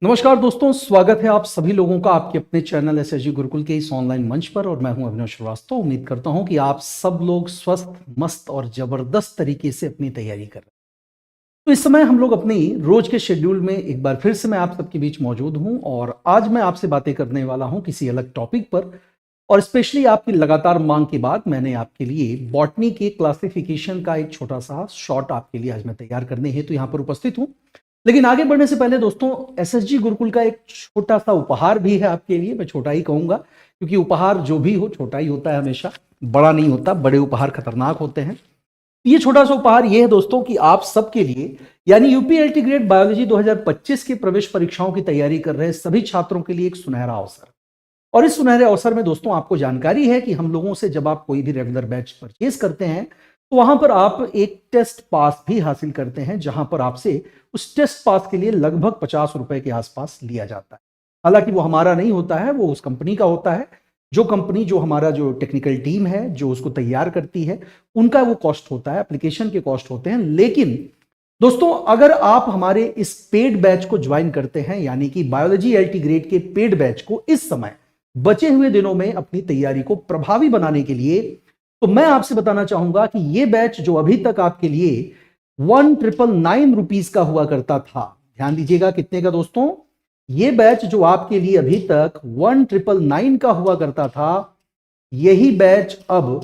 नमस्कार दोस्तों, स्वागत है आप सभी लोगों का आपके अपने चैनल एसएसजी गुरुकुल के इस ऑनलाइन मंच पर। और मैं हूं अभिनव श्रीवास्तव। उम्मीद करता हूं कि आप सब लोग स्वस्थ, मस्त और जबरदस्त तरीके से अपनी तैयारी कर रहे हैं। तो इस समय हम लोग अपनी रोज के शेड्यूल में एक बार फिर से मैं आप सबके बीच मौजूद हूं और आज मैं आपसे बातें करने वाला हूं किसी अलग टॉपिक पर। और स्पेशली आपकी लगातार मांग के बाद मैंने आपके लिए बॉटनी के क्लासिफिकेशन का एक छोटा सा शॉर्ट आपके लिए आज मैं तैयार करने हेतु यहाँ पर उपस्थित हूँ। लेकिन आगे बढ़ने से पहले दोस्तों, एसएसजी गुरुकुल का एक छोटा सा उपहार भी है आपके लिए। मैं छोटा ही कहूंगा क्योंकि उपहार जो भी हो छोटा ही होता है, हमेशा बड़ा नहीं होता। बड़े उपहार खतरनाक होते हैं। ये छोटा सा उपहार ये है दोस्तों कि आप सबके लिए, यानी यूपीएलटी ग्रेड बायोलॉजी 2025 के प्रवेश परीक्षाओं की तैयारी कर रहे सभी छात्रों के लिए एक सुनहरा अवसर। और इस सुनहरे अवसर में दोस्तों आपको जानकारी है कि हम लोगों से जब आप कोई भी रेगुलर बैच परचेज करते हैं तो वहां पर आप एक टेस्ट पास भी हासिल करते हैं, जहां पर आपसे उस टेस्ट पास के लिए लगभग 50 रुपए के आसपास लिया जाता है। हालांकि वो हमारा नहीं होता है, वो उस कंपनी का होता है। जो कंपनी, जो हमारा जो टेक्निकल टीम है जो उसको तैयार करती है, उनका वो कॉस्ट होता है, एप्लीकेशन के कॉस्ट होते हैं। लेकिन दोस्तों, अगर आप हमारे इस पेड बैच को ज्वाइन करते हैं, यानी कि बायोलॉजी एलटी ग्रेड के पेड बैच को इस समय बचे हुए दिनों में अपनी तैयारी को प्रभावी बनाने के लिए, तो मैं आपसे बताना चाहूंगा कि यह बैच जो अभी तक आपके लिए 1999 रुपीज का हुआ करता था, ध्यान दीजिएगा कितने का दोस्तों, यह बैच जो आपके लिए अभी तक 1999 का हुआ करता था, यही बैच अब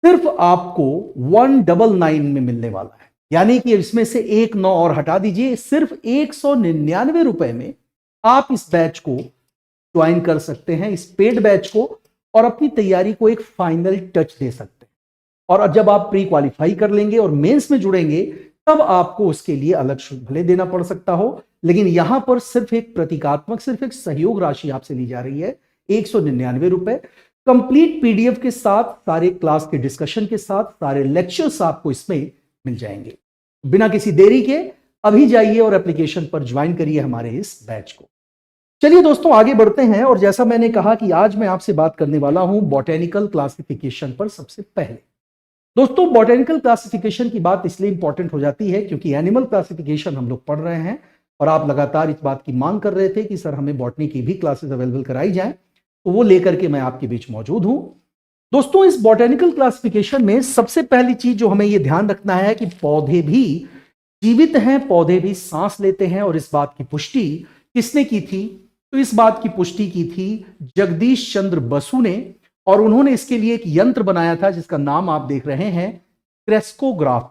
सिर्फ आपको 199 में मिलने वाला है। यानी कि इसमें से एक 9 और हटा दीजिए, सिर्फ 199 रुपए में आप इस बैच को ज्वाइन कर सकते हैं, इस पेड बैच को, और अपनी तैयारी को एक फाइनल टच दे सकते हैं। और जब आप प्री क्वालिफाई कर लेंगे और मेंस में जुड़ेंगे, तब आपको उसके लिए अलग शुल्क भले देना पड़ सकता हो, लेकिन यहां पर सिर्फ एक प्रतीकात्मक, सिर्फ एक सहयोग राशि आपसे ली जा रही है, 199 रुपए। कंप्लीट पीडीएफ के साथ, सारे क्लास के डिस्कशन के साथ, सारे लेक्चर्स आपको इसमें मिल जाएंगे। बिना किसी देरी के अभी जाइए और एप्लीकेशन पर ज्वाइन करिए हमारे इस बैच को। चलिए दोस्तों, आगे बढ़ते हैं। और जैसा मैंने कहा कि आज मैं आपसे बात करने वाला हूं बॉटेनिकल क्लासिफिकेशन पर। सबसे पहले दोस्तों, बॉटेनिकल क्लासिफिकेशन की बात इसलिए इंपॉर्टेंट हो जाती है क्योंकि एनिमल क्लासिफिकेशन हम लोग पढ़ रहे हैं और आप लगातार इस बात की मांग कर रहे थे कि सर हमें बॉटनी की भी क्लासेस अवेलेबल कराई जाए, तो वो लेकर के मैं आपके बीच मौजूद हूं। दोस्तों, इस बॉटेनिकल क्लासिफिकेशन में सबसे पहली चीज जो हमें यह ध्यान रखना है कि पौधे भी जीवित हैं, पौधे भी सांस लेते हैं। और इस बात की पुष्टि किसने की थी? तो इस बात की पुष्टि की थी जगदीश चंद्र बसु ने। और उन्होंने इसके लिए एक यंत्र बनाया था जिसका नाम आप देख रहे हैं, क्रेस्कोग्राफ।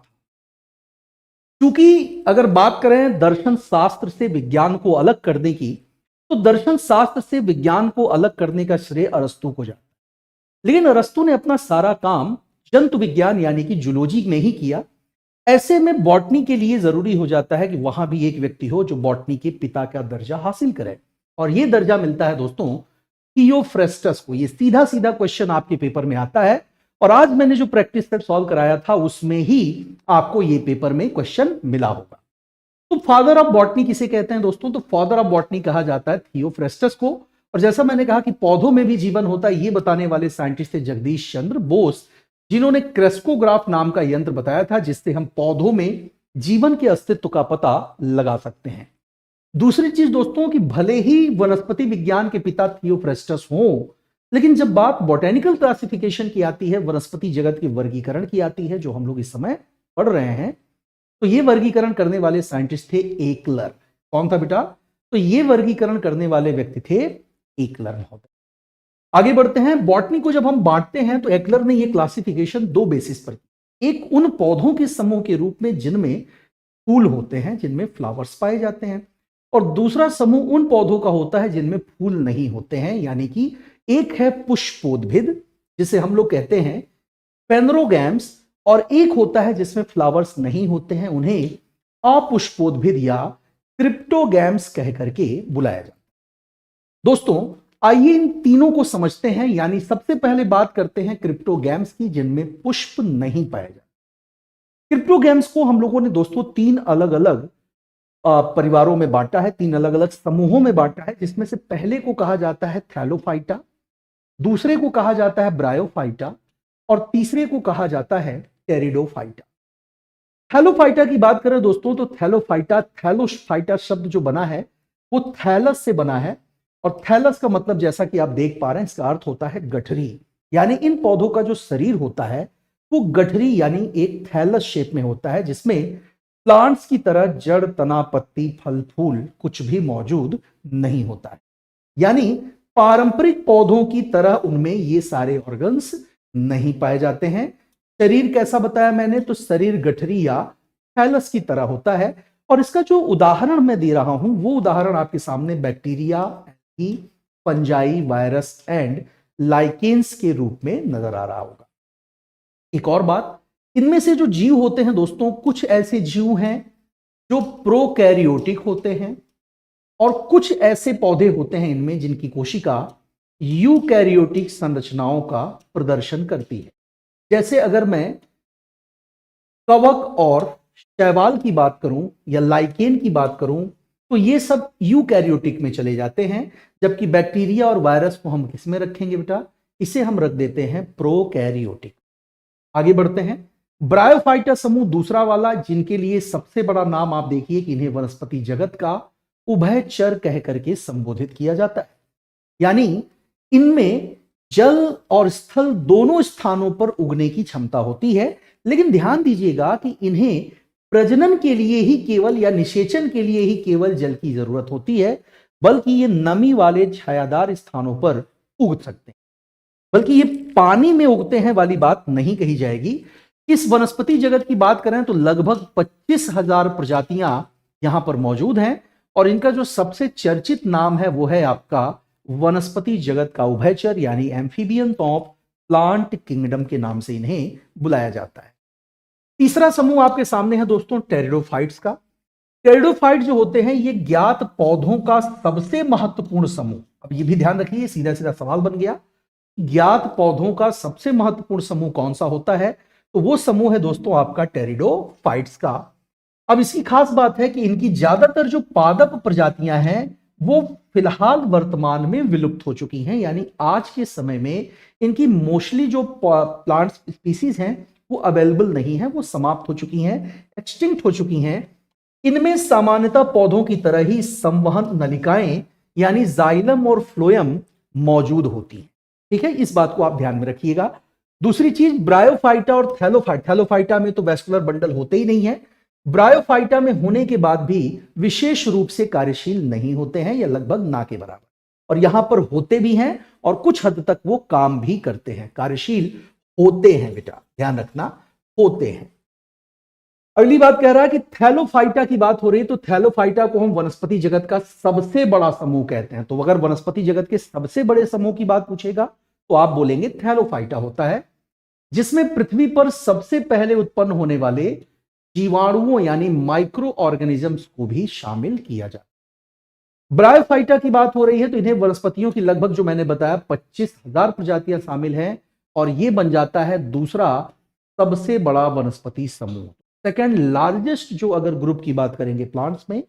क्योंकि अगर बात करें दर्शन शास्त्र से विज्ञान को अलग करने की, तो दर्शन शास्त्र से विज्ञान को अलग करने का श्रेय अरस्तु को जाता है। लेकिन अरस्तु ने अपना सारा काम जंतु विज्ञान यानी कि जूलॉजी में ही किया। ऐसे में बॉटनी के लिए जरूरी हो जाता है कि वहां भी एक व्यक्ति हो जो बॉटनी के पिता का दर्जा हासिल करे। और यह दर्जा मिलता है दोस्तों थियोफ्रेस्टस को। यह सीधा सीधा क्वेश्चन आपके पेपर में आता है और आज मैंने जो प्रैक्टिस सेट सॉल्व कराया था उसमें ही आपको यह पेपर में क्वेश्चन मिला होगा। तो फादर ऑफ बॉटनी किसे कहते हैं दोस्तों? तो फादर ऑफ बॉटनी कहा जाता है थियोफ्रेस्टस को। और जैसा मैंने कहा कि पौधों में भी जीवन होता है, यह बताने वाले साइंटिस्ट थे जगदीश चंद्र बोस, जिन्होंने क्रेस्कोग्राफ नाम का यंत्र बताया था जिससे हम पौधों में जीवन के अस्तित्व का पता लगा सकते हैं। दूसरी चीज दोस्तों कि भले ही वनस्पति विज्ञान के पिता थियोफ्रेस्टस हों, लेकिन जब बात बॉटेनिकल क्लासिफिकेशन की आती है, वनस्पति जगत के वर्गीकरण की आती है, जो हम लोग इस समय पढ़ रहे हैं, तो ये वर्गीकरण करने वाले साइंटिस्ट थे एकलर। कौन था बेटा? तो ये वर्गीकरण करने वाले व्यक्ति थे एकलर महोदय। आगे बढ़ते हैं। बॉटनी को जब हम बांटते हैं तो एकलर ने यह क्लासिफिकेशन दो बेसिस पर की। एक उन पौधों के समूह के रूप में जिनमें फूल होते हैं, जिनमें फ्लावर्स पाए जाते हैं, और दूसरा समूह उन पौधों का होता है जिनमें फूल नहीं होते हैं, यानी कि एक है पुष्पोद्भिद जिसे हम लोग कहते हैं पेनरोगैम्स, और एक होता है जिसमें फ्लावर्स नहीं होते हैं, उन्हें अपुष्पोद्भिद या क्रिप्टोगैम्स कह करके बुलाया जाता है। दोस्तों, आइए इन तीनों को समझते हैं। यानी सबसे पहले बात करते हैं क्रिप्टोगैम्स की, जिनमें पुष्प नहीं पाए जाते। क्रिप्टोगैम्स को हम लोगों ने दोस्तों तीन अलग अलग परिवारों में बांटा है, तीन अलग अलग समूहों में बांटा है, जिसमें से पहले को कहा जाता है थैलोफाइटा, दूसरे को कहा जाता है ब्रायोफाइटा, और तीसरे को कहा जाता है टेरिडोफाइटा। थैलोफाइटा की बात करें दोस्तों तो थैलोफाइटा, थैलोफाइटा शब्द जो बना है वो थैलस से बना है। और थैलस का मतलब जैसा कि आप देख पा रहे हैं, इसका अर्थ होता है गठरी। यानी इन पौधों का जो शरीर होता है वो गठरी यानी एक थैलस शेप में होता है, जिसमें प्लांट्स की तरह जड़, तना, पत्ती, फल, फूल कुछ भी मौजूद नहीं होता है। यानी पारंपरिक पौधों की तरह उनमें ये सारे ऑर्गन्स नहीं पाए जाते हैं। शरीर कैसा बताया मैंने, तो शरीर गठरी या थैलस की तरह होता है। और इसका जो उदाहरण मैं दे रहा हूं वो उदाहरण आपके सामने bacteria, fungi, virus and lichens के रूप में नजर आ रहा होगा। एक और बात, इनमें से जो जीव होते हैं दोस्तों, कुछ ऐसे जीव हैं जो प्रोकैरियोटिक होते हैं और कुछ ऐसे पौधे होते हैं इनमें जिनकी कोशिका यूकैरियोटिक संरचनाओं का प्रदर्शन करती है। जैसे अगर मैं कवक और शैवाल की बात करूं या लाइकेन की बात करूं, तो ये सब यूकैरियोटिक में चले जाते हैं, जबकि बैक्टीरिया और वायरस को हम किस में रखेंगे बेटा, इसे हम रख देते हैं प्रोकैरियोटिक। आगे बढ़ते हैं। ब्रायोफाइटा समूह दूसरा वाला, जिनके लिए सबसे बड़ा नाम आप देखिए कि इन्हें वनस्पति जगत का उभयचर कह करके संबोधित किया जाता है। यानी इनमें जल और स्थल दोनों स्थानों पर उगने की क्षमता होती है, लेकिन ध्यान दीजिएगा कि इन्हें प्रजनन के लिए ही केवल या निषेचन के लिए ही केवल जल की जरूरत होती है, बल्कि ये नमी वाले छायादार स्थानों पर उग सकते हैं। बल्कि ये पानी में उगते हैं वाली बात नहीं कही जाएगी। इस वनस्पति जगत की बात करें तो लगभग 25,000 प्रजातियां यहां पर मौजूद हैं, और इनका जो सबसे चर्चित नाम है वो है आपका वनस्पति जगत का उभयचर यानी एम्फीबियन ऑफ प्लांट किंगडम के नाम से इन्हें बुलाया जाता है। तीसरा समूह आपके सामने है दोस्तों टेरिडोफाइट्स का। टेरिडोफाइट जो होते हैं ये ज्ञात पौधों का सबसे महत्वपूर्ण समूह। अब ये भी ध्यान रखिए, सीधा सीधा सवाल बन गया, ज्ञात पौधों का सबसे महत्वपूर्ण समूह कौन सा होता है, तो वो समूह है दोस्तों आपका टेरिडोफाइट्स का। अब इसकी खास बात है कि इनकी ज्यादातर जो पादप प्रजातियां हैं वो फिलहाल वर्तमान में विलुप्त हो चुकी हैं। यानी आज के समय में इनकी मोस्टली जो प्लांट स्पीसीज हैं वो अवेलेबल नहीं है, वो समाप्त हो चुकी हैं, एक्सटिंक्ट हो चुकी हैं। इनमें सामान्यतः पौधों की तरह ही संवहन नलिकाएं यानी जाइलम और फ्लोएम मौजूद होती हैं। ठीक है, इस बात को आप ध्यान में रखिएगा। दूसरी चीज, ब्रायोफाइटा और थैलोफाइटा में तो वेस्कुलर बंडल होते ही नहीं है। ब्रायोफाइटा में होने के बाद भी विशेष रूप से कार्यशील नहीं होते हैं या लगभग ना के बराबर, और यहां पर होते भी हैं और कुछ हद तक वो काम भी करते हैं। कार्यशील होते हैं बेटा, ध्यान रखना, होते हैं। अगली बात कह रहा है कि थैलोफाइटा की बात हो रही है, तो थैलोफाइटा को हम वनस्पति जगत का सबसे बड़ा समूह कहते हैं। तो अगर वनस्पति जगत के सबसे बड़े समूह की बात पूछेगा तो आप बोलेंगे थैलोफाइटा होता है, जिसमें पृथ्वी पर सबसे पहले उत्पन्न होने वाले जीवाणुओं यानी माइक्रो ऑर्गेनिजम्स को भी शामिल किया जाता है। ब्रायोफाइटा की बात हो रही है तो इन्हें वनस्पतियों की लगभग जो मैंने बताया 25,000 प्रजातियां शामिल हैं, और यह बन जाता है दूसरा सबसे बड़ा वनस्पति समूह। सेकेंड लार्जेस्ट जो अगर ग्रुप की बात करेंगे प्लांट्स में,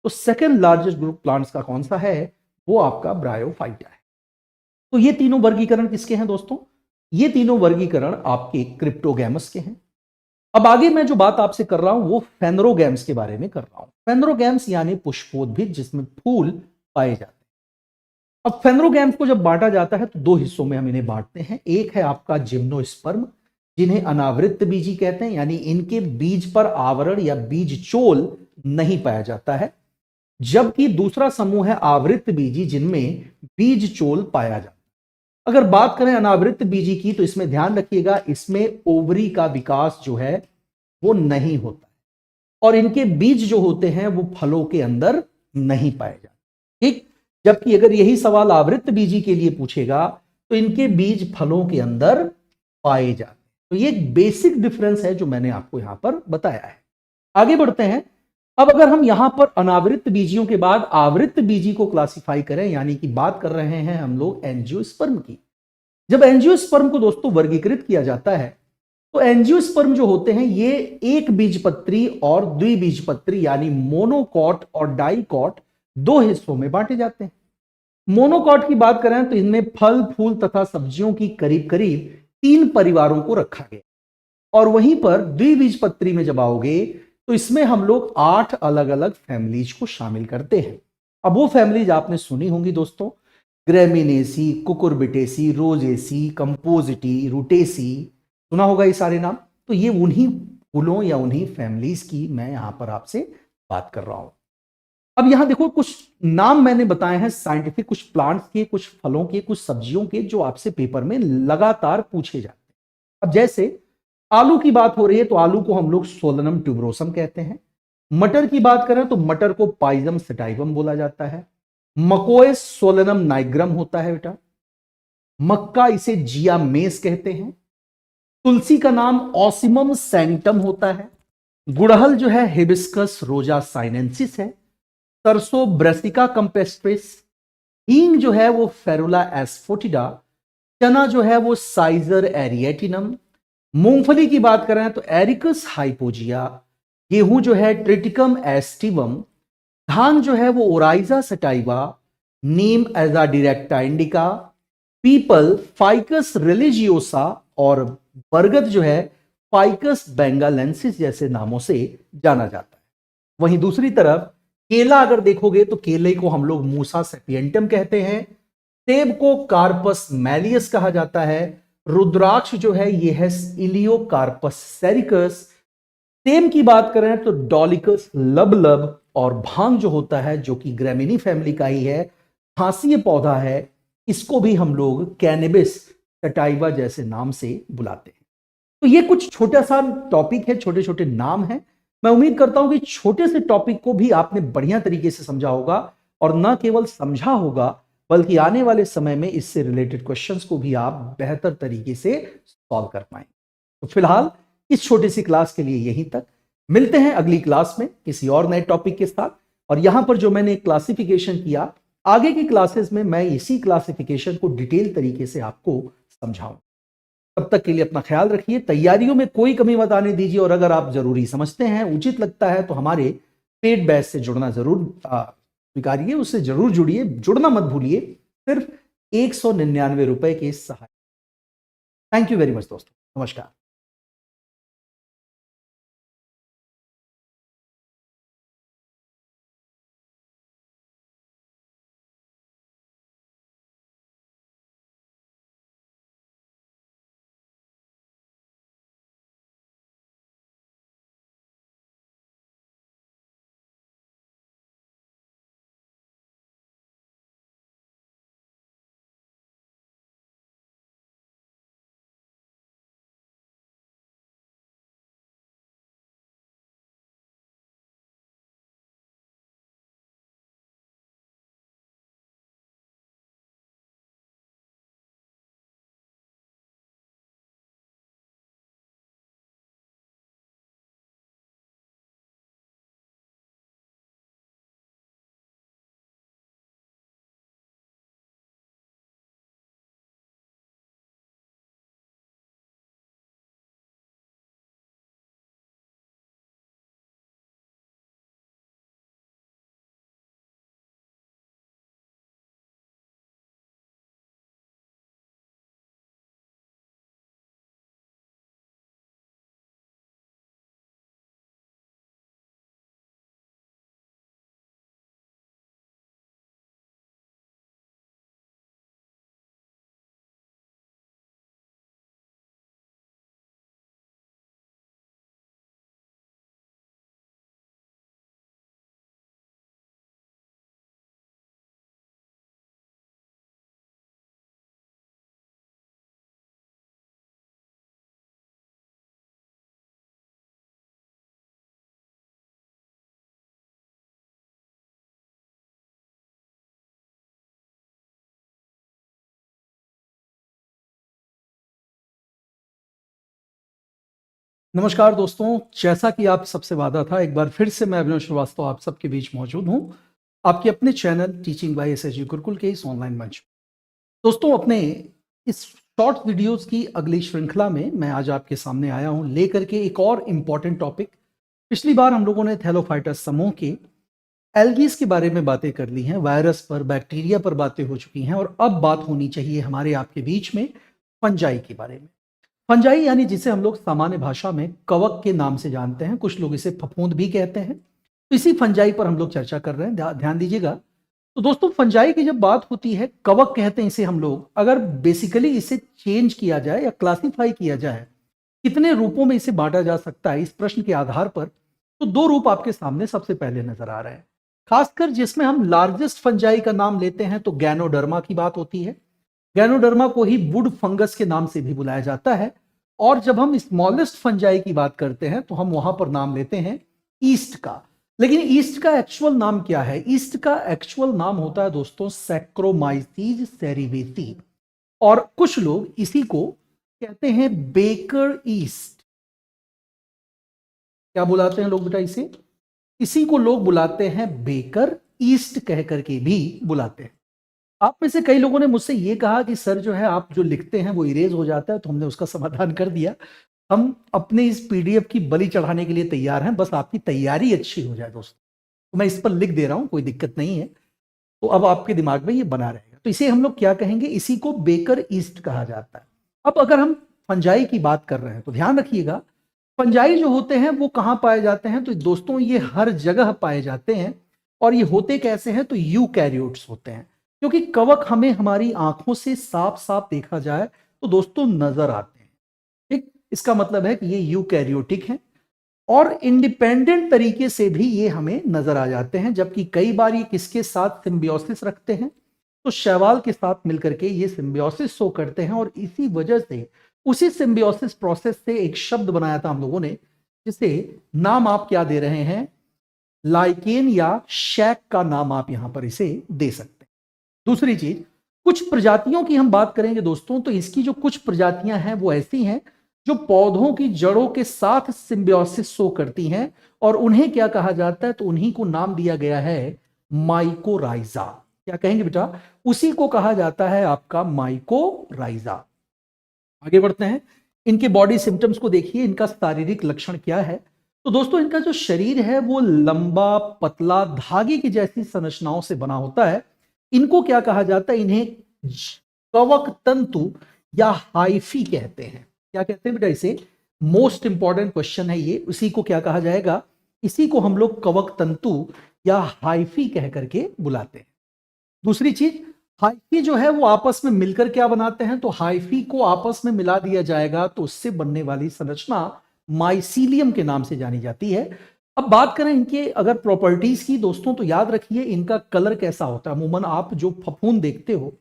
तो सेकेंड लार्जेस्ट ग्रुप प्लांट्स का कौन सा है, वो आपका ब्रायोफाइटा है। तो ये तीनों वर्गीकरण किसके हैं दोस्तों, ये तीनों वर्गीकरण आपके क्रिप्टोगैमस के हैं। अब आगे मैं जो बात आपसे कर रहा हूं वो फेनरोगैम्स के बारे में कर रहा हूं। फेनरोगैम्स यानी पुष्पोद्भिद जिसमें फूल पाए जाते हैं। अब फेनरोगैम्स को जब बांटा जाता है तो दो हिस्सों में हम इन्हें बांटते हैं। एक है आपका जिम्नोस्पर्म, जिन्हें अनावृत बीजी कहते हैं, यानी इनके बीज पर आवरण या बीज चोल नहीं पाया जाता है। जबकि दूसरा समूह है आवृत बीजी, जिनमें बीज चोल पाया जाता है। अगर बात करें अनावृत बीजी की तो इसमें ध्यान रखिएगा, इसमें ओवरी का विकास जो है वो नहीं होता है, और इनके बीज जो होते हैं वो फलों के अंदर नहीं पाए जाते। ठीक, जबकि अगर यही सवाल आवृत बीजी के लिए पूछेगा तो इनके बीज फलों के अंदर पाए जाते हैं। तो ये एक बेसिक डिफरेंस है जो मैंने आपको यहां पर बताया है। आगे बढ़ते हैं। अब अगर हम यहां पर अनावृत बीजियों के बाद आवृत बीजी को क्लासिफाई करें, यानी कि बात कर रहे हैं हम लोग एंजियोस्पर्म की। जब एंजियोस्पर्म को दोस्तों वर्गीकृत किया जाता है तो एंजियोस्पर्म जो होते हैं ये एक बीजपत्री और द्विबीजपत्री यानी मोनोकॉट और डाइकॉट दो हिस्सों में बांटे जाते हैं। मोनोकॉट की बात करें तो इनमें फल, फूल तथा सब्जियों की करीब करीब 3 परिवारों को रखा गया, और वहीं पर द्विबीजपत्री में जब आओगे तो इसमें हम लोग 8 अलग अलग फैमिलीज को शामिल करते हैं। अब वो फैमिलीज आपने सुनी होंगी दोस्तों, ग्रेमिनेसी, कुकुरबिटेसी, रोजेसी, कंपोजिटी, रूटेसी, सुना होगा ये सारे नाम। तो ये उन्हीं फूलों या उन्हीं फैमिलीज की मैं यहां पर आपसे बात कर रहा हूं। अब यहां देखो, कुछ नाम मैंने बताए हैं साइंटिफिक, कुछ प्लांट्स के, कुछ फलों के, कुछ सब्जियों के, जो आपसे पेपर में लगातार पूछे जाते हैं। अब जैसे आलू की बात हो रही है तो आलू को हम लोग सोलनम ट्यूबरोसम कहते हैं। मटर की बात करें तो मटर को पाइजम सटाइवम बोला जाता है। मकोएस सोलनम नाइग्रम होता है बेटा। मक्का इसे जिया मेस कहते हैं। तुलसी का नाम ऑसिमम सैंक्टम होता है। गुड़हल जो है हिबिस्कस रोजा साइनेंसिस है। सरसों ब्रेसिका कंपेस्ट्रिस। हींग जो है वो फेरुला एस्फोटिडा। चना जो है वो साइजर एरिएटिनम। मूंगफली की बात करें तो एरिकस हाइपोजिया। गेहूं जो है ट्रिटिकम एस्टिवम। धान जो है वो ओराइजा सटाइवा। नीम एजा डिरेक्टा इंडिका। पीपल फाइकस रिलीजियोसा। और बरगद जो है फाइकस बेंगालेंसिस जैसे नामों से जाना जाता है। वहीं दूसरी तरफ केला अगर देखोगे तो केले को हम लोग मूसा सेपियंटम कहते हैं। सेब को कार्पस मैलियस कहा जाता है। रुद्राक्ष जो है यह है इलियोकार्पस सेरिकस। सेम की बात करें तो डॉलिकस लबलब। और भांग जो होता है, जो कि ग्रेमिनी फैमिली का ही है, फांसी पौधा है, इसको भी हम लोग कैनेबिस सटाइवा जैसे नाम से बुलाते हैं। तो ये कुछ छोटा सा टॉपिक है, छोटे छोटे नाम हैं। मैं उम्मीद करता हूं कि छोटे से टॉपिक को भी आपने बढ़िया तरीके से समझा होगा, और न केवल समझा होगा बल्कि आने वाले समय में इससे रिलेटेड क्वेश्चंस को भी आप बेहतर तरीके से सॉल्व कर पाएंगे। तो फिलहाल इस छोटी सी क्लास के लिए यहीं तक। मिलते हैं अगली क्लास में किसी और नए टॉपिक के साथ। और यहां पर जो मैंने क्लासिफिकेशन किया, आगे की क्लासेस में मैं इसी क्लासिफिकेशन को डिटेल तरीके से आपको समझाऊं। तब तक के लिए अपना ख्याल रखिए, तैयारियों में कोई कमी मत आने दीजिए, और अगर आप जरूरी समझते हैं, उचित लगता है, तो हमारे पेड बैच से जुड़ना जरूर स्वीकारिए, उससे जरूर जुड़िए, जुड़ना मत भूलिए। सिर्फ 199 रुपए के सहाय। थैंक यू वेरी मच दोस्तों, नमस्कार। नमस्कार दोस्तों, जैसा कि आप सबसे वादा था, एक बार फिर से मैं अभिनव श्रीवास्तव आप सबके बीच मौजूद हूं, आपके अपने channel teaching bye SSG Gurukul के इस ऑनलाइन मंच। दोस्तों, अपने इस शॉर्ट वीडियोस की अगली श्रृंखला में मैं आज आपके सामने आया हूं लेकर के एक और इम्पॉर्टेंट टॉपिक। पिछली बार हम लोगों ने थैलोफाइटस समूह के एल्गीज के बारे में बातें कर ली हैं, वायरस पर, बैक्टीरिया पर बातें हो चुकी हैं, और अब बात होनी चाहिए हमारे आपके बीच में फंजाई के बारे में। फंजाई यानी जिसे हम लोग सामान्य भाषा में कवक के नाम से जानते हैं, कुछ लोग इसे फफूंद भी कहते हैं। तो इसी फंजाई पर हम लोग चर्चा कर रहे हैं। ध्यान दीजिएगा, तो दोस्तों फंजाई की जब बात होती है, कवक कहते हैं इसे हम लोग, अगर बेसिकली इसे चेंज किया जाए या क्लासिफाई किया जाए, कितने रूपों में इसे बांटा जा सकता है इस प्रश्न के आधार पर, तो दो रूप आपके सामने सबसे पहले नजर आ रहे हैं। खासकर जिसमें हम लार्जेस्ट फंजाई का नाम लेते हैं तो गैनोडर्मा की बात होती है। गैनोडर्मा को ही वुड फंगस के नाम से भी बुलाया जाता है। और जब हम स्मॉलेस्ट फंजाई की बात करते हैं तो हम वहां पर नाम लेते हैं ईस्ट का। लेकिन ईस्ट का एक्चुअल नाम क्या है? ईस्ट का एक्चुअल नाम होता है दोस्तों सैक्रोमाइसीज सेरिवेसी। और कुछ लोग इसी को कहते हैं बेकर ईस्ट। क्या बुलाते हैं लोग बेटा इसे? इसी को लोग बुलाते हैं बेकर ईस्ट कह करके भी बुलाते हैं। आप में से कई लोगों ने मुझसे ये कहा कि सर जो है आप जो लिखते हैं वो इरेज हो जाता है, तो हमने उसका समाधान कर दिया। हम अपने इस पीडीएफ की बलि चढ़ाने के लिए तैयार हैं, बस आपकी तैयारी अच्छी हो जाए दोस्तों। तो मैं इस पर लिख दे रहा हूं, कोई दिक्कत नहीं है। तो अब आपके दिमाग में ये बना रहेगा। तो इसे हम लोग क्या कहेंगे? इसी को बेकर ईस्ट कहा जाता है। अब अगर हम फंजाई की बात कर रहे हैं तो ध्यान रखिएगा, फंजाई जो होते हैं वो कहां पाए जाते हैं? तो दोस्तों ये हर जगह पाए जाते हैं। और ये होते कैसे हैं? तो यूकैरियोट्स होते हैं। क्योंकि कवक हमें हमारी आंखों से साफ साफ देखा जाए तो दोस्तों नजर आते हैं। ठीक, इसका मतलब है कि ये यूकैरियोटिक हैं और इंडिपेंडेंट तरीके से भी ये हमें नजर आ जाते हैं। जबकि कई बार ये किसके साथ सिम्बियोसिस रखते हैं? तो शैवाल के साथ मिलकर के ये सिम्बियोसिस शो करते हैं। और इसी वजह से उसी सिम्बियोसिस प्रोसेस से एक शब्द बनाया था हम लोगों ने, जिसे नाम आप क्या दे रहे हैं? लाइकेन या शैक का नाम आप यहां पर इसे दे सकते हैं। दूसरी चीज, कुछ प्रजातियों की हम बात करेंगे दोस्तों, तो इसकी जो कुछ प्रजातियां हैं वो ऐसी हैं जो पौधों की जड़ों के साथ सिम्बियोसिस शो करती हैं। और उन्हें क्या कहा जाता है? तो उन्हीं को नाम दिया गया है माइकोराइजा। क्या कहेंगे बेटा? उसी को कहा जाता है आपका माइकोराइजा। आगे बढ़ते हैं। इनके बॉडी सिम्टम्स को देखिए, इनका शारीरिक लक्षण क्या है? तो दोस्तों इनका जो शरीर है वो लंबा पतला धागे की जैसी संरचनाओं से बना होता है। इनको क्या कहा जाता है? इन्हें कवक तंतु या हाइफी कहते हैं। क्या कहते हैं बेटा इसे? मोस्ट इंपॉर्टेंट क्वेश्चन है ये। उसी को क्या कहा जाएगा? इसी को हम लोग कवक तंतु या हाइफी कह करके बुलाते हैं। दूसरी चीज, हाइफी जो है वो आपस में मिलकर क्या बनाते हैं? तो हाइफी को आपस में मिला दिया जाएगा तो उससे बनने वाली संरचना माइसीलियम के नाम से जानी जाती है। अब बात करें इनके अगर प्रॉपर्टीज की दोस्तों, तो याद रखिए इनका कलर कैसा होता है। अमूमन आप जो फफूंद देखते हो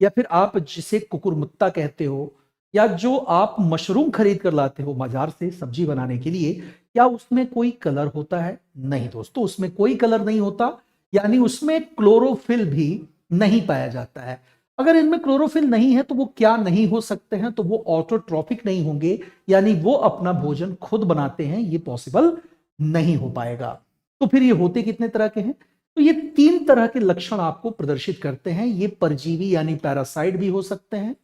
या फिर आप जिसे कुकुरमुत्ता कहते हो या जो आप मशरूम खरीद कर लाते हो बाजार से सब्जी बनाने के लिए, क्या उसमें कोई कलर होता है? नहीं दोस्तों, उसमें कोई कलर नहीं होता। यानी उसमें क्लोरोफिल भी नहीं पाया जाता है। अगर इनमें क्लोरोफिल नहीं है तो वो क्या नहीं हो सकते हैं? तो वो ऑटोट्रॉफिक नहीं होंगे, यानी वो अपना भोजन खुद बनाते हैं, ये पॉसिबल नहीं हो पाएगा। तो फिर ये होते कितने तरह के हैं? तो ये 3 तरह के लक्षण आपको प्रदर्शित करते हैं। ये परजीवी यानी पैरासाइट भी हो सकते हैं,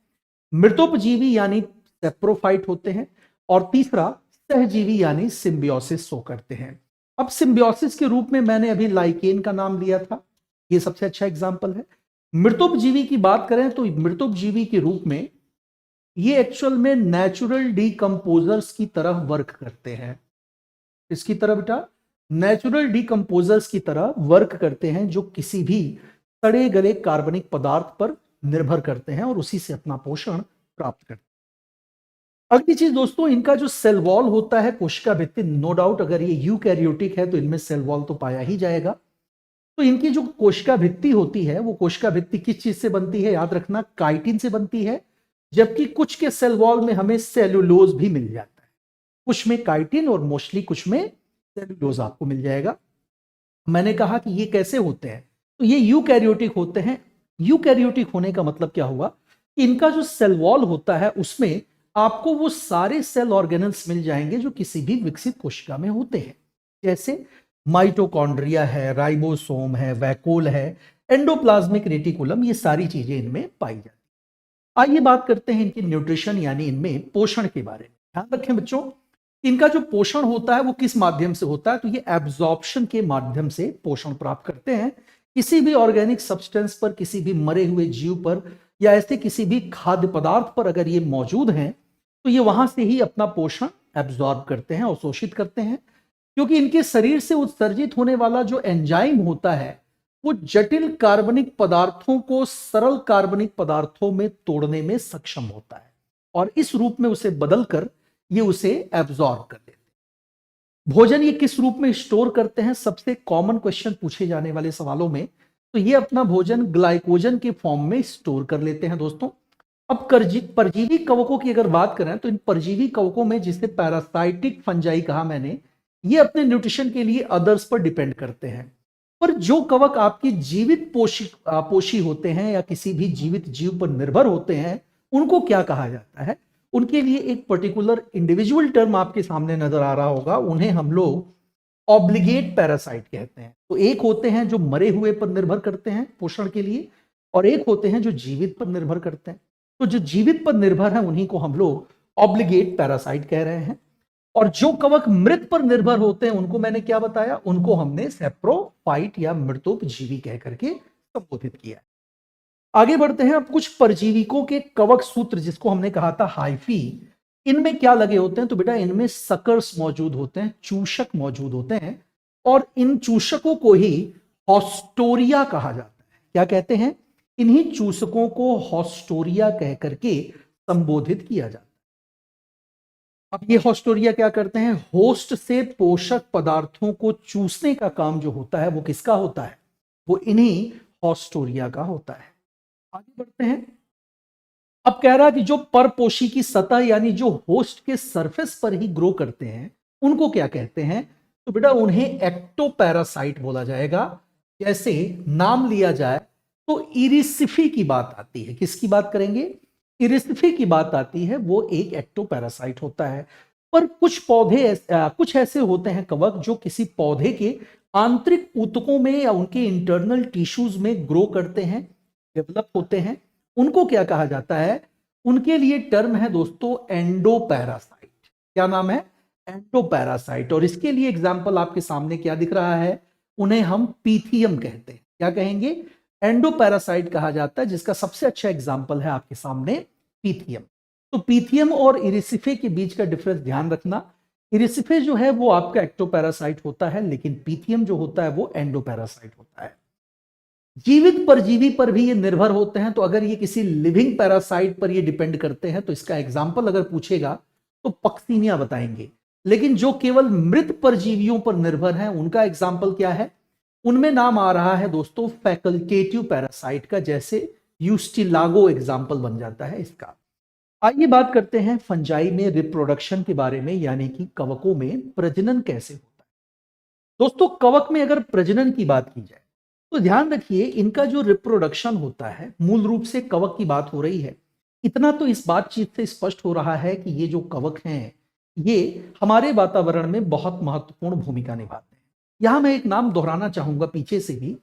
मृतोपजीवी यानी सेप्रोफाइट होते हैं, और तीसरा सहजीवी यानी सिम्बियोसिस शो करते हैं। अब सिम्बियोसिस के रूप में मैंने अभी लाइकेन का नाम लिया था, ये सबसे अच्छा एग्जाम्पल है। मृतोपजीवी की बात करें तो मृतोपजीवी के रूप में ये एक्चुअल में नेचुरल डीकंपोजर्स की तरह वर्क करते हैं। इसकी तरह बेटा, नेचुरल डीकंपोजर्स की तरह वर्क करते हैं, जो किसी भी सड़े गले कार्बनिक पदार्थ पर निर्भर करते हैं और उसी से अपना पोषण प्राप्त करते हैं। अगली चीज दोस्तों, इनका जो सेल वॉल होता है, कोशिका भित्ति, नो डाउट अगर ये यूकैरियोटिक है तो इनमें सेल वॉल तो पाया ही जाएगा। तो इनकी जो कोशिका भित्ति होती है वो कोशिका भित्ति किस चीज से बनती है? याद रखना, काइटिन से बनती है। जबकि कुछ के सेल वॉल में हमें सेलुलोज भी मिल जाता है। कुछ में काइटिन और मोस्टली कुछ में सेलुलोज आपको मिल जाएगा। मैंने कहा कि ये कैसे होते हैं? तो ये यूकैरियोटिक होते हैं। यूकैरियोटिक होने का मतलब क्या हुआ कि इनका जो सेल वॉल होता है उसमें आपको वो सारे सेल ऑर्गेनल्स मिल जाएंगे जो किसी भी विकसित कोशिका में होते हैं। जैसे माइटोकॉन्ड्रिया है, राइबोसोम है, वैक्यूल है, एंडोप्लाज्मिक रेटिकुलम, ये सारी चीजें इनमें पाई जाती हैं। आइए बात करते हैं इनके न्यूट्रिशन यानी इनमें पोषण के बारे में। ध्यान रखें बच्चों, इनका जो पोषण होता है वो किस माध्यम से होता है? तो ये एब्जॉर्प्शन के माध्यम से पोषण प्राप्त करते हैं। किसी भी ऑर्गेनिक सब्सटेंस पर, किसी भी मरे हुए जीव पर या ऐसे किसी भी खाद्य पदार्थ पर अगर ये मौजूद हैं तो ये वहां से ही अपना पोषण एब्जॉर्ब करते हैं, अवशोषित करते हैं। क्योंकि इनके शरीर से उत्सर्जित होने वाला जो एंजाइम होता है वो जटिल कार्बनिक पदार्थों को सरल कार्बनिक पदार्थों में तोड़ने में सक्षम होता है और इस रूप में उसे बदलकर ये उसे एब्जॉर्ब कर लेते हैं। भोजन ये किस रूप में स्टोर करते हैं? सबसे कॉमन क्वेश्चन पूछे जाने वाले सवालों में तो ये अपना भोजन ग्लाइकोजन के फॉर्म में स्टोर कर लेते हैं दोस्तों। अब परजीवी कवकों की अगर बात करें तो इन परजीवी कवकों में, जिसे पैरासाइटिक फंजाई कहा मैंने, ये अपने न्यूट्रिशन के लिए अदर्स पर डिपेंड करते हैं। पर जो कवक आपके जीवित पोषी होते हैं या किसी भी जीवित जीव पर निर्भर होते हैं, उनको क्या कहा जाता है? उनके लिए एक पर्टिकुलर इंडिविजुअल टर्म आपके सामने नजर आ रहा होगा, उन्हें हम लोग ऑब्लिगेट पैरासाइट कहते हैं। तो एक होते हैं जो मरे हुए पर निर्भर करते हैं पोषण के लिए, और एक होते हैं जो जीवित पर निर्भर करते हैं। तो जो जीवित पर निर्भर है उन्हीं को हम लोग ऑब्लिगेट पैरासाइट कह रहे हैं, और जो कवक मृत पर निर्भर होते हैं उनको मैंने क्या बताया? उनको हमने सेप्रोफाइट या मृतोपजीवी कह करके संबोधित किया है। आगे बढ़ते हैं। अब कुछ परजीविकों के कवक सूत्र, जिसको हमने कहा था हाइफी, इनमें क्या लगे होते हैं? तो बेटा इनमें सकर्स मौजूद होते हैं, चूषक मौजूद होते हैं, और इन चूषकों को ही हॉस्टोरिया कहा जाता है। क्या कहते हैं? इन्हीं चूषकों को हॉस्टोरिया कह करके संबोधित किया जाता है। अब ये हॉस्टोरिया क्या करते हैं? होस्ट से पोषक पदार्थों को चूसने का काम जो होता है वो किसका होता है? वो इन्हीं हॉस्टोरिया का होता है। आगे बढ़ते हैं। अब कह रहा है कि जो परपोषी की सतह यानी जो होस्ट के सरफेस पर ही ग्रो करते हैं उनको क्या कहते हैं? तो बेटा उन्हें एक्टोपैरासाइट बोला जाएगा। जैसे नाम लिया जाए तो इरिसिफी की बात आती है। किसकी बात करेंगे? इरिसिफी की बात आती है, वो एक एक्टोपैरासाइट होता है। पर कुछ कुछ ऐसे होते हैं कवक जो किसी पौधे के आंतरिक ऊतकों में या उनके इंटरनल टिश्यूज में ग्रो करते हैं, डेवलप होते हैं। उनको क्या कहा जाता है? उनके लिए टर्म है दोस्तों एंडोपैरासाइट। क्या नाम है? एंडोपैरासाइट। और इसके लिए एग्जाम्पल आपके सामने क्या दिख रहा है? उन्हें हम पीथियम कहते हैं। क्या कहेंगे? एंडोपैरासाइट कहा जाता है, जिसका सबसे अच्छा एग्जाम्पल है आपके सामने पीथियम। तो पीथियम और इरिसिफे के बीच का डिफरेंस ध्यान रखना। इरिसिफे जो है वो आपका एक्टोपैरासाइट होता है, लेकिन पीथियम जो होता है वो एंडोपैरासाइट होता है। जीवित परजीवी पर भी ये निर्भर होते हैं। तो अगर ये किसी लिविंग पैरासाइट पर ये डिपेंड करते हैं तो इसका एग्जाम्पल अगर पूछेगा तो पक्सीनिया बताएंगे। लेकिन जो केवल मृत परजीवियों पर निर्भर हैं उनका एग्जाम्पल क्या है? उनमें नाम आ रहा है दोस्तों फैकल्टेटिव पैरासाइट का, जैसे यूस्टिलागो एग्जाम्पल बन जाता है इसका। आइए बात करते हैं फंजाई में रिप्रोडक्शन के बारे में, यानी कि कवकों में प्रजनन कैसे होता है। दोस्तों कवक में अगर प्रजनन की बात की जाए तो ध्यान रखिए, इनका जो रिप्रोडक्शन होता है मूल रूप से कवक की बात हो रही है। इतना तो इस बातचीत से स्पष्ट हो रहा है कि ये जो कवक हैं ये हमारे वातावरण में बहुत महत्वपूर्ण भूमिका निभाते हैं। यहां मैं एक नाम दोहराना चाहूंगा पीछे से भी।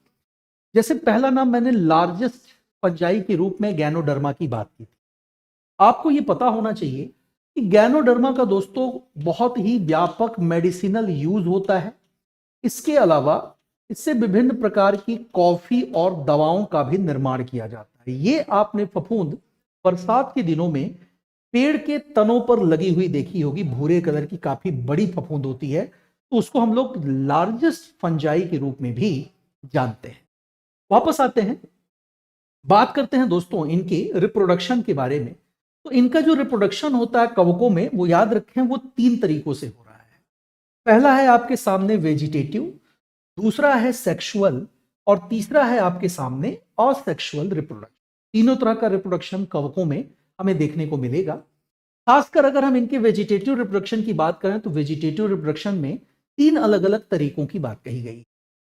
जैसे पहला नाम मैंने लार्जेस्ट फंजाई के रूप में गैनोडर्मा की बात की थी। आपको ये पता होना चाहिए कि गैनोडर्मा का दोस्तों बहुत ही व्यापक मेडिसिनल यूज होता है। इसके अलावा इससे विभिन्न प्रकार की कॉफी और दवाओं का भी निर्माण किया जाता है। ये आपने फफूंद बरसात के दिनों में पेड़ के तनों पर लगी हुई देखी होगी, भूरे कलर की काफी बड़ी फफूंद होती है। तो उसको हम लोग लार्जेस्ट फंजाई के रूप में भी जानते हैं। वापस आते हैं, बात करते हैं दोस्तों इनके रिप्रोडक्शन के बारे में। तो इनका जो रिप्रोडक्शन होता है कवकों में, वो याद रखें वो 3 तरीकों से हो रहा है। पहला है आपके सामने वेजिटेटिव, दूसरा है सेक्सुअल, और तीसरा है आपके सामने असेक्सुअल रिप्रोडक्शन। तीनों तरह का रिप्रोडक्शन कवकों में हमें देखने को मिलेगा। खासकर अगर हम इनके वेजिटेटिव रिप्रोडक्शन की बात करें तो वेजिटेटिव रिप्रोडक्शन में 3 अलग अलग तरीकों की बात कही गई।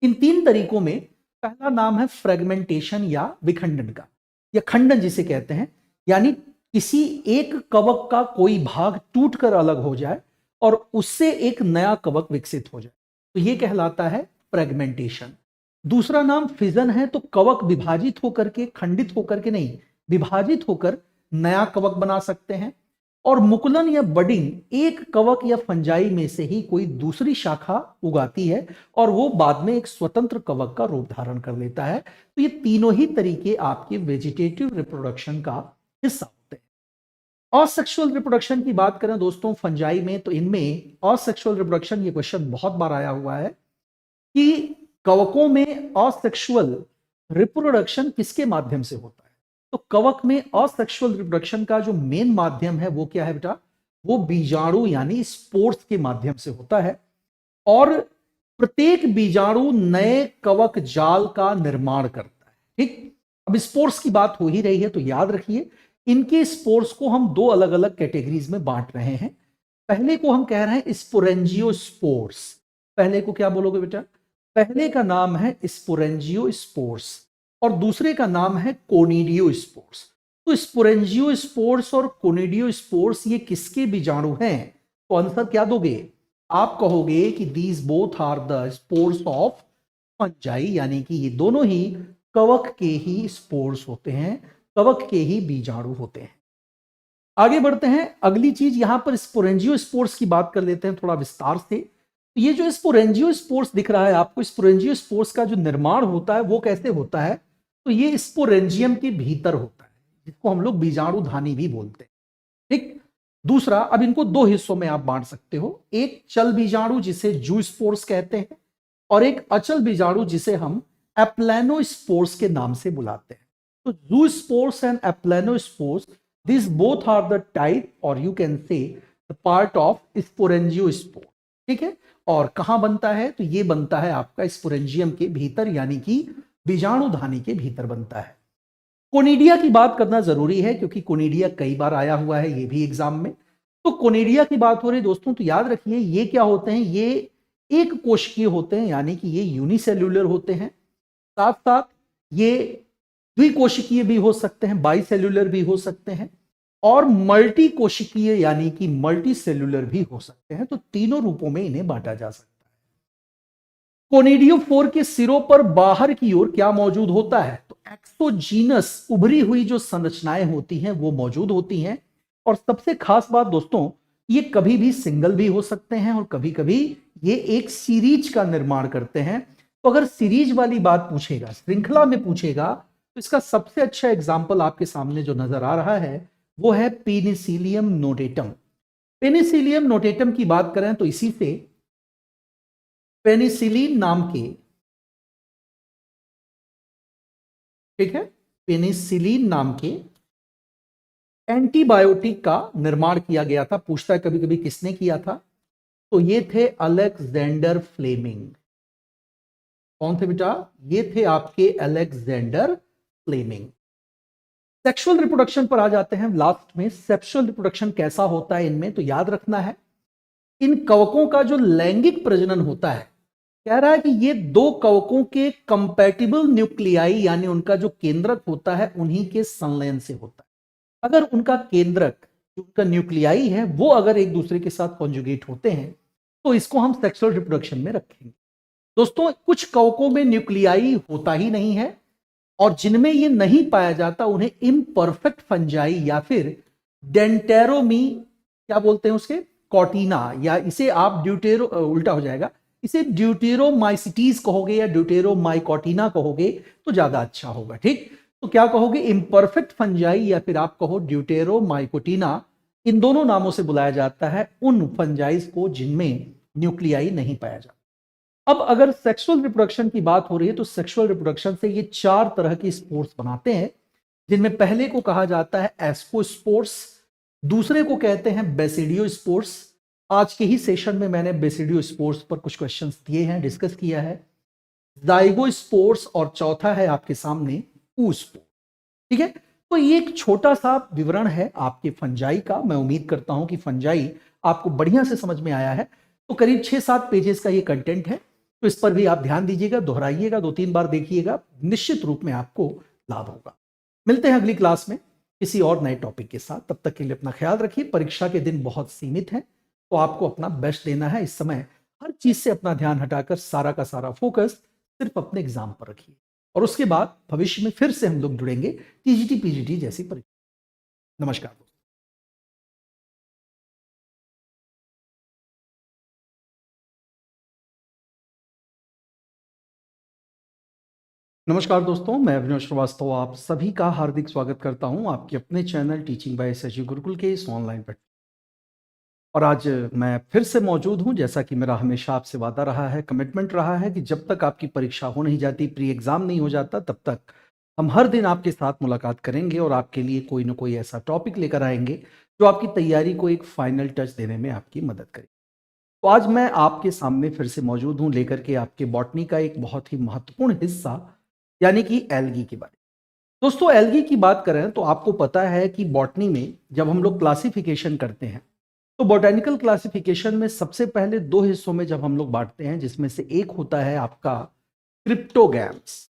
इन 3 तरीकों में पहला नाम है फ्रेगमेंटेशन या विखंडन का, या खंडन जिसे कहते हैं, यानी किसी एक कवक का कोई भाग टूटकर अलग हो जाए और उससे एक नया कवक विकसित हो जाए, तो यह कहलाता है फ्रेगमेंटेशन। दूसरा नाम फिजन है। तो कवक विभाजित होकर के, खंडित होकर के नहीं, विभाजित होकर नया कवक बना सकते हैं। और मुकुलन या बडिंग एक कवक या फंजाई में से ही कोई दूसरी शाखा उगाती है और वो बाद में एक स्वतंत्र कवक का रूप धारण कर लेता है। तो ये तीनों ही तरीके आपके वेजिटेटिव रिप्रोडक्शन का हिस्सा होते हैं। असेक्सुअल रिप्रोडक्शन की बात करें दोस्तों फंजाई में, तो इनमें असेक्सुअल रिप्रोडक्शन, ये क्वेश्चन बहुत बार आया हुआ है कि कवकों में असेक्सुअल रिप्रोडक्शन किसके माध्यम से होता है? तो कवक में असेक्सुअल रिप्रोडक्शन का जो मेन माध्यम है वो क्या है बेटा? वो बीजाणु यानी स्पोर्स के माध्यम से होता है। और प्रत्येक बीजाणु नए कवक जाल का निर्माण करता है। ठीक, अब स्पोर्स की बात हो ही रही है तो याद रखिए इनके स्पोर्स को हम दो अलग अलग कैटेगरीज में बांट रहे हैं। पहले को हम कह रहे हैं स्पोरेंजियोस्पोर्स। पहले को क्या बोलोगे बेटा? पहले का नाम है स्पोरेंजियोस्पोर्स और दूसरे का नाम है कोनिडियोस्पोर्स। तो स्पोरेंजियोस्पोर्स और कोनिडियोस्पोर्स ये किसके बीजाणु हैं? तो आंसर क्या दोगे? आप कहोगे कि these both are the spores of fungi, यानी कि ये दोनों ही कवक के ही स्पोर्स होते हैं, कवक के ही बीजाणु होते हैं। आगे बढ़ते हैं, अगली चीज यहां पर स्पोरेंजियोस्पोर्स की बात कर लेते हैं थोड़ा विस्तार से। तो ये जो स्पोरेंजियोस्पोर्स दिख रहा है आपको, स्पोरेंजियोस्पोर्स का जो निर्माण होता है वो कैसे होता है? तो ये स्पोरेंजियम के भीतर होता है, जिसको हम लोग बीजाणुधानी भी बोलते हैं। ठीक, दूसरा, अब इनको दो हिस्सों में आप बांट सकते हो, एक चल बीजाणु जिसे जूस्पोर्स कहते हैं और एक अचल बीजाणु जिसे हम एप्लेनोस्पोर्स के नाम से बुलाते हैं। तो zoospores and aplanospores, this both are the type और you can say the part of sporangiospore. ठीक है, और कहां बनता है? तो ये बनता है आपका स्पोरेंजियम के भीतर, यानी कि बीजाणुधानी के भीतर बनता है। कोनिडिया की बात करना जरूरी है क्योंकि कोनिडिया कई बार आया हुआ है ये भी एग्जाम में। तो कोनिडिया की बात हो रही दोस्तों, तो याद रखिए ये क्या होते हैं? ये एक कोशिकीय होते हैं, यानी कि ये यूनिसेल्यूलर होते हैं। साथ साथ ये द्विकोशिकीय भी हो सकते हैं, बाइसेल्यूलर भी हो सकते हैं, और मल्टी कोशिकीय यानी कि मल्टी सेल्यूलर भी हो सकते हैं। तो तीनों रूपों में इन्हें बांटा जा सकता है। कोनिडियोफोर के सिरों पर बाहर की ओर क्या मौजूद होता है? तो एक्सोजीनस उभरी हुई जो संरचनाएं होती हैं वो मौजूद होती हैं। और सबसे खास बात दोस्तों, ये कभी भी सिंगल भी हो सकते हैं और कभी कभी ये एक सीरीज का निर्माण करते हैं। तो अगर सीरीज वाली बात पूछेगा, श्रृंखला में पूछेगा, तो इसका सबसे अच्छा एग्जाम्पल आपके सामने जो नजर आ रहा है वो है पेनिसिलियम नोटेटम। पेनिसिलियम नोटेटम की बात करें तो इसी से पेनिसिलिन नाम के, ठीक है, पेनिसिलिन नाम के एंटीबायोटिक का निर्माण किया गया था। पूछता है कभी कभी किसने किया था? तो ये थे अलेक्जेंडर फ्लेमिंग। कौन थे बेटा? ये थे आपके अलेक्जेंडर फ्लेमिंग। सेक्सुअल रिप्रोडक्शन पर आ जाते हैं लास्ट में। सेक्सुअल रिप्रोडक्शन कैसा होता है इनमें? तो याद रखना है इन कवकों का जो लैंगिक प्रजनन होता है, कह रहा है कि ये दो कवकों के कंपैटिबल न्यूक्लियाई यानी उनका जो केंद्रक होता है उन्हीं के संलयन से होता है। अगर उनका केंद्रक, उनका न्यूक्लियाई है, वो अगर एक दूसरे के साथ कॉन्जुगेट होते हैं तो इसको हम सेक्सुअल रिप्रोडक्शन में रखेंगे। दोस्तों, कुछ कवकों में न्यूक्लियाई होता ही नहीं है और जिनमें ये नहीं पाया जाता उन्हें इम्परफेक्ट फंजाई या फिर डेंटेरोमी क्या बोलते हैं उसके, कॉटिना, या इसे आप ड्यूटेरो, उल्टा हो जाएगा, इसे ड्यूटेरोमाइसिटीज कहोगे या ड्यूटेरोमाइकोटिना कहोगे तो ज्यादा अच्छा होगा। ठीक, तो क्या कहोगे? इम्परफेक्ट फंजाई या फिर आप कहो ड्यूटेरोमाइकोटिना। इन दोनों नामों से बुलाया जाता है उन फंजाइज को जिनमें न्यूक्लियाई नहीं पाया जाता। अब अगर सेक्सुअल रिप्रोडक्शन की बात हो रही है तो सेक्सुअल रिप्रोडक्शन से ये चार तरह की स्पोर्स बनाते हैं, जिनमें पहले को कहा जाता है एस्कोस्पोर्स, दूसरे को कहते हैं बेसिडियोस्पोर्स। आज के ही सेशन में मैंने बेसिडियोस्पोर्स पर कुछ क्वेश्चंस दिए हैं, डिस्कस किया है। जाइगोस्पोर्स और चौथा है आपके सामने ऊस्पोर। ठीक है, तो ये एक छोटा सा विवरण है आपके फंजाई का। मैं उम्मीद करता हूं कि फंजाई आपको बढ़िया से समझ में आया है। तो करीब 6-7 पेजेस का ये कंटेंट है, तो इस पर भी आप ध्यान दीजिएगा, दोहराइएगा, 2-3 बार देखिएगा, निश्चित रूप में आपको लाभ होगा। मिलते हैं अगली क्लास में किसी और नए टॉपिक के साथ। तब तक के लिए अपना ख्याल रखिए। परीक्षा के दिन बहुत सीमित हैं, तो आपको अपना बेस्ट देना है। इस समय हर चीज से अपना ध्यान हटाकर सारा का सारा फोकस सिर्फ अपने एग्जाम पर रखिए, और उसके बाद भविष्य में फिर से हम लोग जुड़ेंगे टीजीटी पीजीटी जैसी परीक्षा। नमस्कार। नमस्कार दोस्तों, मैं अभिनव श्रीवास्तव आप सभी का हार्दिक स्वागत करता हूं आपके अपने channel teaching bye SSG Gurukul के इस ऑनलाइन प्लेटफॉर्म। और आज मैं फिर से मौजूद हूं, जैसा कि मेरा हमेशा आपसे वादा रहा है, कमिटमेंट रहा है कि जब तक आपकी परीक्षा हो नहीं जाती, प्री एग्जाम नहीं हो जाता, तब तक हम हर दिन आपके साथ मुलाकात करेंगे और आपके लिए कोई ना कोई ऐसा टॉपिक लेकर आएंगे जो आपकी तैयारी को एक फाइनल टच देने में आपकी मदद करे। तो आज मैं आपके सामने फिर से मौजूद हूं, लेकर के आपके बॉटनी का एक बहुत ही महत्वपूर्ण हिस्सा, यानी कि एल्गी के बारे में। दोस्तों, एल्गी की बात करें तो आपको पता है कि बॉटनी में जब हम लोग क्लासिफिकेशन करते हैं, तो बॉटेनिकल क्लासिफिकेशन में सबसे पहले दो हिस्सों में जब हम लोग बांटते हैं, जिसमें से एक होता है आपका क्रिप्टोगैम्स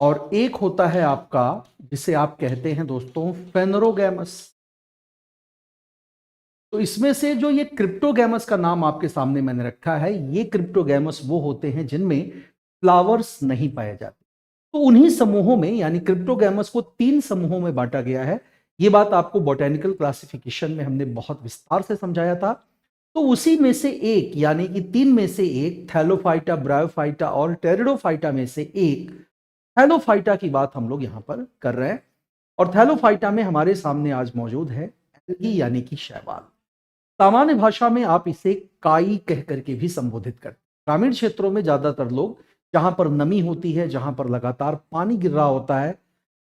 और एक होता है आपका, जिसे आप कहते हैं दोस्तों, फेनरोगैमस। तो इसमें से जो ये क्रिप्टोगैमस का नाम आपके सामने मैंने रखा है, ये क्रिप्टोगैमस वो होते हैं जिनमें फ्लावर्स नहीं पाए जाते। तो उन्हीं समूहों में, यानी क्रिप्टोगैमस को 3 समूहों में बांटा गया है। ये बात आपको बॉटेनिकल क्लासिफिकेशन में हमने बहुत विस्तार से समझाया था। तो उसी में से एक, यानी कि 3 में से एक, थैलोफाइटा, ब्रायोफाइटा और टेरिडोफाइटा में से एक थैलोफाइटा की बात हम लोग यहां पर कर रहे हैं। और थैलोफाइटा में हमारे सामने आज मौजूद है एल्गी, यानी कि शैवाल। सामान्य भाषा में आप इसे काई कह करके भी संबोधित करते हैं। ग्रामीण क्षेत्रों में ज्यादातर लोग, जहां पर नमी होती है, जहां पर लगातार पानी गिर रहा होता है,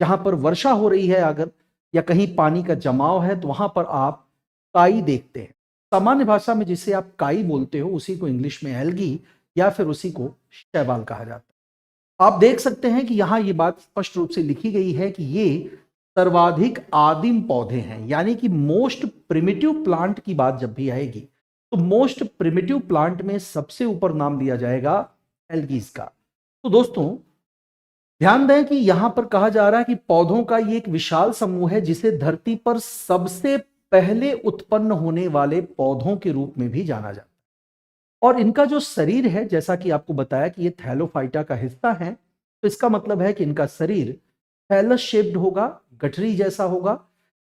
जहां पर वर्षा हो रही है अगर, या कहीं पानी का जमाव है, तो वहां पर आप काई देखते हैं। सामान्य भाषा में जिसे आप काई बोलते हो, उसी को इंग्लिश में एल्गी या फिर उसी को शैवाल कहा जाता है। आप देख सकते हैं कि यहां ये बात स्पष्ट रूप से लिखी गई है कि ये सर्वाधिक आदिम पौधे हैं, यानी कि मोस्ट प्रिमिटिव प्लांट की बात जब भी आएगी तो मोस्ट प्रिमिटिव प्लांट में सबसे ऊपर नाम दिया जाएगा एल्गीज का। तो दोस्तों, ध्यान दें कि यहां पर कहा जा रहा है कि पौधों का ये एक विशाल समूह है जिसे धरती पर सबसे पहले उत्पन्न होने वाले पौधों के रूप में भी जाना जाता है। और इनका जो शरीर है, जैसा कि आपको बताया कि ये थैलोफाइटा का हिस्सा है, तो इसका मतलब है कि इनका शरीर थैलस शेप्ड होगा, गठरी जैसा होगा,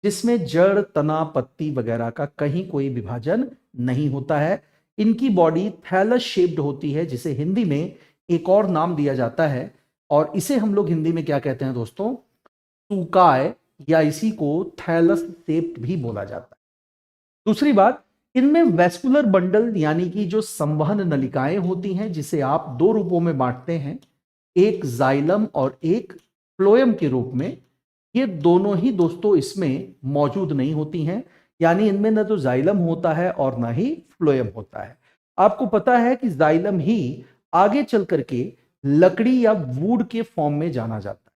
जिसमें जड़, तना, पत्ती वगैरह का कहीं कोई विभाजन नहीं होता है। इनकी बॉडी थैलस शेप्ड होती है, जिसे हिंदी में एक और नाम दिया जाता है, और इसे हम लोग हिंदी में क्या कहते हैं दोस्तों, सूकाय, या इसी को थैलस शेप्ड भी बोला जाता है। दूसरी बात, इनमें वेस्कुलर बंडल, यानी कि जो संवहन नलिकाएं होती हैं, जिसे आप 2 रूपों में बांटते हैं, एक जाइलम और एक फ्लोएम के रूप में। ये दोनों ही दोस्तों इसमें मौजूद नहीं होती हैं, यानी इनमें न तो जाइलम होता है और ना ही फ्लोएम होता है। आपको पता है कि जाइलम ही आगे चल करके लकड़ी या वुड के फॉर्म में जाना जाता है।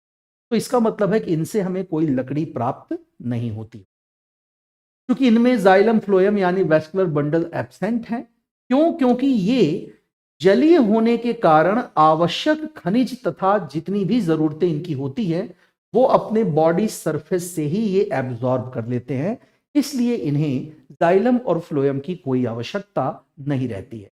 तो इसका मतलब है कि इनसे हमें कोई लकड़ी प्राप्त नहीं होती, क्योंकि इनमें जाइलम, फ्लोएम यानी वेस्कुलर बंडल एब्सेंट है। क्यों? क्योंकि ये जलीय होने के कारण आवश्यक खनिज तथा जितनी भी जरूरतें इनकी होती है, वो अपने बॉडी सरफेस से ही ये एब्जॉर्ब कर लेते हैं। इसलिए इन्हें जाइलम और फ्लोएम की कोई आवश्यकता नहीं रहती है।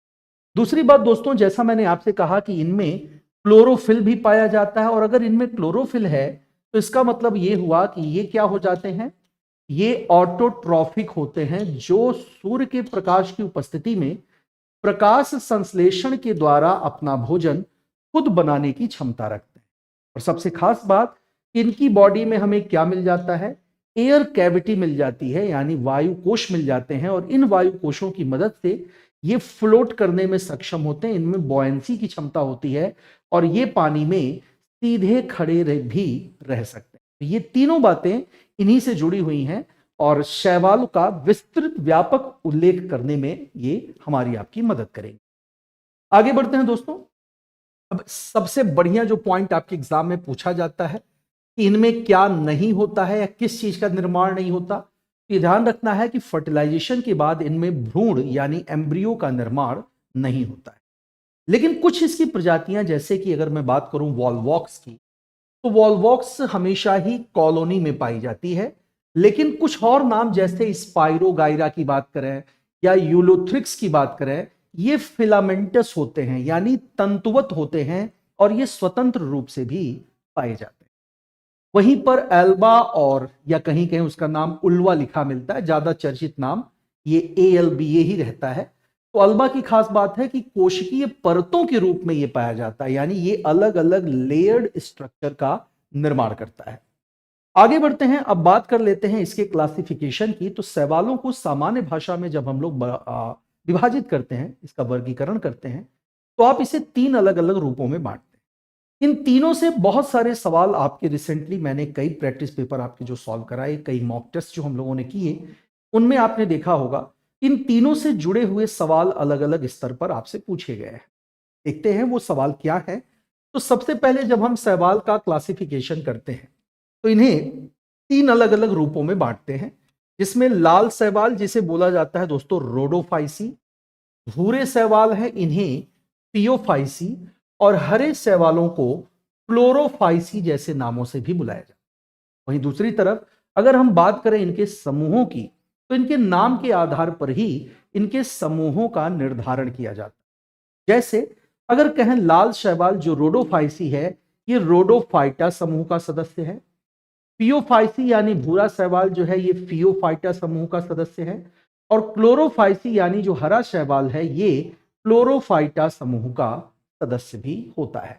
दूसरी बात दोस्तों, जैसा मैंने आपसे कहा कि इनमें क्लोरोफिल भी पाया जाता है, और अगर इनमें क्लोरोफिल है तो इसका मतलब ये हुआ कि ये क्या हो जाते हैं, ये ऑटोट्रॉफिक होते हैं, जो सूर्य के प्रकाश की उपस्थिति में प्रकाश संश्लेषण के द्वारा अपना भोजन खुद बनाने की क्षमता रखते हैं। और सबसे खास बात, इनकी बॉडी में हमें क्या मिल जाता है, एयर कैविटी मिल जाती है, यानी वायु कोश मिल जाते हैं, और इन वायु कोशों की मदद से ये फ्लोट करने में सक्षम होते हैं। इनमें बॉयंसी की क्षमता होती है और ये पानी में सीधे खड़े भी रह सकते हैं। ये तीनों बातें इन्हीं से जुड़ी हुई हैं, और शैवाल का विस्तृत व्यापक उल्लेख करने में ये हमारी आपकी मदद करेंगे। आगे बढ़ते हैं दोस्तों। अब सबसे बढ़िया जो पॉइंट आपके एग्जाम में पूछा जाता है कि इनमें क्या नहीं होता है या किस चीज का निर्माण नहीं होता, तो ये ध्यान रखना है कि फर्टिलाइजेशन के बाद इनमें भ्रूण यानी एम्ब्रियो का निर्माण नहीं होता है। लेकिन कुछ इसकी प्रजातियां, जैसे कि अगर मैं बात करूं वॉलवॉक्स की, तो वॉलवॉक्स हमेशा ही कॉलोनी में पाई जाती है। लेकिन कुछ और नाम, जैसे स्पाइरोगाइरा की बात करें या यूलोथ्रिक्स की बात करें, ये फिलामेंटस होते हैं, यानी तंतुवत होते हैं, और ये स्वतंत्र रूप से भी पाए जाते हैं। वहीं पर एल्बा, और या कहीं कहीं उसका नाम उल्वा लिखा मिलता है, ज्यादा चर्चित नाम ये ALBA ही रहता है। तो अल्बा की खास बात है कि कोशिकीय परतों के रूप में ये पाया जाता है, यानी ये अलग अलग लेयर्ड स्ट्रक्चर का निर्माण करता है। आगे बढ़ते हैं, अब बात कर लेते हैं इसके क्लासिफिकेशन की। तो सवालों को सामान्य भाषा में जब हम लोग विभाजित करते हैं, इसका वर्गीकरण करते हैं, तो आप इसे 3 अलग-अलग रूपों में बांटते हैं। इन तीनों से बहुत सारे सवाल आपके रिसेंटली मैंने कई प्रैक्टिस पेपर आपके जो सॉल्व कराए, कई मॉक टेस्ट जो हम लोगों ने किए, उनमें आपने देखा होगा इन तीनों से जुड़े हुए सवाल अलग-अलग स्तर पर आपसे पूछे गए हैं। देखते हैं वो सवाल क्या है। तो सबसे पहले जब हम सवाल का क्लासिफिकेशन करते हैं तो इन्हें 3 अलग-अलग रूपों में बांटते हैं, जिसमें लाल शैवाल जिसे बोला जाता है दोस्तों रोडोफाइसी, भूरे शैवाल हैं इन्हें पियोफाइसी, और हरे शैवालों को क्लोरोफाइसी जैसे नामों से भी बुलाया जाता है। वहीं दूसरी तरफ अगर हम बात करें इनके समूहों की, तो इनके नाम के आधार पर ही इनके समूहों का निर्धारण किया जाता है। जैसे अगर कहें लाल शैवाल जो रोडोफाइसी है, ये रोडोफाइटा समूह का सदस्य है। पियोफाइसी यानी भूरा शैवाल जो है, ये फियोफाइटा समूह का सदस्य है। और क्लोरोफाइसी यानी जो हरा शैवाल है, ये क्लोरोफाइटा समूह का सदस्य भी होता है।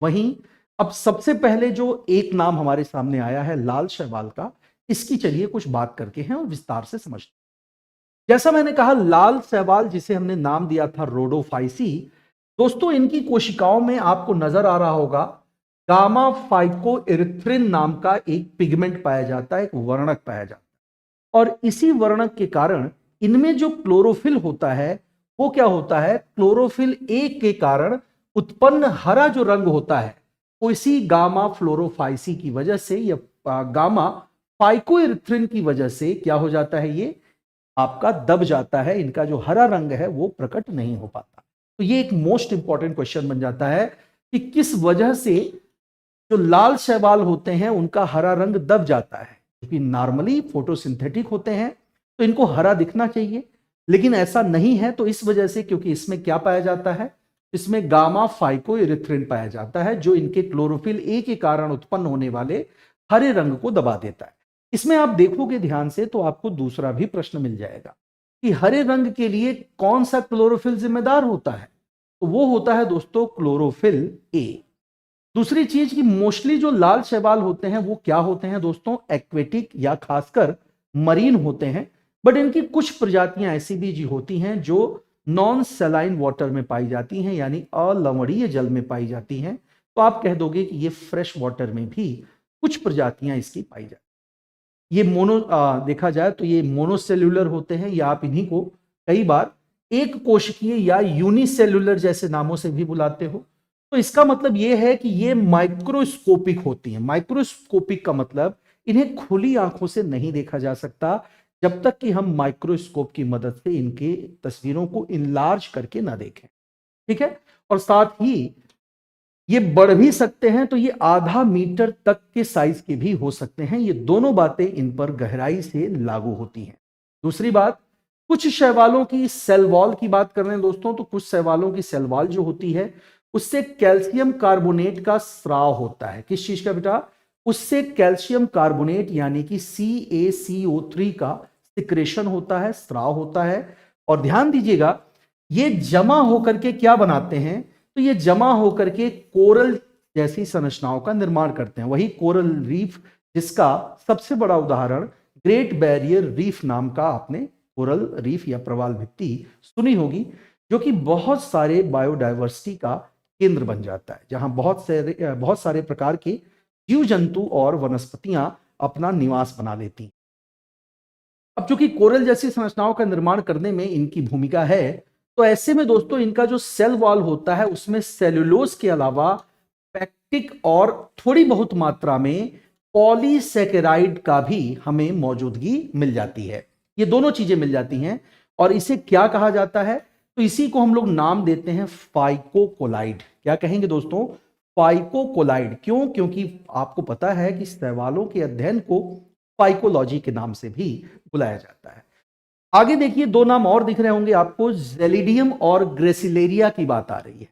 वहीं अब सबसे पहले जो एक नाम हमारे सामने आया है लाल शैवाल का, इसकी चलिए कुछ बात करके हैं और विस्तार से समझते हैं। जैसा मैंने कहा, लाल शैवाल जिसे हमने नाम दिया था रोडोफाइसी, दोस्तों इनकी कोशिकाओं में आपको नजर आ रहा होगा गामा फाइकोइरिथ्रिन नाम का एक पिगमेंट पाया जाता है, एक वर्णक पाया जाता है। और इसी वर्णक के कारण इनमें जो क्लोरोफिल होता है वो क्या होता है, क्लोरोफिल ए के कारण उत्पन्न हरा जो रंग होता है वो इसी गामा फ्लोरोफाइसी की वजह से या गामा फाइकोइरिथ्रिन की वजह से क्या हो जाता है, ये आपका दब जाता है। इनका जो हरा रंग है वो प्रकट नहीं हो पाता। तो ये एक मोस्ट इंपॉर्टेंट क्वेश्चन बन जाता है कि किस वजह से जो लाल शैवाल होते हैं उनका हरा रंग दब जाता है। क्योंकि नॉर्मली फोटोसिंथेटिक होते हैं तो इनको हरा दिखना चाहिए, लेकिन ऐसा नहीं है। तो इस वजह से, क्योंकि इसमें क्या पाया जाता है, इसमें गामा फाइकोइरिथ्रिन पाया जाता है जो इनके क्लोरोफिल ए के कारण उत्पन्न होने वाले हरे रंग को दबा देता है। इसमें आप देखोगे ध्यान से तो आपको दूसरा भी प्रश्न मिल जाएगा कि हरे रंग के लिए कौन सा क्लोरोफिल जिम्मेदार होता है, तो वो होता है दोस्तों क्लोरोफिल ए। दूसरी चीज कि मोस्टली जो लाल शैवाल होते हैं वो क्या होते हैं दोस्तों, एक्वेटिक या खासकर मरीन होते हैं। बट इनकी कुछ प्रजातियां ऐसी भी जी होती हैं जो नॉन सैलाइन वाटर में पाई जाती हैं, यानी अलवणीय जल में पाई जाती हैं। तो आप कह दोगे कि ये फ्रेश वाटर में भी कुछ प्रजातियां इसकी पाई जाती हैं। ये देखा जाए तो ये मोनोसेल्यूलर होते हैं, या आप इन्हीं को कई बार एक कोशिकीय या यूनिसेल्यूलर जैसे नामों से भी बुलाते हो। तो इसका मतलब ये है कि ये माइक्रोस्कोपिक होती हैं। माइक्रोस्कोपिक का मतलब इन्हें खुली आंखों से नहीं देखा जा सकता जब तक कि हम माइक्रोस्कोप की मदद से इनके तस्वीरों को इनलार्ज करके ना देखें, ठीक है। और साथ ही ये बढ़ भी सकते हैं, तो ये आधा मीटर तक के साइज के भी हो सकते हैं। ये दोनों बातें इन पर गहराई से लागू होती हैं। दूसरी बात, कुछ शैवालों की सेल वॉल की बात कर रहे हैं दोस्तों, तो कुछ शैवालों की सेल वॉल जो होती है उससे कैल्शियम कार्बोनेट का स्राव होता है। किस चीज का बेटा, उससे कैल्शियम कार्बोनेट यानी कि CaCO3 का सिक्रेशन होता है, स्राव होता है। और ध्यान दीजिएगा, ये जमा होकर के क्या बनाते हैं, तो ये जमा होकर के कोरल जैसी संरचनाओं का निर्माण करते हैं। वही कोरल रीफ, जिसका सबसे बड़ा उदाहरण ग्रेट बैरियर रीफ नाम का आपने कोरल रीफ या प्रवाल भित्ति सुनी होगी, जो कि बहुत सारे बायोडायवर्सिटी का केंद्र बन जाता है, जहां बहुत सारे प्रकार के जीव जंतु और वनस्पतियां अपना निवास बना लेती हैं। अब चूंकि कोरल जैसी संरचनाओं का निर्माण करने में इनकी भूमिका है, तो ऐसे में दोस्तों इनका जो सेल वॉल होता है उसमें सेल्यूलोज के अलावा पैक्टिक और थोड़ी बहुत मात्रा में पॉलीसेकेराइड का भी हमें मौजूदगी मिल जाती है। ये दोनों चीजें मिल जाती हैं। और इसे क्या कहा जाता है, तो इसी को हम लोग नाम देते हैं फाइकोकोलाइड। क्या कहेंगे दोस्तों, फाइकोकोलाइड। क्यों, क्योंकि आपको पता है कि शैवालों के अध्ययन को फाइकोलॉजी के नाम से भी बुलाया जाता है। आगे देखिए, दो नाम और दिख रहे होंगे आपको, जेलिडियम और ग्रेसिलेरिया की बात आ रही है।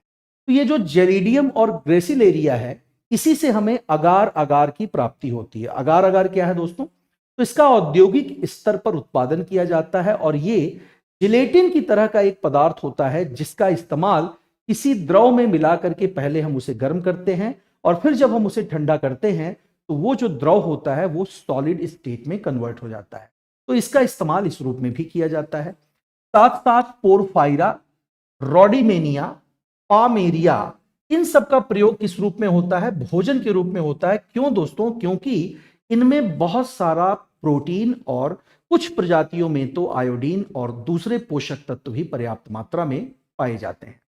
तो ये जो जेलिडियम और ग्रेसिलेरिया है, इसी से हमें अगार अगार की प्राप्ति होती है। अगार अगार क्या है दोस्तों, तो इसका औद्योगिक स्तर पर उत्पादन किया जाता है और ये जिलेटिन की तरह का एक पदार्थ होता है जिसका इस्तेमाल किसी द्रव में मिला करके पहले हम उसे गर्म करते हैं और फिर जब हम उसे ठंडा करते हैं तो वो जो द्रव होता है वो सॉलिड स्टेट में कन्वर्ट हो जाता है। तो इसका इस्तेमाल इस रूप में भी किया जाता है। साथ साथ पोरफायरा, रॉडिमेनिया, पामेरिया, इन सब का प्रयोग किस रूप में होता है? भोजन के रूप में होता है। क्यों दोस्तों? क्योंकि इनमें बहुत सारा प्रोटीन और कुछ प्रजातियों में तो आयोडीन और दूसरे पोषक तत्व भी पर्याप्त मात्रा में पाए जाते हैं।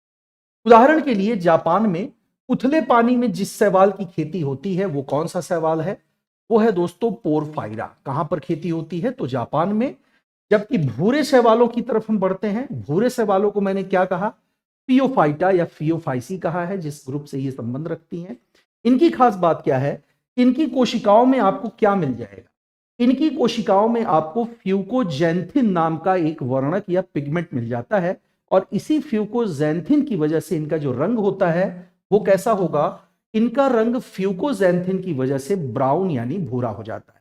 उदाहरण के लिए जापान में उथले पानी में जिस शैवाल की खेती होती है वो कौन सा शैवाल है? वो है दोस्तों पोरफायरा। कहां पर खेती होती है? तो जापान में। जबकि भूरे शैवालों की तरफ हम बढ़ते हैं। भूरे शैवालों को मैंने क्या कहा? फियोफाइटा या फियोफाइसी कहा है, जिस ग्रुप से ये संबंध रखती हैं। इनकी खास बात क्या है? इनकी कोशिकाओं में आपको क्या मिल जाएगा? इनकी कोशिकाओं में आपको फ्यूकोजेंथिन नाम का एक वर्णक या पिगमेंट मिल जाता है, और इसी फ्यूकोजेंथिन की वजह से इनका जो रंग होता है वो कैसा होगा? इनका रंग फ्यूकोजेंथिन की वजह से ब्राउन यानी भूरा हो जाता है।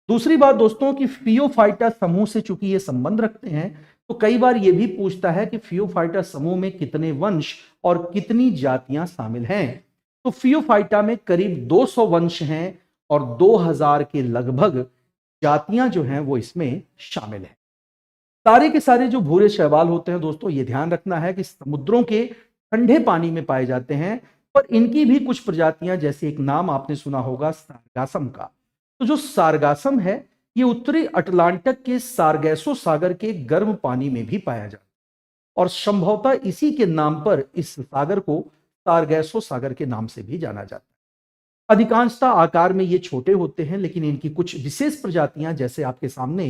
दूसरी बात दोस्तों कि फियोफाइटा समूह से चूंकि ये संबंध रखते हैं, तो कई बार ये भी पूछता है कि फियोफाइटा समूह में कितने वंश और कितनी जातियां शामिल हैं। तो फियोफाइटा में करीब 200 वंश हैं और 2000 के लगभग जातियां जो हैं वो इसमें शामिल हैं। सारे के सारे जो भूरे शैवाल होते हैं दोस्तों, ये ध्यान रखना है कि समुद्रों के ठंडे पानी में पाए जाते हैं, पर इनकी भी कुछ प्रजातियां, जैसे एक नाम आपने सुना होगा सारगासम का। तो जो सारगासम है ये उत्तरी अटलांटिक के सारगैसो सागर के गर्म पानी में भी पाया जाता है, और संभवतः इसी के नाम पर इस सागर को सारगैसो सागर के नाम से भी जाना जाता है। अधिकांशतः आकार में ये छोटे होते हैं, लेकिन इनकी कुछ विशेष प्रजातियां, जैसे आपके सामने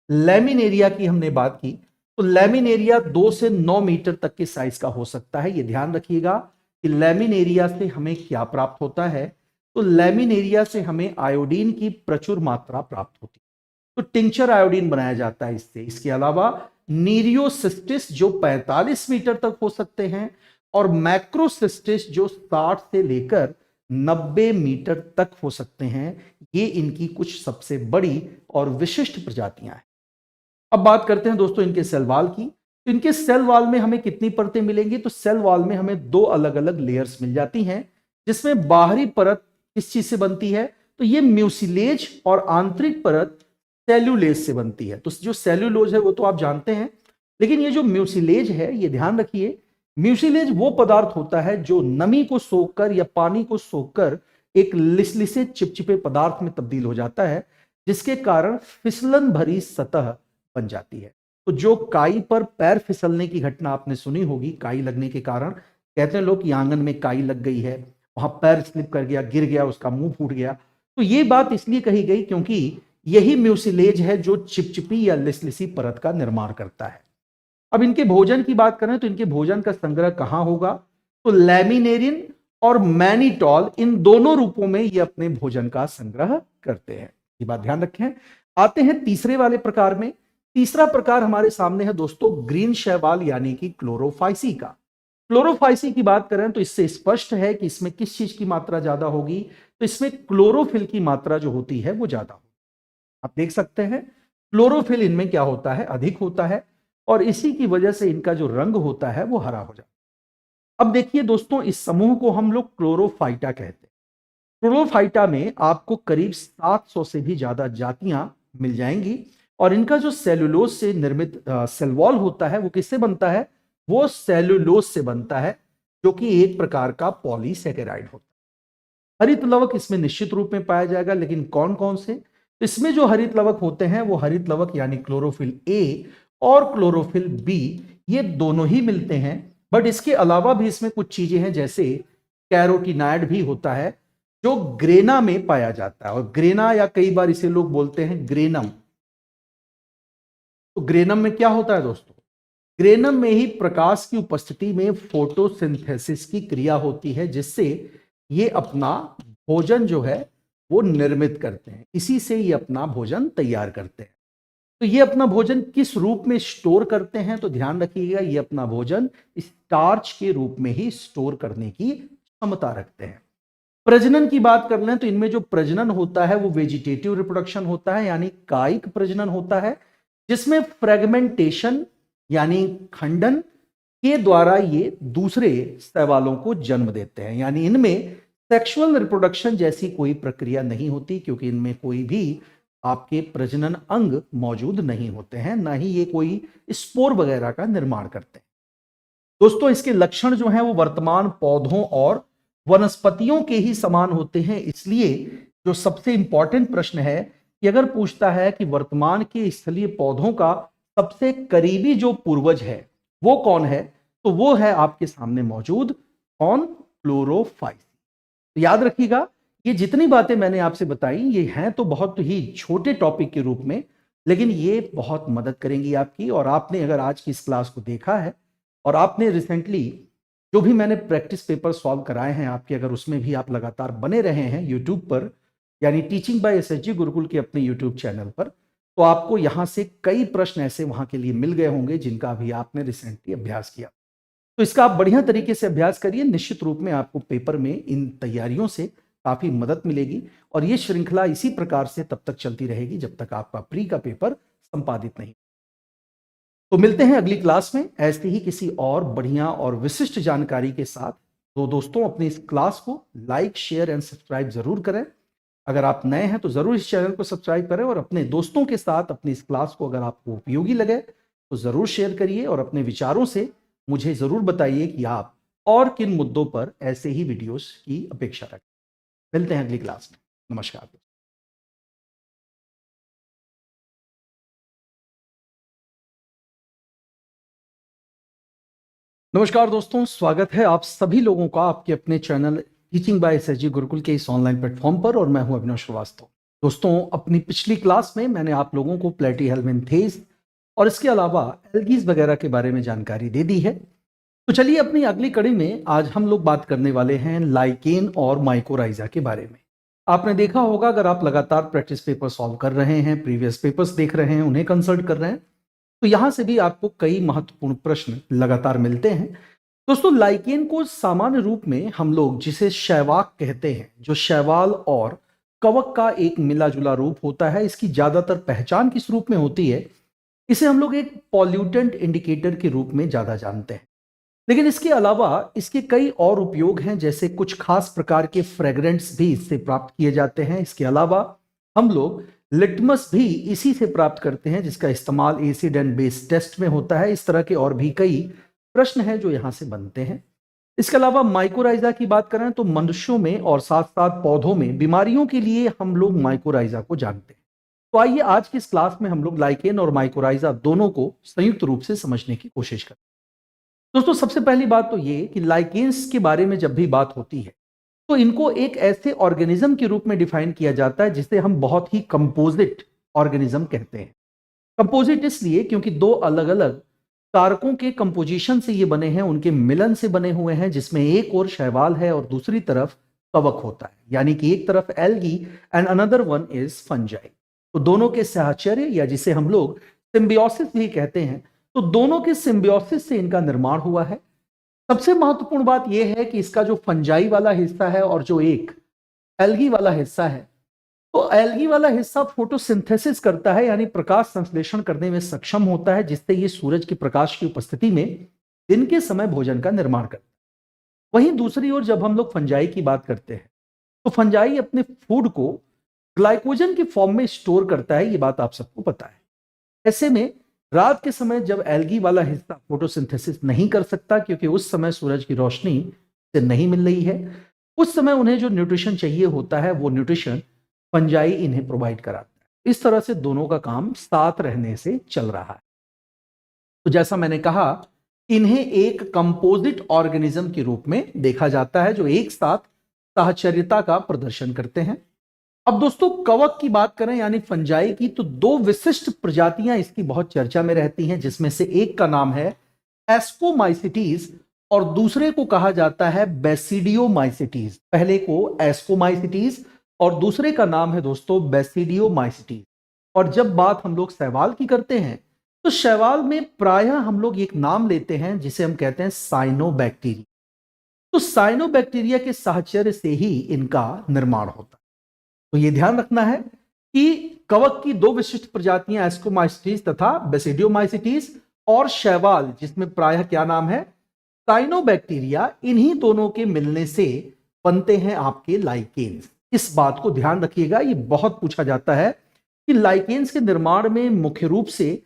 लैमिनेरिया की हमने बात की, तो लैमिनेरिया 2 से 9 मीटर तक के साइज का हो सकता है। ये ध्यान रखिएगा कि लैमिनेरिया से हमें क्या प्राप्त होता है? तो लैमिनेरिया से हमें आयोडीन की प्रचुर मात्रा प्राप्त होती है, तो टिंचर आयोडीन बनाया जाता है इससे। इसके अलावा नीरियोसिस्टिस जो 45 मीटर तक हो सकते हैं, और मैक्रोसिस्टिस जो 60 से लेकर 90 मीटर तक हो सकते हैं। ये इनकी कुछ सबसे बड़ी और विशिष्ट प्रजातियां हैं। अब बात करते हैं दोस्तों इनके सेल वॉल की। तो इनके सेल वॉल में हमें कितनी परतें मिलेंगी? तो सेल वॉल में हमें 2 अलग अलग लेयर्स मिल जाती हैं, जिसमें बाहरी परत किस चीज से बनती है? तो ये म्यूसिलेज, और आंतरिक परत सेल्यूलेज से बनती है। तो जो सेल्यूलोज है वो तो आप जानते हैं, लेकिन ये जो म्यूसिलेज है, ये ध्यान रखिए, म्यूसिलेज वो पदार्थ होता है जो नमी को सोखकर या पानी को सोखकर एक लिसलिसे चिपचिपे पदार्थ में तब्दील हो जाता है, जिसके कारण फिसलन भरी सतह बन जाती है। तो जो काई पर पैर फिसलने की घटना आपने सुनी होगी, काई लगने के कारण कहते हैं लोग कि आंगन में काई लग गई है, वहां पैर स्लिप कर गया, गिर गया, उसका मुंह फूट गया। तो ये बात इसलिए कही गई क्योंकि यही म्यूसिलेज है जो चिपचिपी या लिसलिसी परत का निर्माण करता है। अब इनके भोजन की बात करें तो इनके भोजन का संग्रह कहां होगा? तो लैमिनेरिन और मैनिटॉल, इन दोनों रूपों में ये अपने भोजन का संग्रह करते हैं। ये बात ध्यान रखें। आते हैं तीसरे वाले प्रकार में। तीसरा प्रकार हमारे सामने है दोस्तों ग्रीन शैवाल यानी कि क्लोरोफाइसी का। क्लोरोफाइसी की बात करें तो इससे स्पष्ट है कि इसमें किस चीज की मात्रा ज्यादा होगी? तो इसमें क्लोरोफिल की मात्रा जो होती है वो ज्यादा होगी। आप देख सकते हैं क्लोरोफिल इनमें क्या होता है? अधिक होता है, और इसी की वजह से इनका जो रंग होता है वो हरा हो जाता है। अब देखिए दोस्तों, इस समूह को हम लोग क्लोरोफाइटा कहते हैं। क्लोरोफाइटा में आपको करीब 700 से भी ज्यादा जातियां मिल जाएंगी, और इनका जो सेलुलोज से निर्मित सेल वॉल होता है वो किससे बनता है? वो सेलुलोज से बनता है, जो कि एक प्रकार का पॉलीसेकेराइड होता है। हरित लवक इसमें निश्चित रूप में पाया जाएगा, लेकिन कौन कौन से? इसमें जो हरित लवक होते हैं वो हरित लवक यानी क्लोरोफिल ए और क्लोरोफिल बी, ये दोनों ही मिलते हैं। बट इसके अलावा भी इसमें कुछ चीजें हैं, जैसे कैरोटीनाइड भी होता है जो ग्रेना में पाया जाता है, और ग्रेना या कई बार इसे लोग बोलते हैं ग्रेनम। तो ग्रेनम में क्या होता है दोस्तों? ग्रेनम में ही प्रकाश की उपस्थिति में फोटोसिंथेसिस की क्रिया होती है, जिससे ये अपना भोजन जो है वो निर्मित करते हैं। इसी से ये अपना भोजन तैयार करते हैं। तो ये अपना भोजन किस रूप में स्टोर करते हैं? तो ध्यान रखिएगा, ये अपना भोजन स्टार्च के रूप में ही स्टोर करने की क्षमता रखते हैं। प्रजनन की बात कर लें तो इनमें जो प्रजनन होता है वो वेजिटेटिव रिप्रोडक्शन होता है, यानी कायिक प्रजनन होता है, जिसमें फ्रेगमेंटेशन यानी खंडन के द्वारा ये दूसरे शैवालों को जन्म देते हैं। यानी इनमें सेक्सुअल रिप्रोडक्शन जैसी कोई प्रक्रिया नहीं होती, क्योंकि इनमें कोई भी आपके प्रजनन अंग मौजूद नहीं होते हैं, ना ही ये कोई स्पोर वगैरह का निर्माण करते हैं। दोस्तों, इसके लक्षण जो हैं वो वर्तमान पौधों और वनस्पतियों के ही समान होते हैं। इसलिए जो सबसे इंपॉर्टेंट प्रश्न है कि अगर पूछता है कि वर्तमान के स्थलीय पौधों का सबसे करीबी जो पूर्वज है वो कौन है, तो वो है आपके सामने मौजूद कौन? क्लोरोफाइट। तो याद रखिएगा, ये जितनी बातें मैंने आपसे बताई ये हैं तो बहुत ही छोटे टॉपिक के रूप में, लेकिन ये बहुत मदद करेंगी आपकी। और आपने अगर आज की इस क्लास को देखा है और आपने रिसेंटली जो भी मैंने प्रैक्टिस पेपर सॉल्व कराए हैं आपके, अगर उसमें भी आप लगातार बने रहे हैं यूट्यूब पर, यानी टीचिंग बाय एसएचजी गुरुकुल के अपने यूट्यूब चैनल पर, तो आपको यहां से कई प्रश्न ऐसे वहां के लिए मिल गए होंगे जिनका अभी आपने रिसेंटली अभ्यास किया। तो इसका आप बढ़िया तरीके से अभ्यास करिए, निश्चित रूप में आपको पेपर में इन तैयारियों से काफी मदद मिलेगी। और ये श्रृंखला इसी प्रकार से तब तक चलती रहेगी जब तक आपका प्री का पेपर संपादित नहीं। तो मिलते हैं अगली क्लास में ऐसे ही किसी और बढ़िया और विशिष्ट जानकारी के साथ। तो दोस्तों, अपनी इस क्लास को लाइक, शेयर एंड सब्सक्राइब जरूर करें। अगर आप नए हैं तो जरूर इस चैनल को सब्सक्राइब करें और अपने दोस्तों के साथ अपनी इस क्लास को अगर आपको उपयोगी लगे तो जरूर शेयर करिए और अपने विचारों से मुझे जरूर बताइए कि आप और किन मुद्दों पर ऐसे ही वीडियोस की अपेक्षा रखें। मिलते हैं अगली क्लास में। नमस्कार। नमस्कार दोस्तों, स्वागत है आप सभी लोगों का आपके अपने channel teaching bye SHG Gurukul के इस ऑनलाइन प्लेटफॉर्म पर, और मैं हूं अभिनव श्रीवास्तव। दोस्तों, अपनी पिछली क्लास में मैंने आप लोगों को प्लेटीहेल्मिन्थेस और इसके अलावा एल्गीज वगैरह के बारे में जानकारी दे दी है। तो चलिए, अपनी अगली कड़ी में आज हम लोग बात करने वाले हैं लाइकेन और माइकोराइजा के बारे में। आपने देखा होगा, अगर आप लगातार प्रैक्टिस पेपर सॉल्व कर रहे हैं, प्रीवियस पेपर्स देख रहे हैं, उन्हें कंसल्ट कर रहे हैं, तो यहां से भी आपको कई महत्वपूर्ण प्रश्न लगातार मिलते हैं। दोस्तों, लाइकेन को सामान्य रूप में हम लोग जिसे शैवाल कहते हैं, जो शैवाल और कवक का एक मिला जुला रूप होता है, इसकी ज्यादातर पहचान किस रूप में होती है? इसे हम लोग एक पॉल्यूटेंट इंडिकेटर के रूप में ज्यादा जानते हैं। लेकिन इसके अलावा इसके कई और उपयोग हैं, जैसे कुछ खास प्रकार के फ्रेग्रेंट्स भी इससे प्राप्त किए जाते हैं। इसके अलावा हम लोग लिटमस भी इसी से प्राप्त करते हैं, जिसका इस्तेमाल एसिड एंड बेस टेस्ट में होता है। इस तरह के और भी कई प्रश्न हैं जो यहां से बनते हैं। इसके अलावा माइकोराइजा की बात करें तो मनुष्यों में और साथ साथ पौधों में बीमारियों के लिए हम लोग माइकोराइजा को जानते हैं। तो आइए आज की इस क्लास में हम लोग लाइकेन और माइकोराइजा दोनों को संयुक्त रूप से समझने की कोशिश करें। दोस्तों, सबसे पहली बात तो ये कि लाइकेन्स के बारे में जब भी बात होती है तो इनको एक ऐसे ऑर्गेनिज्म के रूप में डिफाइन किया जाता है जिसे हम बहुत ही कंपोजिट ऑर्गेनिज्म कहते हैं। कंपोजिट इसलिए क्योंकि दो अलग अलग कारकों के कंपोजिशन से ये बने हैं, उनके मिलन से बने हुए हैं, जिसमें एक और शैवाल है और दूसरी तरफ कवक होता है। यानी कि एक तरफ algae and another one is fungi. तो दोनों के साहचर्य या जिसे हम लोग सिम्बियोसिस भी कहते हैं, तो दोनों के सिम्बियोसिस से इनका निर्माण हुआ है। सबसे महत्वपूर्ण बात यह है कि इसका जो फंजाई वाला हिस्सा है और जो एक एल्गी वाला हिस्सा है, तो एल्गी वाला हिस्सा फोटोसिंथेसिस करता है, यानी प्रकाश संश्लेषण करने में सक्षम होता है, जिससे ये सूरज के प्रकाश की उपस्थिति में दिन के समय भोजन का निर्माण करता है। वहीं दूसरी ओर जब हम लोग फंजाई की बात करते हैं तो फंजाई अपने फूड को ग्लाइकोजन के फॉर्म में स्टोर करता है, ये बात आप सबको पता है। ऐसे में रात के समय जब एल्गी वाला हिस्सा फोटोसिंथेसिस नहीं कर सकता, क्योंकि उस समय सूरज की रोशनी से नहीं मिल रही है, उस समय उन्हें जो न्यूट्रिशन चाहिए होता है वो न्यूट्रिशन फंजाई इन्हें प्रोवाइड कराता है। इस तरह से दोनों का काम साथ रहने से चल रहा है। तो जैसा मैंने कहा, इन्हें एक कंपोजिट ऑर्गेनिज्म के रूप में देखा जाता है जो एक साथ साहचर्यता का प्रदर्शन करते हैं। अब दोस्तों, कवक की बात करें यानी फंजाई की, तो दो विशिष्ट प्रजातियां इसकी बहुत चर्चा में रहती हैं, जिसमें से एक का नाम है एस्कोमाइसिटीज और दूसरे को कहा जाता है बेसिडियोमाइसिटीज। पहले को एस्कोमाइसिटीज और दूसरे का नाम है दोस्तों बेसिडियोमाइसिटीज। और जब बात हम लोग शैवाल की करते हैं तो शैवाल में प्रायः हम लोग एक नाम लेते हैं जिसे हम कहते हैं साइनोबैक्टीरिया। तो साइनोबैक्टीरिया के साहचर्य से ही इनका निर्माण होता है। तो ये ध्यान रखना है कि कवक की दो विशिष्ट प्रजातियां एस्कोमाइसिटीज तथा बेसिडियोमाइसिटीज और शैवाल जिसमें प्रायः क्या नाम है साइनोबैक्टीरिया, इन्हीं दोनों के मिलने से बनते हैं आपके लाइकेन्स। इस बात को ध्यान रखिएगा, ये बहुत पूछा जाता है कि लाइकेन्स के निर्माण में मुख्य रूप से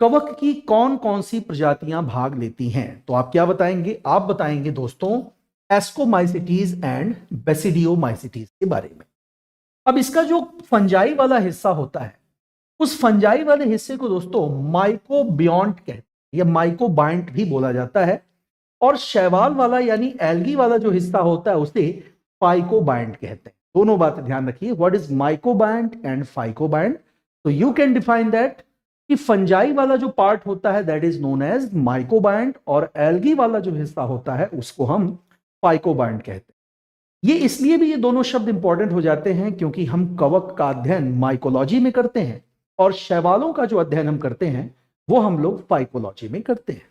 कवक की कौन कौन सी प्रजातियां भाग लेती हैं। तो आप क्या बताएंगे? आप बताएंगे दोस्तों एस्कोमाइसिटीज एंड बेसिडियोमाइसिटीज के बारे में। अब इसका जो फंजाई वाला हिस्सा होता है, उस फंजाई वाले हिस्से को दोस्तों माइकोबियोन्ट कहते हैं या माइकोबाइंट भी बोला जाता है, और शैवाल वाला यानी एल्गी वाला जो हिस्सा होता है उसे फाइकोबाइंट कहते हैं। दोनों बातें ध्यान रखिए, व्हाट इज माइकोबाइंट एंड फाइकोबाइंट। तो यू कैन डिफाइन दैट कि फंजाई वाला जो पार्ट होता है दैट इज नोन एज माइकोबाइंट, और एल्गी वाला जो हिस्सा होता है उसको हम फाइकोबाइंट कहते हैं। ये इसलिए भी ये दोनों शब्द इंपॉर्टेंट हो जाते हैं क्योंकि हम कवक का अध्ययन माइकोलॉजी में करते हैं और शैवालों का जो अध्ययन हम करते हैं वो हम लोग फाइकोलॉजी में करते हैं।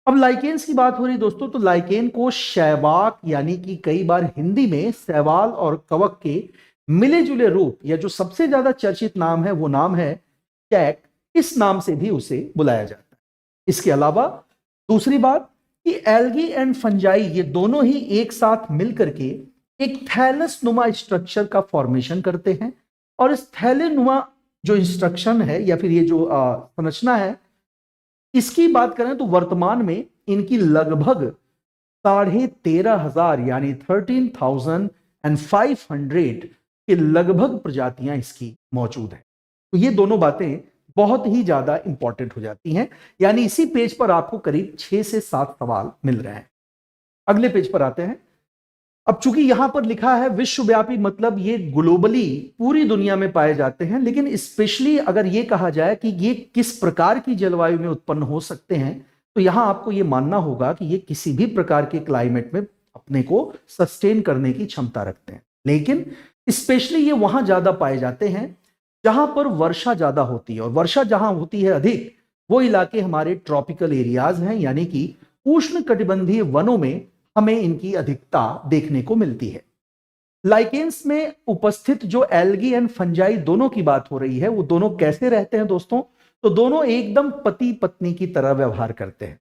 अब लाइकेन्स की बात हो रही दोस्तों, तो लाइकेन को शैवाक यानी कि कई बार हिंदी में शैवाल और कवक के मिले जुले रूप या जो सबसे ज्यादा चर्चित नाम है वो नाम है चैक, इस नाम से भी उसे बुलाया जाता है। इसके अलावा दूसरी बात कि एल्गी एंड फंजाई ये दोनों ही एक साथ मिलकर के एक थैलस नुमा स्ट्रक्चर का फॉर्मेशन करते हैं, और इस थैले नुमा जो इंस्ट्रक्शन है या फिर ये जो संरचना है, इसकी बात करें तो वर्तमान में इनकी लगभग 13,500 यानी 13,500 के लगभग प्रजातियां इसकी मौजूद है। तो ये दोनों बातें बहुत ही ज्यादा इंपॉर्टेंट हो जाती हैं, यानी इसी पेज पर आपको करीब 6 से 7 सवाल मिल रहे हैं। अगले पेज पर आते हैं। अब चूंकि यहां पर लिखा है विश्वव्यापी, मतलब ये ग्लोबली पूरी दुनिया में पाए जाते हैं, लेकिन स्पेशली अगर ये कहा जाए कि ये किस प्रकार की जलवायु में उत्पन्न हो सकते हैं, तो यहां आपको ये मानना होगा कि ये किसी भी प्रकार के क्लाइमेट में अपने को सस्टेन करने की क्षमता रखते हैं। लेकिन स्पेशली ये वहां ज्यादा पाए जाते हैं जहां पर वर्षा ज्यादा होती है, और वर्षा जहां होती है अधिक, वो इलाके हमारे ट्रॉपिकल एरियाज हैं, यानी कि उष्ण कटिबंधीय वनों में हमें इनकी अधिकता देखने को मिलती है। लाइकेन्स में उपस्थित जो एल्गी एंड फंजाई दोनों की बात हो रही है, वो दोनों कैसे रहते हैं दोस्तों? तो दोनों एकदम पति पत्नी की तरह व्यवहार करते हैं,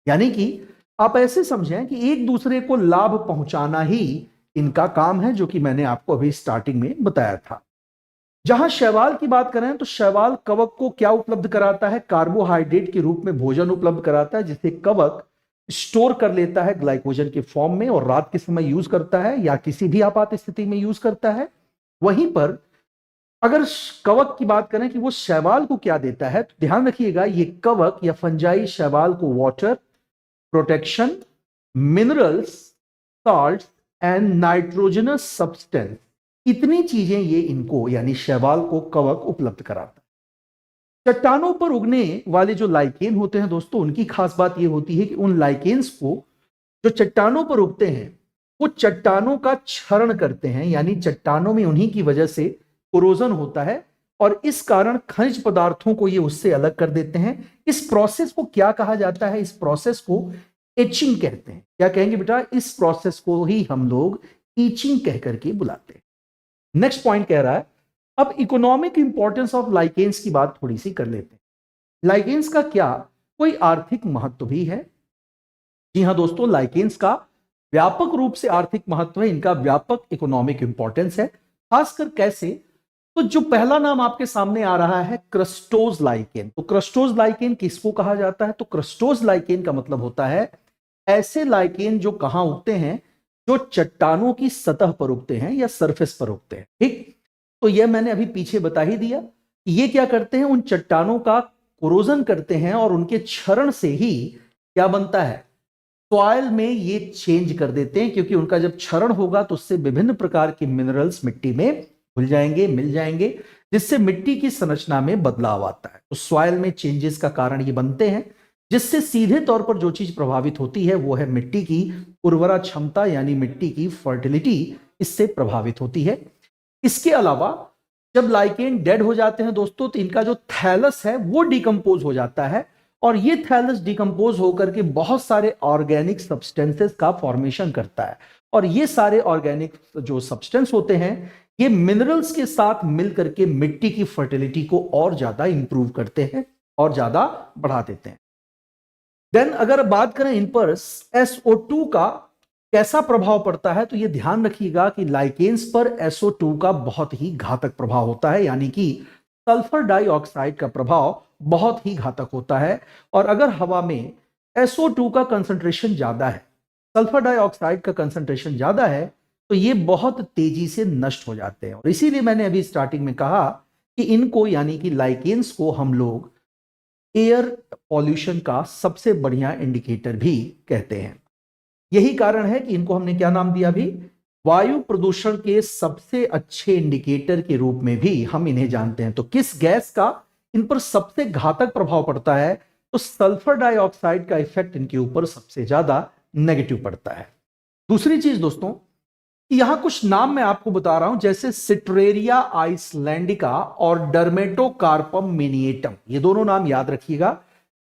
यानी कि आप ऐसे समझें कि एक दूसरे को लाभ पहुंचाना ही इनका काम है, जो कि मैंने आपको अभी स्टार्टिंग में बताया था। जहां शैवाल की बात करें तो शैवाल कवक को क्या उपलब्ध कराता है? कार्बोहाइड्रेट के रूप में भोजन उपलब्ध कराता है, जिसे कवक स्टोर कर लेता है ग्लाइकोजन के फॉर्म में और रात के समय यूज करता है या किसी भी आपात स्थिति में यूज करता है। वहीं पर अगर कवक की बात करें कि वो शैवाल को क्या देता है, तो ध्यान रखिएगा ये कवक या फंजाई शैवाल को water, protection, minerals, salt and nitrogenous substance, इतनी चीजें ये इनको यानी शैवाल को कवक उपलब्ध कराता है। चट्टानों पर उगने वाले जो लाइकेन होते हैं दोस्तों, उनकी खास बात यह होती है कि उन लाइकेन्स को जो चट्टानों पर उगते हैं वो चट्टानों का क्षरण करते हैं, यानी चट्टानों में उन्हीं की वजह से कोरोजन होता है और इस कारण खनिज पदार्थों को ये उससे अलग कर देते हैं। इस प्रोसेस को क्या कहा जाता है? इस प्रोसेस को एचिंग कहते हैं। क्या कहेंगे बेटा? इस प्रोसेस को ही हम लोग ईचिंग कह करके बुलाते हैं। नेक्स्ट पॉइंट कह रहा है, अब इकोनॉमिक इंपॉर्टेंस ऑफ लाइकेन्स की बात थोड़ी सी कर लेते हैं। लाइकेन्स का क्या कोई आर्थिक महत्व भी है? जी हां दोस्तों, लाइकेन्स का व्यापक रूप से आर्थिक महत्व है, इनका व्यापक इकोनॉमिक इंपॉर्टेंस है। खासकर कैसे? तो जो पहला नाम आपके सामने आ रहा है क्रस्टोज लाइकेन। तो क्रस्टोज लाइकेन किसको कहा जाता है? तो क्रस्टोज लाइकेन का मतलब होता है ऐसे लाइकेन जो कहां उगते हैं? जो चट्टानों की सतह पर उगते हैं या सरफेस पर उगते हैं। ठीक, तो यह मैंने अभी पीछे बता ही दिया कि ये क्या करते हैं, उन चट्टानों का कोरोजन करते हैं और उनके क्षरण से ही क्या बनता है, सॉइल में ये चेंज कर देते हैं, क्योंकि उनका जब क्षरण होगा तो उससे विभिन्न प्रकार के मिनरल्स मिट्टी में घुल जाएंगे, मिल जाएंगे, जिससे मिट्टी की संरचना में बदलाव आता है। तो सॉइल में चेंजेस का कारण ये बनते हैं, जिससे सीधे तौर पर जो चीज प्रभावित होती है वो है मिट्टी की उर्वरा क्षमता, यानी मिट्टी की फर्टिलिटी इससे प्रभावित होती है। इसके अलावा जब लाइकेन डेड हो जाते हैं दोस्तों, तो इनका जो थैलस है वो डिकम्पोज हो जाता है और ये थैलस डिकम्पोज होकर के बहुत सारे ऑर्गेनिक सब्सटेंसेस का फॉर्मेशन करता है, और ये सारे ऑर्गेनिक जो सब्सटेंस होते हैं ये मिनरल्स के साथ मिलकर के मिट्टी की फर्टिलिटी को और ज्यादा इंप्रूव करते हैं और ज्यादा बढ़ा देते हैं। देन अगर बात करें इन पर SO2 का, कैसा प्रभाव पड़ता है, तो ये ध्यान रखिएगा कि लाइकेन्स पर SO2 का बहुत ही घातक प्रभाव होता है, यानी कि सल्फर डाइऑक्साइड का प्रभाव बहुत ही घातक होता है। और अगर हवा में SO2 का कंसंट्रेशन ज्यादा है, सल्फर डाइऑक्साइड का कंसंट्रेशन ज्यादा है, तो ये बहुत तेजी से नष्ट हो जाते हैं। और इसीलिए मैंने अभी स्टार्टिंग में कहा कि इनको यानी कि लाइकेन्स को हम लोग एयर पॉल्यूशन का सबसे बढ़िया इंडिकेटर भी कहते हैं। यही कारण है कि इनको हमने क्या नाम दिया अभी, वायु प्रदूषण के सबसे अच्छे इंडिकेटर के रूप में भी हम इन्हें जानते हैं। तो किस गैस का इन पर सबसे घातक प्रभाव पड़ता है, तो सल्फर डाइऑक्साइड का इफेक्ट इनके ऊपर सबसे ज्यादा नेगेटिव पड़ता है। दूसरी चीज दोस्तों, यहां कुछ नाम मैं आपको बता रहा हूं, जैसे सिट्रेरिया आइसलैंडिका और डर्मेटोकार्पम मिनिएटम, ये दोनों नाम याद रखिएगा।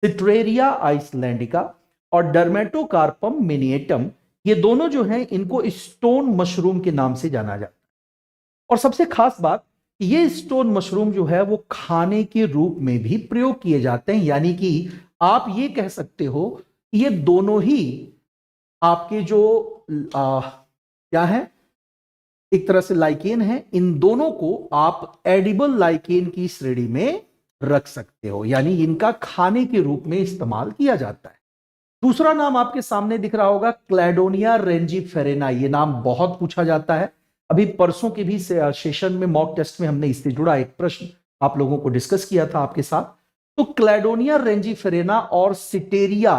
सिट्रेरिया आइसलैंडिका और डर्मेटोकार्पम मिनिएटम, ये दोनों जो हैं इनको स्टोन मशरूम के नाम से जाना जाता है। और सबसे खास बात, ये स्टोन मशरूम जो है वो खाने के रूप में भी प्रयोग किए जाते हैं, यानी कि आप ये कह सकते हो कि ये दोनों ही आपके जो क्या है, एक तरह से लाइकेन है, इन दोनों को आप एडिबल लाइकेन की श्रेणी में रख सकते हो, यानी इनका खाने के रूप में इस्तेमाल किया जाता है। दूसरा नाम आपके सामने दिख रहा होगा, क्लैडोनिया रेंजीफेरेना। ये नाम बहुत पूछा जाता है। अभी परसों के भी सेशन में मॉक टेस्ट में हमने इससे जुड़ा एक प्रश्न आप लोगों को डिस्कस किया था आपके साथ। तो क्लैडोनिया रेंजीफेरेना और सिटेरिया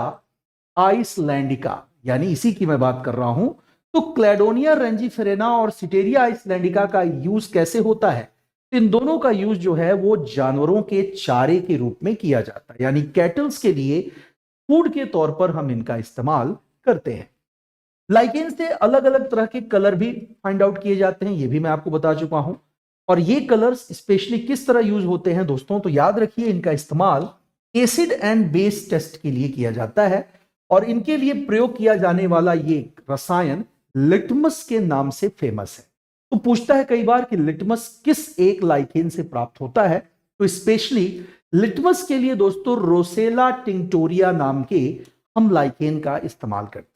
आइसलैंडिका, यानी इसी की मैं बात कर रहा हूं। तो क्लैडोनिया रेंजीफेरेना और सिटेरिया आइसलैंडिका का यूज कैसे होता है, इन दोनों का यूज जो है वो जानवरों के चारे के रूप में किया जाता है, यानी कैटल्स के लिए फूड के तौर पर हम इनका इस्तेमाल करते हैं। लाइकेन से अलग अलग तरह के कलर भी फाइंड आउट किए जाते हैं, ये भी मैं आपको बता चुका हूं। और ये कलर्स स्पेशली किस तरह यूज होते हैं दोस्तों, तो याद रखिए इनका इस्तेमाल एसिड एंड बेस टेस्ट के लिए किया जाता है। और इनके लिए प्रयोग किया जाने वाला ये रसायन लिटमस के नाम से फेमस है। तो पूछता है कई बार कि लिटमस किस एक लाइकेन से प्राप्त होता है, तो स्पेशली लिटमस के लिए दोस्तों रोसेला टिंक्टोरिया नाम के हम लाइकेन का इस्तेमाल करते हैं।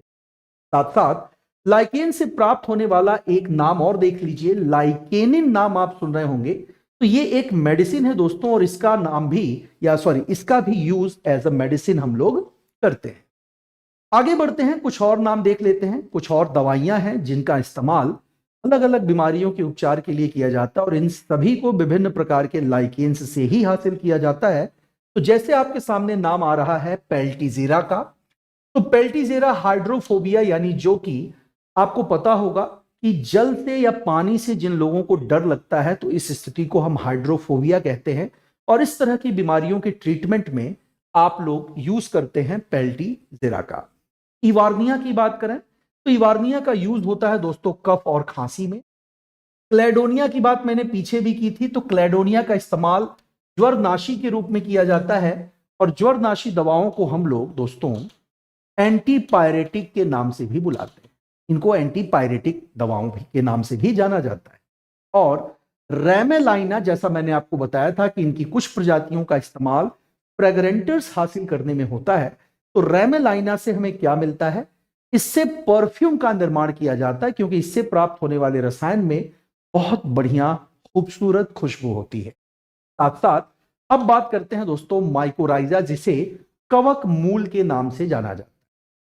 साथ साथ लाइकेन से प्राप्त होने वाला एक नाम और देख लीजिए, लाइकेनिन नाम आप सुन रहे होंगे। तो ये एक मेडिसिन है दोस्तों, और इसका नाम भी इसका भी यूज एज अ मेडिसिन हम लोग करते हैं। आगे बढ़ते हैं, कुछ और नाम देख लेते हैं। कुछ और दवाइयां हैं जिनका इस्तेमाल अलग अलग बीमारियों के उपचार के लिए किया जाता है, और इन सभी को विभिन्न प्रकार के लाइकेन्स से ही हासिल किया जाता है। तो जैसे आपके सामने नाम आ रहा है पेल्टीजेरा का, तो पेल्टीजेरा हाइड्रोफोबिया, यानी जो कि आपको पता होगा कि जल से या पानी से जिन लोगों को डर लगता है, तो इस स्थिति को हम हाइड्रोफोबिया कहते हैं। और इस तरह की बीमारियों के ट्रीटमेंट में आप लोग यूज करते हैं पेल्टीजेरा का। इवार्निया की बात करें तो इवार्निया का यूज होता है दोस्तों कफ और खांसी में। क्लेडोनिया की बात मैंने पीछे भी की थी, तो क्लेडोनिया का इस्तेमाल ज्वरनाशी के रूप में किया जाता है। और ज्वरनाशी दवाओं को हम लोग दोस्तों एंटीपायरेटिक के नाम से भी बुलाते हैं, इनको एंटीपायरेटिक दवाओं के नाम से भी जाना जाता है। और रेमेलाइना, जैसा मैंने आपको बताया था कि इनकी कुछ प्रजातियों का इस्तेमाल फ्रेग्रेंटर्स हासिल करने में होता है। तो रेमेलाइना से हमें क्या मिलता है, इससे परफ्यूम का निर्माण किया जाता है, क्योंकि इससे प्राप्त होने वाले रसायन में बहुत बढ़िया खूबसूरत खुशबू होती है। साथ साथ अब बात करते हैं दोस्तों माइकोराइजा, जिसे कवक मूल के नाम से जाना जाता है।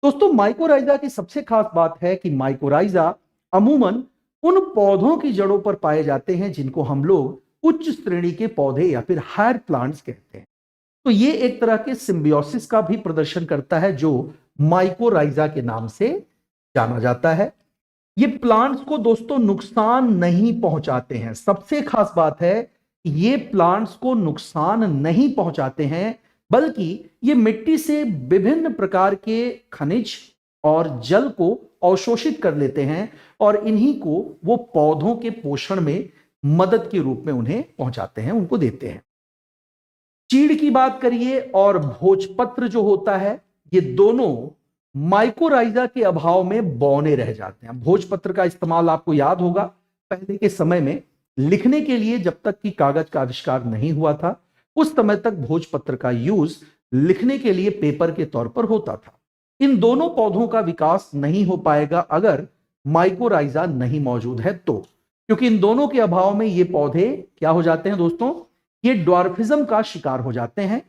दोस्तों माइकोराइजा की सबसे खास बात है कि माइकोराइजा अमूमन उन पौधों की जड़ों पर पाए जाते हैं जिनको हम लोग उच्च श्रेणी के पौधे या फिर हायर प्लांट्स कहते हैं। तो ये एक तरह के सिम्बियोसिस का भी प्रदर्शन करता है, जो माइकोराइजा के नाम से जाना जाता है। ये प्लांट्स को दोस्तों नुकसान नहीं पहुंचाते हैं। सबसे खास बात है, ये प्लांट्स को नुकसान नहीं पहुंचाते हैं, बल्कि ये मिट्टी से विभिन्न प्रकार के खनिज और जल को अवशोषित कर लेते हैं, और इन्हीं को वो पौधों के पोषण में मदद के रूप में उन्हें पहुंचाते हैं, उनको देते हैं। चीड़ की बात करिए और भोजपत्र जो होता है, ये दोनों माइकोराइजा के अभाव में बौने रह जाते हैं। भोजपत्र का इस्तेमाल आपको याद होगा पहले के समय में लिखने के लिए, जब तक कि कागज का आविष्कार नहीं हुआ था, उस समय तक भोजपत्र का यूज लिखने के लिए पेपर के तौर पर होता था। इन दोनों पौधों का विकास नहीं हो पाएगा अगर माइकोराइजा नहीं मौजूद है तो, क्योंकि इन दोनों के अभाव में ये पौधे क्या हो जाते हैं दोस्तों, ये ड्वार्फिज्म का शिकार हो जाते हैं,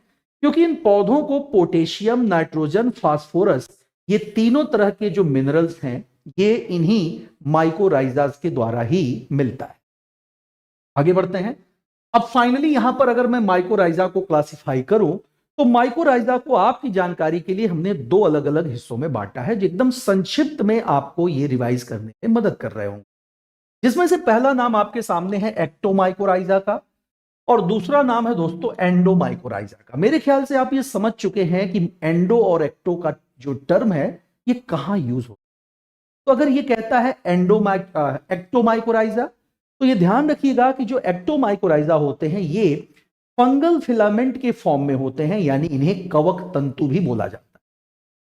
क्योंकि इन पौधों को पोटेशियम, नाइट्रोजन, फास्फोरस, ये तीनों तरह के जो मिनरल्स हैं ये इन्हीं माइकोराइजास के द्वारा ही मिलता है। आगे बढ़ते हैं। अब फाइनली यहां पर अगर मैं माइकोराइजा को क्लासिफाई करूं तो माइकोराइजा को आपकी जानकारी के लिए हमने दो अलग अलग हिस्सों में बांटा है, जो एकदम संक्षिप्त में आपको ये रिवाइज करने में मदद कर रहे होंगे। जिसमें से पहला नाम आपके सामने है एक्टोमाइकोराइजा का और दूसरा नाम है दोस्तों एंडोमाइकोराइजा का। मेरे ख्याल से आप ये समझ चुके हैं कि एंडो और एक्टो का जो टर्म है ये कहां यूज हो। तो अगर ये कहता है एक्टोमाइकोराइजा तो ये ध्यान रखिएगा कि जो एक्टोमाइकोराइजा होते हैं ये फंगल फिलामेंट के फॉर्म में होते हैं, यानी इन्हें कवक तंतु भी बोला जाता है,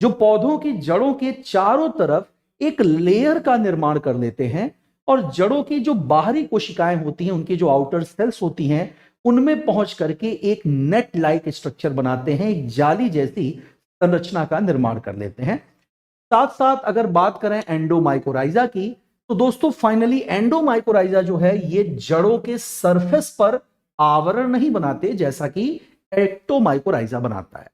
जो पौधों की जड़ों के चारों तरफ एक लेयर का निर्माण कर लेते हैं और जड़ों की जो बाहरी कोशिकाएं होती हैं, उनकी जो आउटर सेल्स होती हैं, उनमें पहुंच करके एक नेट लाइक स्ट्रक्चर बनाते हैं, एक जाली जैसी संरचना का निर्माण कर लेते हैं। साथ साथ अगर बात करें एंडोमाइकोराइजा की तो दोस्तों फाइनली एंडोमाइकोराइजा जो है ये जड़ों के सरफेस पर आवरण नहीं बनाते जैसा कि एक्टोमाइकोराइजा बनाता है,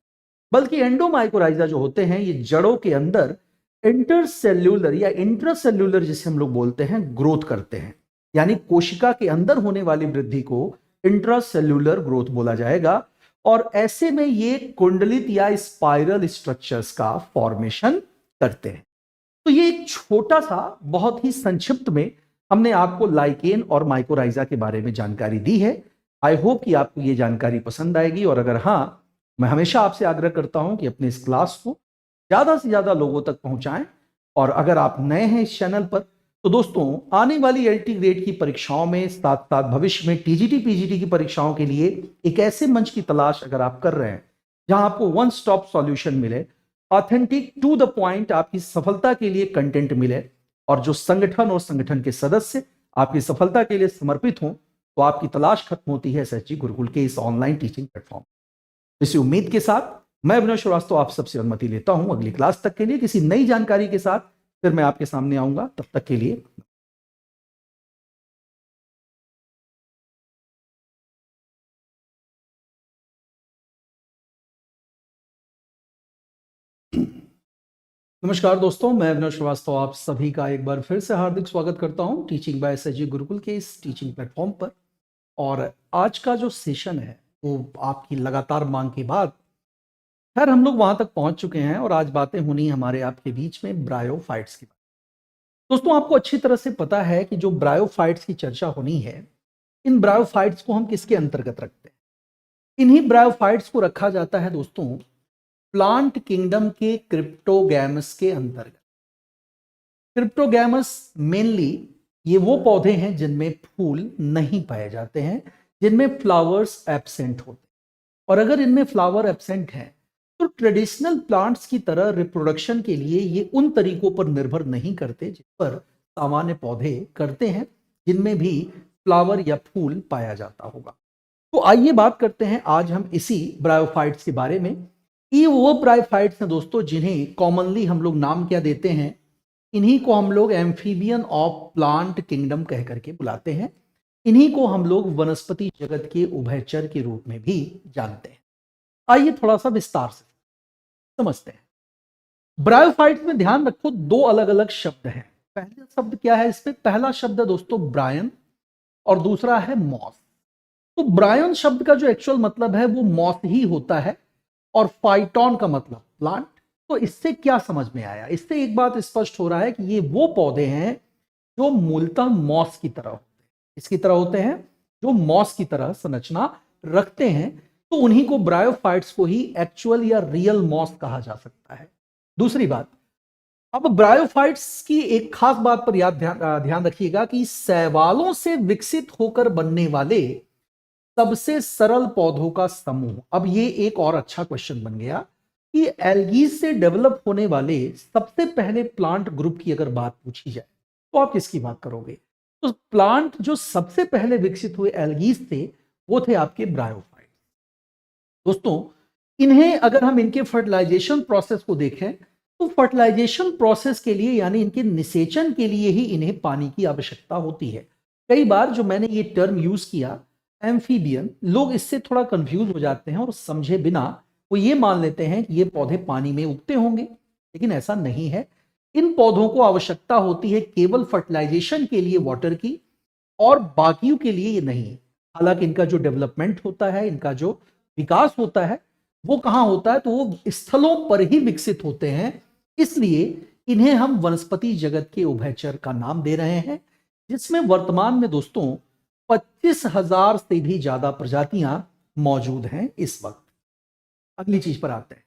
बल्कि एंडोमाइकोराइजा जो होते हैं ये जड़ों के अंदर इंटरसेल्यूलर या इंट्रासेल्यूलर जिसे हम लोग बोलते हैं ग्रोथ करते हैं, यानी कोशिका के अंदर होने वाली वृद्धि को इंट्रासेल्यूलर ग्रोथ बोला जाएगा। और ऐसे में ये कुंडलित या स्पाइरल स्ट्रक्चर्स का फॉर्मेशन करते हैं। तो ये एक छोटा सा बहुत ही संक्षिप्त में हमने आपको लाइकेन और माइकोराइजा के बारे में जानकारी दी है। आई होप कि आपको ये जानकारी पसंद आएगी, और अगर हाँ, मैं हमेशा आपसे आग्रह करता हूं कि अपने इस क्लास को ज्यादा से ज्यादा लोगों तक पहुंचाएं। और अगर आप नए हैं इस चैनल पर तो दोस्तों आने वाली एलटी ग्रेड की परीक्षाओं में, साथ साथ भविष्य में टीजीटी पीजीटी की परीक्षाओं के लिए एक ऐसे मंच की तलाश अगर आप कर रहे हैं जहां आपको वन स्टॉप सॉल्यूशन मिले, ऑथेंटिक टू द पॉइंट आपकी सफलता के लिए कंटेंट मिले, और जो संगठन और संगठन के सदस्य आपकी सफलता के लिए समर्पित हों, तो आपकी तलाश खत्म होती है एसएसजी गुरुकुल के इस ऑनलाइन टीचिंग प्लेटफॉर्म। इसी उम्मीद के साथ मैं अभिनव श्रीवास्तव आप सबसे अनुमति लेता हूं। अगली क्लास तक के लिए किसी नई जानकारी के साथ फिर मैं आपके सामने आऊंगा। तब तक के लिए नमस्कार दोस्तों, मैं अभिनव श्रीवास्तव आप सभी का एक बार फिर से हार्दिक स्वागत करता हूं टीचिंग बाय एसएसजी गुरुकुल के इस टीचिंग प्लेटफॉर्म पर। और आज का जो सेशन है वो आपकी लगातार मांग के बाद खैर हम लोग वहां तक पहुंच चुके हैं, और आज बातें होनी हमारे आपके बीच में ब्रायोफाइट्स की। दोस्तों आपको अच्छी तरह से पता है कि जो ब्रायोफाइट्स की चर्चा होनी है, इन ब्रायोफाइट्स को हम किसके अंतर्गत रखते हैं? इन्हीं ब्रायोफाइट्स को रखा जाता है दोस्तों प्लांट किंगडम के क्रिप्टोगैमस के अंतर्गत। क्रिप्टोगैमस मेनली ये वो पौधे हैं जिनमें फूल नहीं पाए जाते हैं, जिनमें फ्लावर्स एब्सेंट होते हैं। और अगर इनमें फ्लावर एब्सेंट हैं तो ट्रेडिशनल प्लांट्स की तरह रिप्रोडक्शन के लिए ये उन तरीकों पर निर्भर नहीं करते जिस पर सामान्य पौधे करते हैं, जिनमें भी फ्लावर या फूल पाया जाता होगा। तो आइए बात करते हैं आज हम इसी ब्रायोफाइट्स के बारे में। ये वो ब्रायोफाइट्स हैं दोस्तों जिन्हें कॉमनली हम लोग नाम क्या देते हैं, इन्हीं को हम लोग एम्फीबियन ऑफ प्लांट किंगडम कह करके बुलाते हैं। इन्हीं को हम लोग वनस्पति जगत के उभयचर के रूप में भी जानते हैं। आइए थोड़ा सा विस्तार से समझते हैं। ब्रायोफाइट्स में ध्यान रखो दो अलग अलग शब्द हैं। पहला शब्द क्या है इसमें? पहला शब्द है दोस्तों ब्रायन और दूसरा है मॉस। तो ब्रायन शब्द का जो एक्चुअल मतलब है वो मॉस ही होता है, और फाइटॉन का मतलब प्लांट। तो इससे क्या समझ में आया? इससे एक बात स्पष्ट हो रहा है कि ये वो पौधे हैं जो मूलतः मॉस की तरह होते हैं। इसकी तरह होते हैं जो मॉस की तरह संरचना रखते हैं, तो उन्हीं को ब्रायोफाइट्स को ही एक्चुअल या रियल मॉस कहा जा सकता है। दूसरी बात, अब ब्रायोफाइट्स की एक खास बात पर ध्यान रखिएगा कि शैवालों से विकसित होकर बनने वाले सबसे सरल पौधों का समूह। अब ये एक और अच्छा क्वेश्चन बन गया कि एल्गीज से डेवलप होने वाले सबसे पहले प्लांट ग्रुप की अगर बात पूछी जाए तो आप किसकी बात करोगे? तो प्लांट जो सबसे पहले विकसित हुए एल्गीज थे वो थे आपके ब्रायोफाइट। दोस्तों इन्हें अगर हम इनके फर्टिलाइजेशन प्रोसेस को देखें तो फर्टिलाइजेशन प्रोसेस के लिए यानी इनके निषेचन के लिए ही इन्हें पानी की आवश्यकता होती है। कई बार जो मैंने ये टर्म यूज किया एम्फीबियन, लोग इससे थोड़ा कंफ्यूज हो जाते हैं और समझे बिना वो ये मान लेते हैं कि ये पौधे पानी में उगते होंगे, लेकिन ऐसा नहीं है। इन पौधों को आवश्यकता होती है केवल फर्टिलाइजेशन के लिए वाटर की, और बाकियों के लिए ये नहीं है। हालांकि इनका जो डेवलपमेंट होता है, इनका जो विकास होता है, वो कहाँ होता है, तो वो स्थलों पर ही विकसित होते हैं। इसलिए इन्हें हम वनस्पति जगत के उभयचर का नाम दे रहे हैं, जिसमें वर्तमान में दोस्तों 25,000 से भी ज्यादा प्रजातियां मौजूद हैं इस वक्त। अगली चीज पर आते हैं,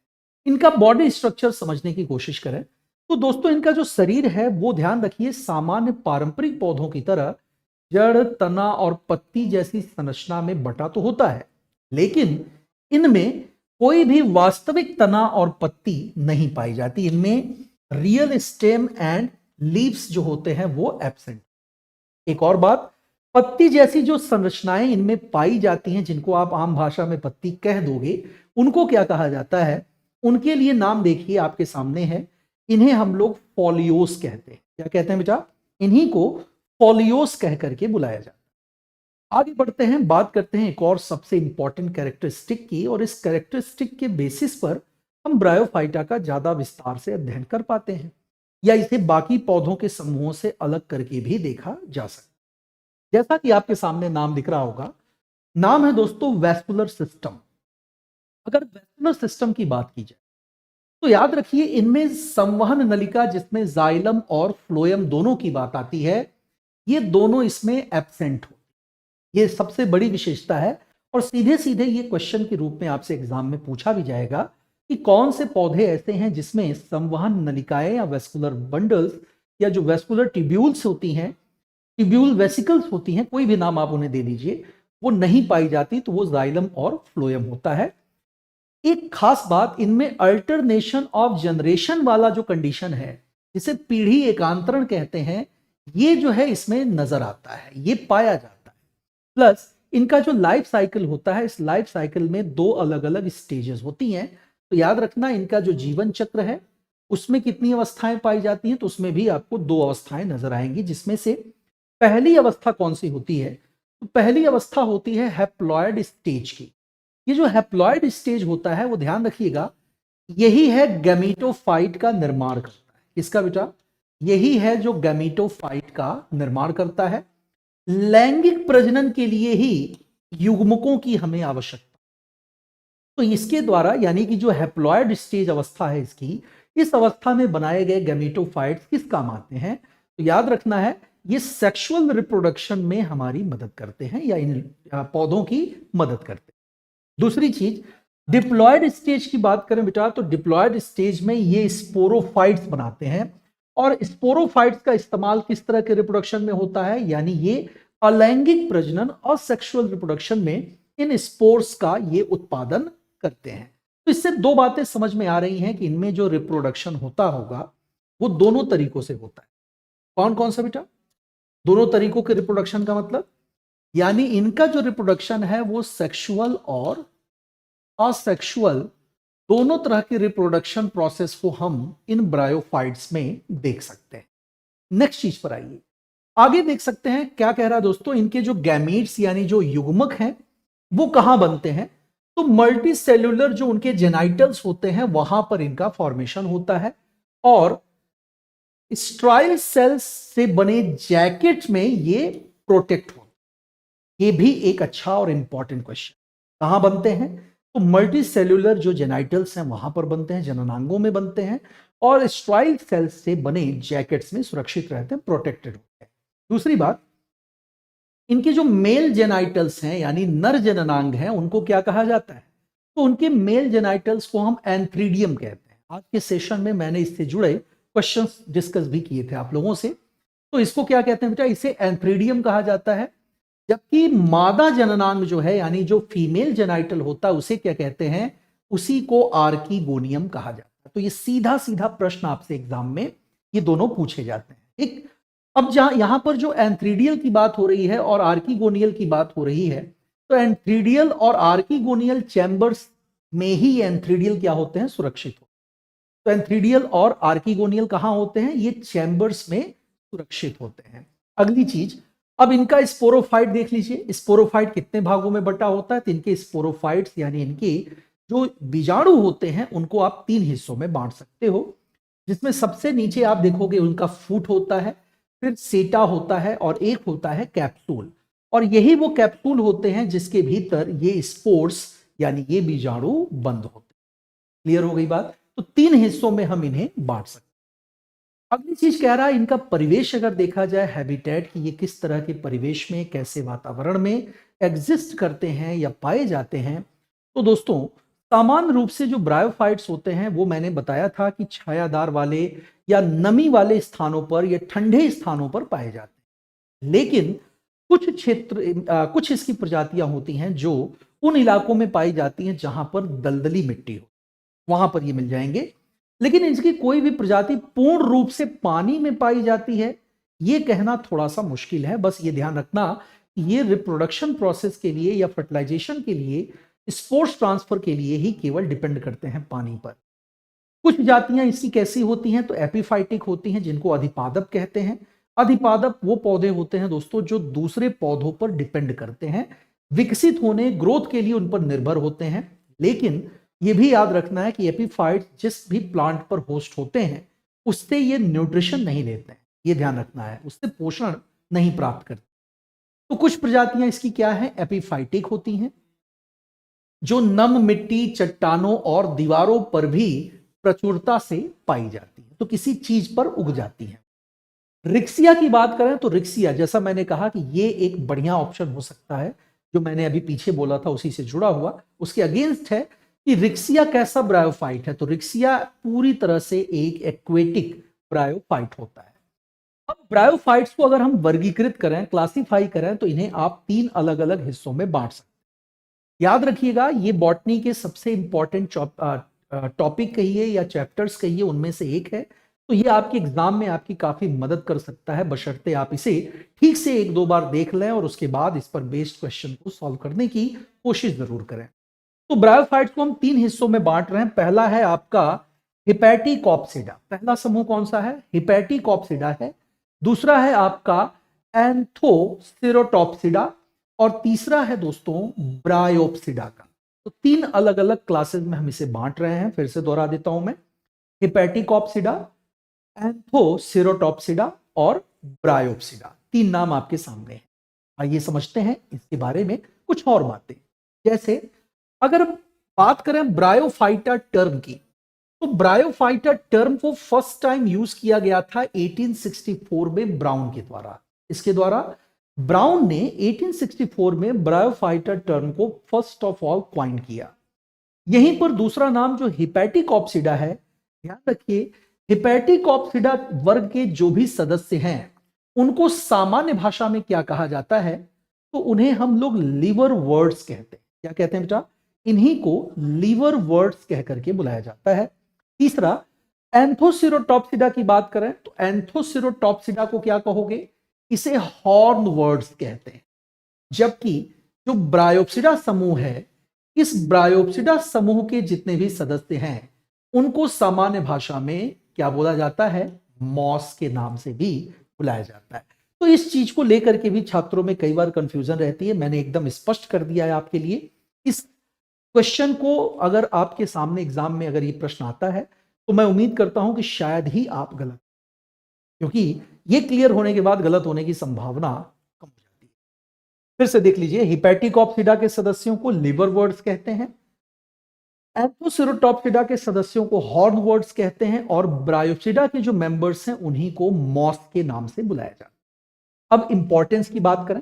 इनका बॉडी स्ट्रक्चर समझने की कोशिश करें तो दोस्तों इनका जो शरीर है वो ध्यान रखिए सामान्य पारंपरिक पौधों की तरह जड़, तना और पत्ती जैसी संरचना में बटा तो होता है, लेकिन इनमें कोई भी वास्तविक तना और पत्ती नहीं पाई जाती। इनमें रियल स्टेम एंड लीव्स जो होते हैं वो एब्सेंट। एक और बात, पत्ती जैसी जो संरचनाएं इनमें पाई जाती हैं, जिनको आप आम भाषा में पत्ती कह दोगे, उनको क्या कहा जाता है? उनके लिए नाम देखिए आपके सामने है। इन्हें हम लोग फॉलियोस कहते हैं। क्या कहते हैं बेटा? इन्हीं को फॉलियोस कह करके बुलाया जाता है। आगे बढ़ते हैं, बात करते हैं एक और सबसे इंपॉर्टेंट कैरेक्टरिस्टिक की, और इस कैरेक्टरिस्टिक के बेसिस पर हम ब्रायोफाइटा का ज्यादा विस्तार से अध्ययन कर पाते हैं, या इसे बाकी पौधों के समूहों से अलग करके भी देखा जा सकता है। जैसा कि आपके सामने नाम दिख रहा होगा, नाम है दोस्तों वैस्कुलर सिस्टम। अगर वैस्कुलर सिस्टम की बात की जाए तो याद रखिए इनमें संवहन नलिका, जिसमें जाइलम और फ्लोएम दोनों की बात आती है, ये दोनों इसमें एब्सेंट हो। ये सबसे बड़ी विशेषता है, और सीधे सीधे ये क्वेश्चन के रूप में आपसे एग्जाम में पूछा भी जाएगा कि कौन से पौधे ऐसे हैं जिसमें संवहन नलिकाएं या वेस्कुलर बंडल्स या जो वेस्कुलर ट्यूब्यूल्स होती हैं, ट्यूब्यूल वेसिकल्स होती हैं, कोई भी नाम आप उन्हें दे लीजिए, वो नहीं पाई जाती। तो वो जाइलम और फ्लोएम होता है। एक खास बात, इनमें अल्टरनेशन ऑफ जनरेशन वाला जो कंडीशन है, जिसे पीढ़ी एकांतरण कहते हैं, ये जो है इसमें नजर आता है, ये पाया जाता है। प्लस इनका जो लाइफ साइकिल होता है, इस लाइफ साइकिल में दो अलग अलग स्टेजेस होती हैं। तो याद रखना, इनका जो जीवन चक्र है उसमें कितनी अवस्थाएं पाई जाती हैं, तो उसमें भी आपको दो अवस्थाएं नजर आएंगी, जिसमें से पहली अवस्था कौन सी होती है? तो पहली अवस्था होती है हैप्लॉयड स्टेज की। ये जो हैप्लॉयड स्टेज होता है, वो ध्यान रखिएगा, यही है गैमीटोफाइट का निर्माण करता है। किसका बेटा? यही है जो गैमीटोफाइट का निर्माण करता है। लैंगिक प्रजनन के लिए ही युग्मकों की हमें आवश्यकता, तो इसके द्वारा यानी कि जो हैप्लॉयड स्टेज अवस्था है इसकी, इस अवस्था में बनाए गए गैमीटोफाइट्स किस काम आते हैं? तो याद रखना है, ये सेक्सुअल रिप्रोडक्शन में हमारी मदद करते हैं, या इन पौधों की मदद करते हैं। दूसरी चीज, डिप्लॉयड स्टेज की बात करें बेटा, तो डिप्लॉयड स्टेज में ये स्पोरोफाइट्स बनाते हैं, और स्पोरोफाइट्स का इस्तेमाल किस तरह के रिप्रोडक्शन में होता है? यानी ये अलैंगिक प्रजनन और सेक्सुअल रिप्रोडक्शन में इन स्पोर्स का ये उत्पादन करते हैं। तो इससे दो बातें समझ में आ रही हैं कि इनमें जो रिप्रोडक्शन होता होगा वो दोनों तरीकों से होता है। कौन कौन सा बेटा? दोनों तरीकों के रिप्रोडक्शन का मतलब, यानी इनका जो रिप्रोडक्शन है वो सेक्सुअल और असेक्सुअल दोनों तरह के रिप्रोडक्शन प्रोसेस को हम इन ब्रायोफाइट्स में देख सकते हैं। नेक्स्ट चीज पर आइए, आगे देख सकते हैं क्या कह रहा है दोस्तों, इनके जो गैमीट्स यानी जो युग्मक हैं वो कहां बनते हैं? तो मल्टी सेल्यूलर जो उनके जेनाइटल्स होते हैं वहां पर इनका फॉर्मेशन होता है, और स्ट्राइल सेल्स से बने जैकेट में ये प्रोटेक्ट होते हैं। ये भी एक अच्छा और इंपॉर्टेंट क्वेश्चन, कहां बनते हैं? तो मल्टी सेल्यूलर जो जेनाइटल्स हैं वहां पर बनते हैं, जननांगों में बनते हैं, और स्ट्राइल सेल्स से बने जैकेट्स में सुरक्षित रहते हैं, प्रोटेक्टेड होते हैं। दूसरी बात, इनके जो मेल जेनाइटल्स हैं यानी नर जननांग हैं, उनको क्या कहा जाता है? तो उनके मेल जेनाइटल्स को हम एंथ्रीडियम कहते हैं। आज के सेशन में मैंने इससे जुड़े क्वेश्चंस डिस्कस भी किए थे आप लोगों से। तो इसको क्या कहते हैं बेटा? इसे एंथ्रीडियम कहा जाता है। जबकि मादा जननांग जो है यानी जो फीमेल जेनाइटल होता है, उसे क्या कहते हैं? उसी को आर्कीगोनियम कहा जाता है। तो ये सीधा सीधा प्रश्न आपसे एग्जाम में ये दोनों पूछे जाते हैं। ठीक, अब जहां यहां पर जो एंथ्रीडियल की बात हो रही है और आर्कीगोनियल की बात हो रही है, तो एंथ्रीडियल और आर्कीगोनियल चैम्बर्स में ही एंथ्रीडियल क्या होते हैं? सुरक्षित होते हैं। तो एंथ्रीडियल और आर्किगोनियल कहाँ होते हैं? ये चैम्बर्स में सुरक्षित होते हैं। अगली चीज, अब इनका स्पोरोफाइट देख लीजिए। स्पोरोफाइट कितने भागों में बटा होता है? तो इनके स्पोरोफाइट्स यानी इनके जो बीजाणु होते हैं उनको आप 3 हिस्सों में बांट सकते हो, जिसमें सबसे नीचे आप देखोगे उनका फूट होता है, फिर सेटा होता है और एक होता है कैप्सूल। और यही वो कैप्सूल होते हैं जिसके भीतर ये स्पोर्स यानी ये बीजाणु बंद होते हैं। क्लियर हो गई बात? तो 3 हिस्सों में हम इन्हें बांट सकते हैं। अगली चीज कह रहा है इनका परिवेश अगर देखा जाए, हैबिटेट कि ये किस तरह के परिवेश में, कैसे वातावरण में एग्जिस्ट करते हैं या पाए जाते हैं। तो दोस्तों, सामान्य रूप से जो ब्रायोफाइट्स होते हैं वो मैंने बताया था कि छायादार वाले या नमी वाले स्थानों पर या ठंडे स्थानों पर पाए जाते हैं। लेकिन कुछ इसकी प्रजातियां होती हैं जो उन इलाकों में पाई जाती हैं जहां पर दलदली मिट्टी हो, वहां पर ये मिल जाएंगे। लेकिन इसकी कोई भी प्रजाति पूर्ण रूप से पानी में पाई जाती है, ये कहना थोड़ा सा मुश्किल है। बस ये ध्यान रखना, ये रिप्रोडक्शन प्रोसेस के लिए या फर्टिलाइजेशन के लिए, स्पोर्स ट्रांसफर के लिए ही केवल डिपेंड करते हैं पानी पर। कुछ जातियां इसकी कैसी होती हैं? तो एपिफाइटिक होती हैं, जिनको अधिपादप कहते हैं। अधिपादप वो पौधे होते हैं दोस्तों जो दूसरे पौधों पर डिपेंड करते हैं, विकसित होने, ग्रोथ के लिए उन पर निर्भर होते हैं। लेकिन ये भी याद रखना है कि एपिफाइट जिस भी प्लांट पर होस्ट होते हैं उससे ये न्यूट्रिशन नहीं लेते हैं, ये ध्यान रखना है, उससे पोषण नहीं प्राप्त करते। तो कुछ प्रजातियां इसकी क्या है? एपिफाइटिक होती हैं, जो नम मिट्टी, चट्टानों और दीवारों पर भी प्रचुरता से पाई जाती है, तो किसी चीज पर उग जाती है। रिक्सिया की बात करें तो रिक्सिया, जैसा मैंने कहा कि ये एक बढ़िया ऑप्शन हो सकता है, जो मैंने अभी पीछे बोला था उसी से जुड़ा हुआ, उसके अगेंस्ट है कि रिक्सिया कैसा ब्रायोफाइट है। तो रिक्सिया पूरी तरह से एक एक्वेटिक ब्रायोफाइट होता है। अब ब्रायोफाइट्स को अगर हम वर्गीकृत करें, क्लासिफाई करें, तो इन्हें आप 3 अलग अलग हिस्सों में बांट सकते हैं। याद रखिएगा, ये बॉटनी के सबसे इंपॉर्टेंट टॉपिक कहिए या चैप्टर्स कहिए, उनमें से एक है। तो ये आपके एग्जाम में आपकी काफी मदद कर सकता है, बशर्ते आप इसे ठीक से 1-2 बार देख लें और उसके बाद इस पर बेस्ड क्वेश्चन को सॉल्व करने की कोशिश जरूर करें। तो ब्रायोफाइट्स को हम 3 हिस्सों में बांट रहे हैं। पहला है आपका हिपैटिकॉप्सिडा। पहला समूह कौन सा है? हिपैटिकॉप्सिडा है। दूसरा है आपका एंथोसिरोटॉप्सिडा और तीसरा है दोस्तों ब्रायोप्सिडा का। तो 3 अलग अलग क्लासेस में हम इसे बांट रहे हैं। फिर से दोहरा देता हूं मैं, हिपैटिकॉप्सिडा, एंथोसिरोटॉप्सिडा और ब्रायोप्सिडा, 3 नाम आपके सामने हैं। आइए समझते हैं इसके बारे में कुछ और बातें। जैसे अगर बात करें ब्रायोफाइटा टर्म की, तो ब्रायोफाइटा टर्म को फर्स्ट टाइम यूज किया गया था 1864 में ब्राउन के द्वारा। इसके द्वारा ब्राउन ने 1864 में ब्रायोफाइटा टर्म को फर्स्ट ऑफ ऑल क्वाइन किया। यहीं पर दूसरा नाम जो हिपैटिकॉप्सिडा है, ध्यान रखिए, हिपैटिकॉप्सिडा वर्ग के जो भी सदस्य हैं उनको सामान्य भाषा में क्या कहा जाता है? तो उन्हें हम लोग लीवर वर्ड्स कहते हैं। क्या कहते हैं बेटा? इन्हीं को लीवर वर्ड्स कह करके बुलाया जाता है। तीसरा, एंथोसिरोटॉप्सिडा की बात करें तो एंथोसिरोटॉप्सिडा को क्या कहोगे? इसे हॉर्न वर्ड्स कहते हैं। जबकि जो ब्रायोप्सिडा समूह है, इस ब्रायोप्सिडा समूह के जितने भी सदस्य हैं उनको सामान्य भाषा में क्या बोला जाता है? मॉस के नाम से भी बुलाया जाता है। तो इस चीज को लेकर के भी छात्रों में कई बार कंफ्यूजन रहती है। मैंने एकदम स्पष्ट कर दिया है आपके लिए। इस क्वेश्चन को अगर आपके सामने एग्जाम में अगर ये प्रश्न आता है तो मैं उम्मीद करता हूं कि शायद ही आप गलत, क्योंकि ये क्लियर होने के बाद गलत होने की संभावना कम हो जाती है। फिर से देख लीजिए, हिपैटिकॉप्सिडा के सदस्यों को लिवर वर्ड्स कहते हैं, एंथोसिरोटॉप्सिडा के सदस्यों को हॉर्न वर्ड्स कहते हैं और ब्रायोप्सिडा के जो मेंबर्स हैं उन्हीं को मॉस के नाम से बुलाया जाता है। अब इंपॉर्टेंस की बात करें,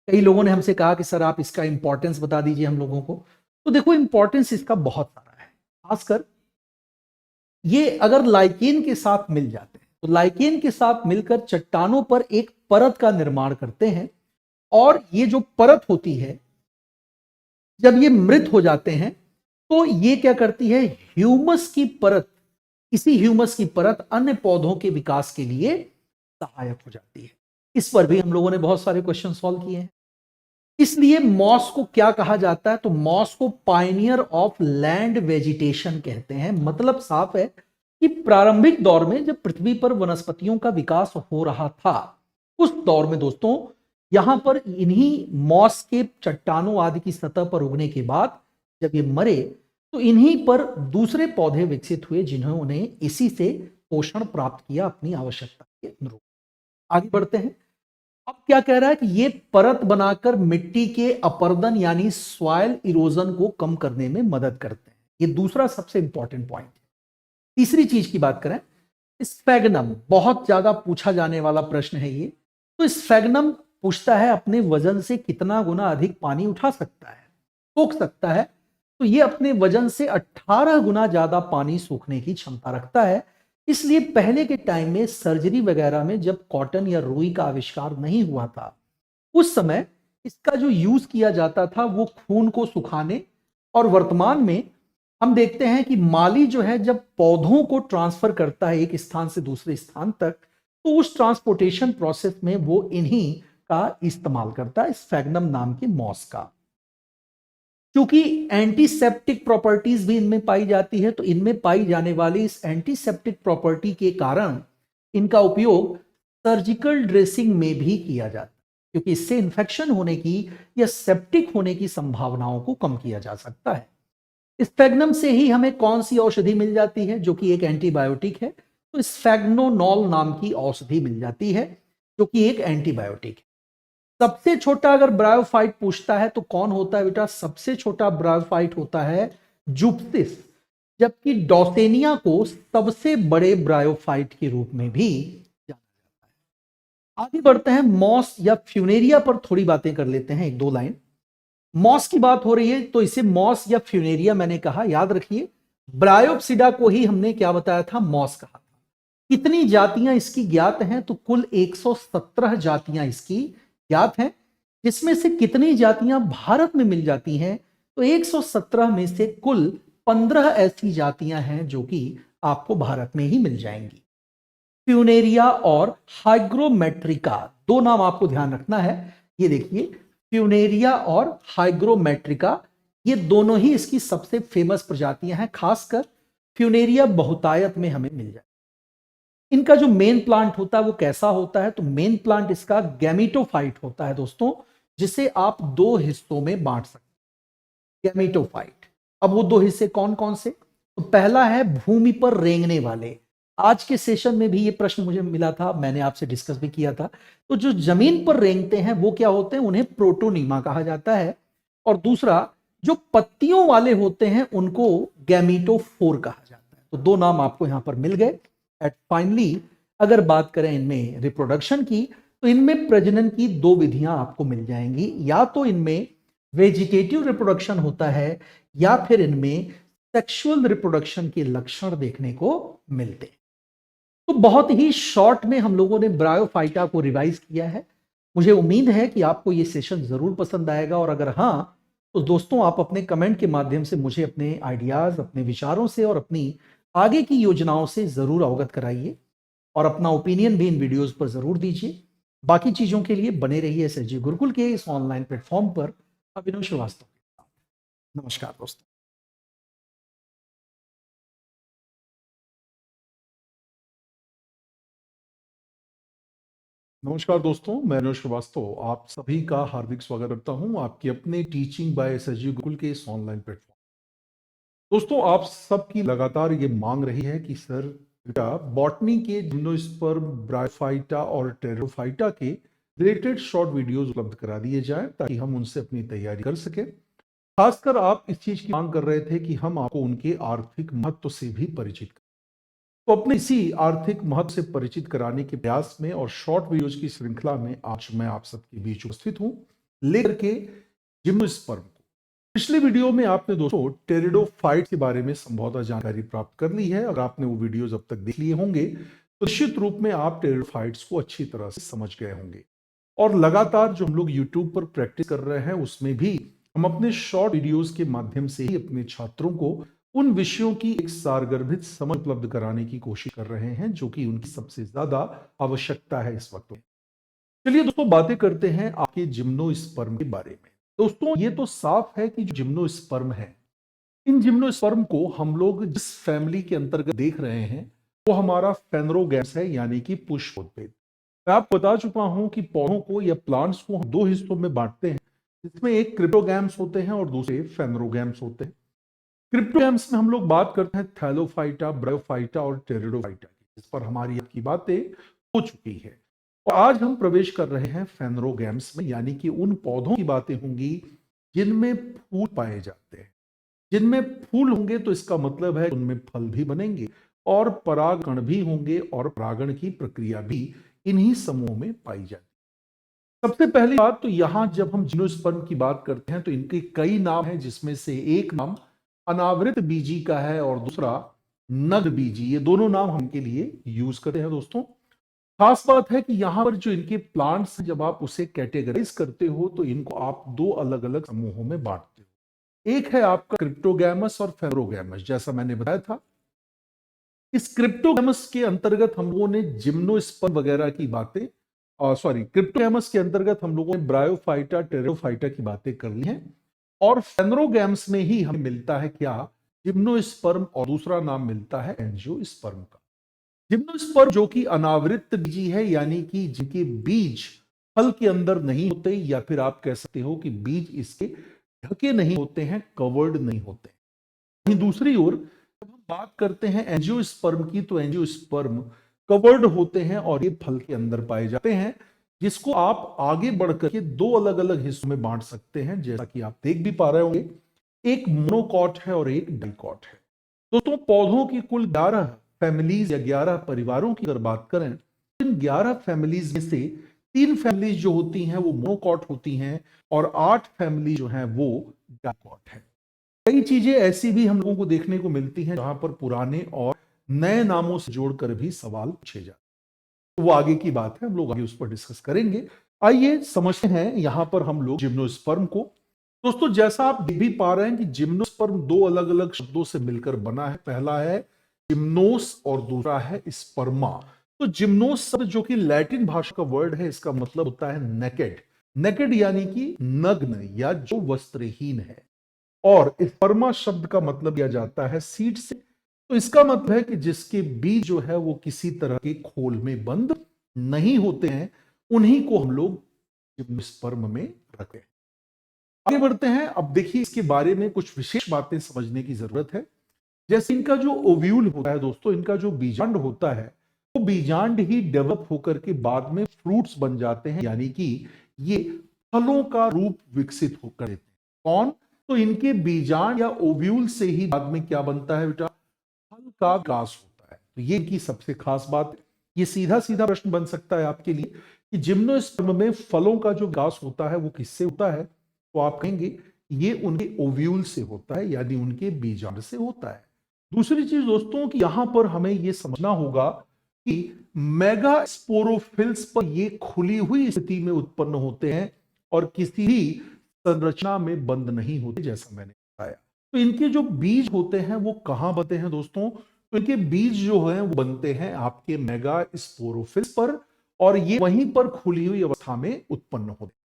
कई लोगों ने हमसे कहा कि सर आप इसका इंपॉर्टेंस बता दीजिए हम लोगों को। तो देखो, इंपॉर्टेंस इसका बहुत सारा है। खासकर ये अगर लाइकेन के साथ मिल जाते हैं तो लाइकेन के साथ मिलकर चट्टानों पर एक परत का निर्माण करते हैं, और ये जो परत होती है जब ये मृत हो जाते हैं तो ये क्या करती है? ह्यूमस की परत, इसी ह्यूमस की परत अन्य पौधों के विकास के लिए सहायक हो जाती है। इस पर भी हम लोगों ने बहुत सारे क्वेश्चन सॉल्व किए हैं। इसलिए मॉस को क्या कहा जाता है? तो मॉस को पायनियर ऑफ लैंड वेजिटेशन कहते हैं। मतलब साफ है, कि प्रारंभिक दौर में जब पृथ्वी पर वनस्पतियों का विकास हो रहा था, उस दौर में दोस्तों यहां पर इन्हीं मॉस के चट्टानों आदि की सतह पर उगने के बाद जब ये मरे तो इन्हीं पर दूसरे पौधे विकसित हुए जिन्होंने इसी से पोषण प्राप्त किया अपनी आवश्यकता के अनुरूप। आगे बढ़ते हैं। अब क्या कह रहा है कि ये परत बनाकर मिट्टी के अपर्दन यानी सॉइल इरोजन को कम करने में मदद करते हैं। ये दूसरा सबसे इंपॉर्टेंट पॉइंट है। तीसरी चीज की बात करें, स्फेगनम बहुत ज्यादा पूछा जाने वाला प्रश्न है ये। तो स्फेगनम पूछता है अपने वजन से कितना गुना अधिक पानी उठा सकता है, सोख सकता है। तो ये अपने वजन से 18 गुना ज्यादा पानी सोखने की क्षमता रखता है। इसलिए पहले के टाइम में सर्जरी वगैरह में जब कॉटन या रुई का आविष्कार नहीं हुआ था, उस समय इसका जो यूज किया जाता था वो खून को सुखाने, और वर्तमान में हम देखते हैं कि माली जो है जब पौधों को ट्रांसफर करता है एक स्थान से दूसरे स्थान तक, तो उस ट्रांसपोर्टेशन प्रोसेस में वो इन्हीं का इस्तेमाल करता है, स्फेगनम नाम के मॉस का। क्योंकि एंटीसेप्टिक प्रॉपर्टीज भी इनमें पाई जाती है, तो इनमें पाई जाने वाली इस एंटीसेप्टिक प्रॉपर्टी के कारण इनका उपयोग सर्जिकल ड्रेसिंग में भी किया जाता है, क्योंकि इससे इंफेक्शन होने की या सेप्टिक होने की संभावनाओं को कम किया जा सकता है। स्फेगनम से ही हमें कौन सी औषधि मिल जाती है जो कि एक एंटीबायोटिक है? तो स्फेगनोनॉल नाम की औषधि मिल जाती है जो कि एक एंटीबायोटिक है। सबसे छोटा अगर ब्रायोफाइट पूछता है तो कौन होता है बेटा? सबसे छोटा ब्रायोफाइट होता है जुप्सिस, जबकि डॉसेनिया को सबसे बड़े ब्रायोफाइट के रूप में भी जाना जाता है। आगे बढ़ते हैं, मॉस या फ्यूनेरिया पर थोड़ी बातें कर लेते हैं, एक दो लाइन। मॉस की बात हो रही है तो इसे मॉस या फ्यूनेरिया मैंने कहा, याद रखिए ब्रायोप्सिडा को ही हमने क्या बताया था? मॉस कहा था। कितनी जातियां इसकी ज्ञात हैं? तो कुल 117 जातियां इसकी ज्ञात हैं, जिसमें से कितनी जातियां भारत में मिल जाती हैं? तो 117 में से कुल 15 ऐसी जातियां हैं जो कि आपको भारत में ही मिल जाएंगी। फ्यूनेरिया और हाइग्रोमेट्रिका, दो नाम आपको ध्यान रखना है। ये देखिए, फ्यूनेरिया और हाइग्रोमेट्रिका, ये दोनों ही इसकी सबसे फेमस प्रजातियां हैं। खासकर फ्यूनेरिया बहुतायत में हमें मिल जाए। इनका जो मेन प्लांट होता है वो कैसा होता है? तो मेन प्लांट इसका गैमेटोफाइट होता है दोस्तों, जिसे आप दो हिस्सों में बांट सकते हैं, गैमेटोफाइट। अब वो दो हिस्से कौन कौन से? तो पहला है भूमि पर रेंगने वाले। आज के सेशन में भी ये प्रश्न मुझे मिला था, मैंने आपसे डिस्कस भी किया था। तो जो जमीन पर रेंगते हैं वो क्या होते हैं? उन्हें प्रोटोनीमा कहा जाता है। और दूसरा जो पत्तियों वाले होते हैं उनको गैमेटोफोर कहा जाता है। तो दो नाम आपको यहां पर मिल गए। एट फाइनली अगर बात करें इनमें रिप्रोडक्शन की, तो इनमें प्रजनन की दो विधियां आपको मिल जाएंगी। या तो इनमें वेजिटेटिव रिप्रोडक्शन होता है या फिर इनमें सेक्सुअल रिप्रोडक्शन के लक्षण देखने को मिलते हैं। तो बहुत ही शॉर्ट में हम लोगों ने ब्रायोफाइटा को रिवाइज किया है। मुझे उम्मीद है कि आपको ये सेशन जरूर पसंद आएगा, और अगर हाँ तो दोस्तों आप अपने कमेंट के माध्यम से मुझे अपने आइडियाज, अपने विचारों से और अपनी आगे की योजनाओं से जरूर अवगत कराइए, और अपना ओपिनियन भी इन वीडियोस पर जरूर दीजिए। बाकी चीजों के लिए बने रहिए एसएसजी गुरुकुल के इस ऑनलाइन प्लेटफॉर्म पर अभिनव श्रीवास्तव के साथ। नमस्कार दोस्तों। नमस्कार दोस्तों, मैं अभिनव श्रीवास्तव आप सभी का हार्दिक स्वागत करता हूं आपके अपने टीचिंग बाय एसएसजी गुरुकुल के इस ऑनलाइन प्लेटफॉर्म। दोस्तों, आप सबकी लगातार ये मांग रही है कि सर बेटा बॉटनी के जिम्नोस्पर्म, ब्रायोफाइटा और टेरोफाइटा के रिलेटेड शॉर्ट वीडियोस उपलब्ध करा दिए जाएं ताकि हम उनसे अपनी तैयारी कर सकें। खासकर आप इस चीज की मांग कर रहे थे कि हम आपको उनके आर्थिक महत्व से भी परिचित करें। तो अपने इसी आर्थिक महत्व से परिचित कराने के प्रयास में और शॉर्ट वीडियोज की श्रृंखला में आज मैं आप सबके बीच उपस्थित हूं लेकर के जिम्नोस्पर्म को। पिछले वीडियो में आपने दोस्तों टेरिडोफाइट के बारे में संभवतः जानकारी प्राप्त कर ली है। अगर आपने वो वीडियोज अब तक देख लिए होंगे तो निश्चित रूप में आप टेरिडोफाइट्स को अच्छी तरह से समझ गए होंगे। और लगातार जो हम लोग यूट्यूब पर प्रैक्टिस कर रहे हैं उसमें भी हम अपने शॉर्ट वीडियोज के माध्यम से ही अपने छात्रों को उन विषयों की एक सारगर्भित समझ उपलब्ध कराने की कोशिश कर रहे हैं जो कि उनकी सबसे ज्यादा आवश्यकता है इस वक्त में। चलिए दोस्तों, बातें करते हैं आपके जिम्नोस्पर्म के बारे में। दोस्तों, ये तो साफ है कि जो जिम्नोस्पर्म है इन जिम्नोस्पर्म को हम लोग जिस फैमिली के अंतर्गत देख रहे हैं वो हमारा फेनरोगैम्स है, यानी कि पुष्प उद्भिद। मैं आपको बता चुका हूं कि पौधों को या प्लांट्स को हम दो हिस्सों में बांटते हैं, जिसमें एक क्रिप्टोगैम्स होते हैं और दूसरे फेनरोगैम्स होते हैं। क्रिप्टोगैम्स में हम लोग बात करते हैं थैलोफाइटा, ब्रायोफाइटा और टेरिडोफाइटा की, जिस पर हमारी आपकी बातें हो चुकी है। और आज हम प्रवेश कर रहे हैं फेनरोगैम्स में, यानी कि उन पौधों की बातें होंगी जिनमें फूल पाए जाते हैं। जिनमें फूल होंगे तो इसका मतलब है उनमें फल भी बनेंगे और परागकण भी होंगे, और परागण की प्रक्रिया भी इन्हीं समूहों में पाई जाती है। सबसे पहली बात तो यहां जब हम जिम्नोस्पर्म की बात करते हैं तो इनके कई नाम हैं, जिसमें से एक नाम अनावृत बीजी का है और दूसरा नग्न बीजी। ये दोनों नाम हम इनके लिए यूज करते हैं दोस्तों। खास बात है कि यहां पर जो इनके प्लांट्स जब आप उसे कैटेगराइज करते हो तो इनको आप दो अलग अलग समूहों में बांटते हो। एक है आपका क्रिप्टोगैमस और फेनरोगैमस। जैसा मैंने बताया था, इस क्रिप्टोगैमस के अंतर्गत हम लोगों ने जिम्नोस्पर्म वगैरह की बातें, सॉरी, क्रिप्टोगैमस के अंतर्गत हम लोगों ने ब्रायोफाइटा, टेरिडोफाइटा की बातें कर ली हैं। और फेनरोगैम्स में ही हमें मिलता है क्या? जिम्नोस्पर्म, और दूसरा नाम मिलता है एंजियोस्पर्म का। जिम्नोस्पर्म जो कि अनावृत बीजी है, यानी कि जिनके बीज फल के अंदर नहीं होते, या फिर आप कह सकते हो कि बीज इसके ढके नहीं होते हैं, कवर्ड नहीं होते। वहीं दूसरी ओर जब हम बात करते हैं एंजियोस्पर्म की, तो एंजियोस्पर्म कवर्ड होते हैं और ये फल के अंदर पाए जाते हैं, जिसको आप आगे बढ़कर के दो अलग अलग हिस्सों में बांट सकते हैं, जैसा कि आप देख भी पा रहे होंगे। एक मोनोकॉट है और एक डाइकॉट है। दोस्तों, पौधों की कुल 11 फैमिलीज या 11 परिवारों की अगर बात करें, तो इन 11 फैमिलीज में से 3 फैमिलीज जो होती हैं वो मोनोकॉट होती हैं, और 8 फैमिली जो हैं वो डाइकॉट है। कई चीजें ऐसी भी हम लोगों को देखने को मिलती हैं जहां पर पुराने और नए नामों से जोड़कर भी सवाल पूछे जाते हैं। तो वो आगे की बात है, हम लोग आगे उस पर डिस्कस करेंगे। आइए समझते हैं यहां पर हम लोग जिम्नोस्पर्म को। दोस्तों, जैसा आप देख भी पा रहे हैं कि जिम्नोस्पर्म दो अलग अलग शब्दों से मिलकर बना है। पहला है जिम्नोस और दूसरा है स्पर्मा। तो जिम्नोस शब्द जो कि लैटिन भाषा का वर्ड है, इसका मतलब होता है नेकेड। नेकेड यानी कि नग्न या जो वस्त्रहीन है। और स्पर्मा शब्द का मतलब लिया जाता है सीड से। तो इसका मतलब है कि जिसके बीज जो है वो किसी तरह के खोल में बंद नहीं होते हैं, उन्हीं को हम लोग जिम्नोस्पर्म में रखते हैं। आगे बढ़ते हैं। अब देखिए, इसके बारे में कुछ विशेष बातें समझने की जरूरत है। जैसे इनका जो ओव्यूल होता है दोस्तों, इनका जो बीजांड होता है, वो बीजांड ही डेवलप होकर के बाद में फ्रूट्स बन जाते हैं, यानी कि ये फलों का रूप विकसित होकर देते हैं। कौन? तो इनके बीजांड या ओव्यूल से ही बाद में क्या बनता है बेटा? फल का विकास होता है। तो ये इनकी सबसे खास बात है। ये सीधा सीधा प्रश्न बन सकता है आपके लिए कि जिम्नोस्पर्म में फलों का जो विकास होता है वो किससे होता है? तो आप कहेंगे ये उनके ओव्यूल से होता है, यानी उनके बीजांड से होता है। दूसरी चीज दोस्तों कि यहां पर हमें यह समझना होगा कि मेगा स्पोरोफिल्स पर ये खुली हुई स्थिति में उत्पन्न होते हैं और किसी भी संरचना में बंद नहीं होते, जैसा मैंने बताया। तो इनके जो बीज होते हैं वो कहां बनते हैं दोस्तों? तो इनके बीज जो हैं वो बनते हैं आपके मेगा स्पोरोफिल्स पर, और ये वहीं पर खुली हुई अवस्था में उत्पन्न होते हैं।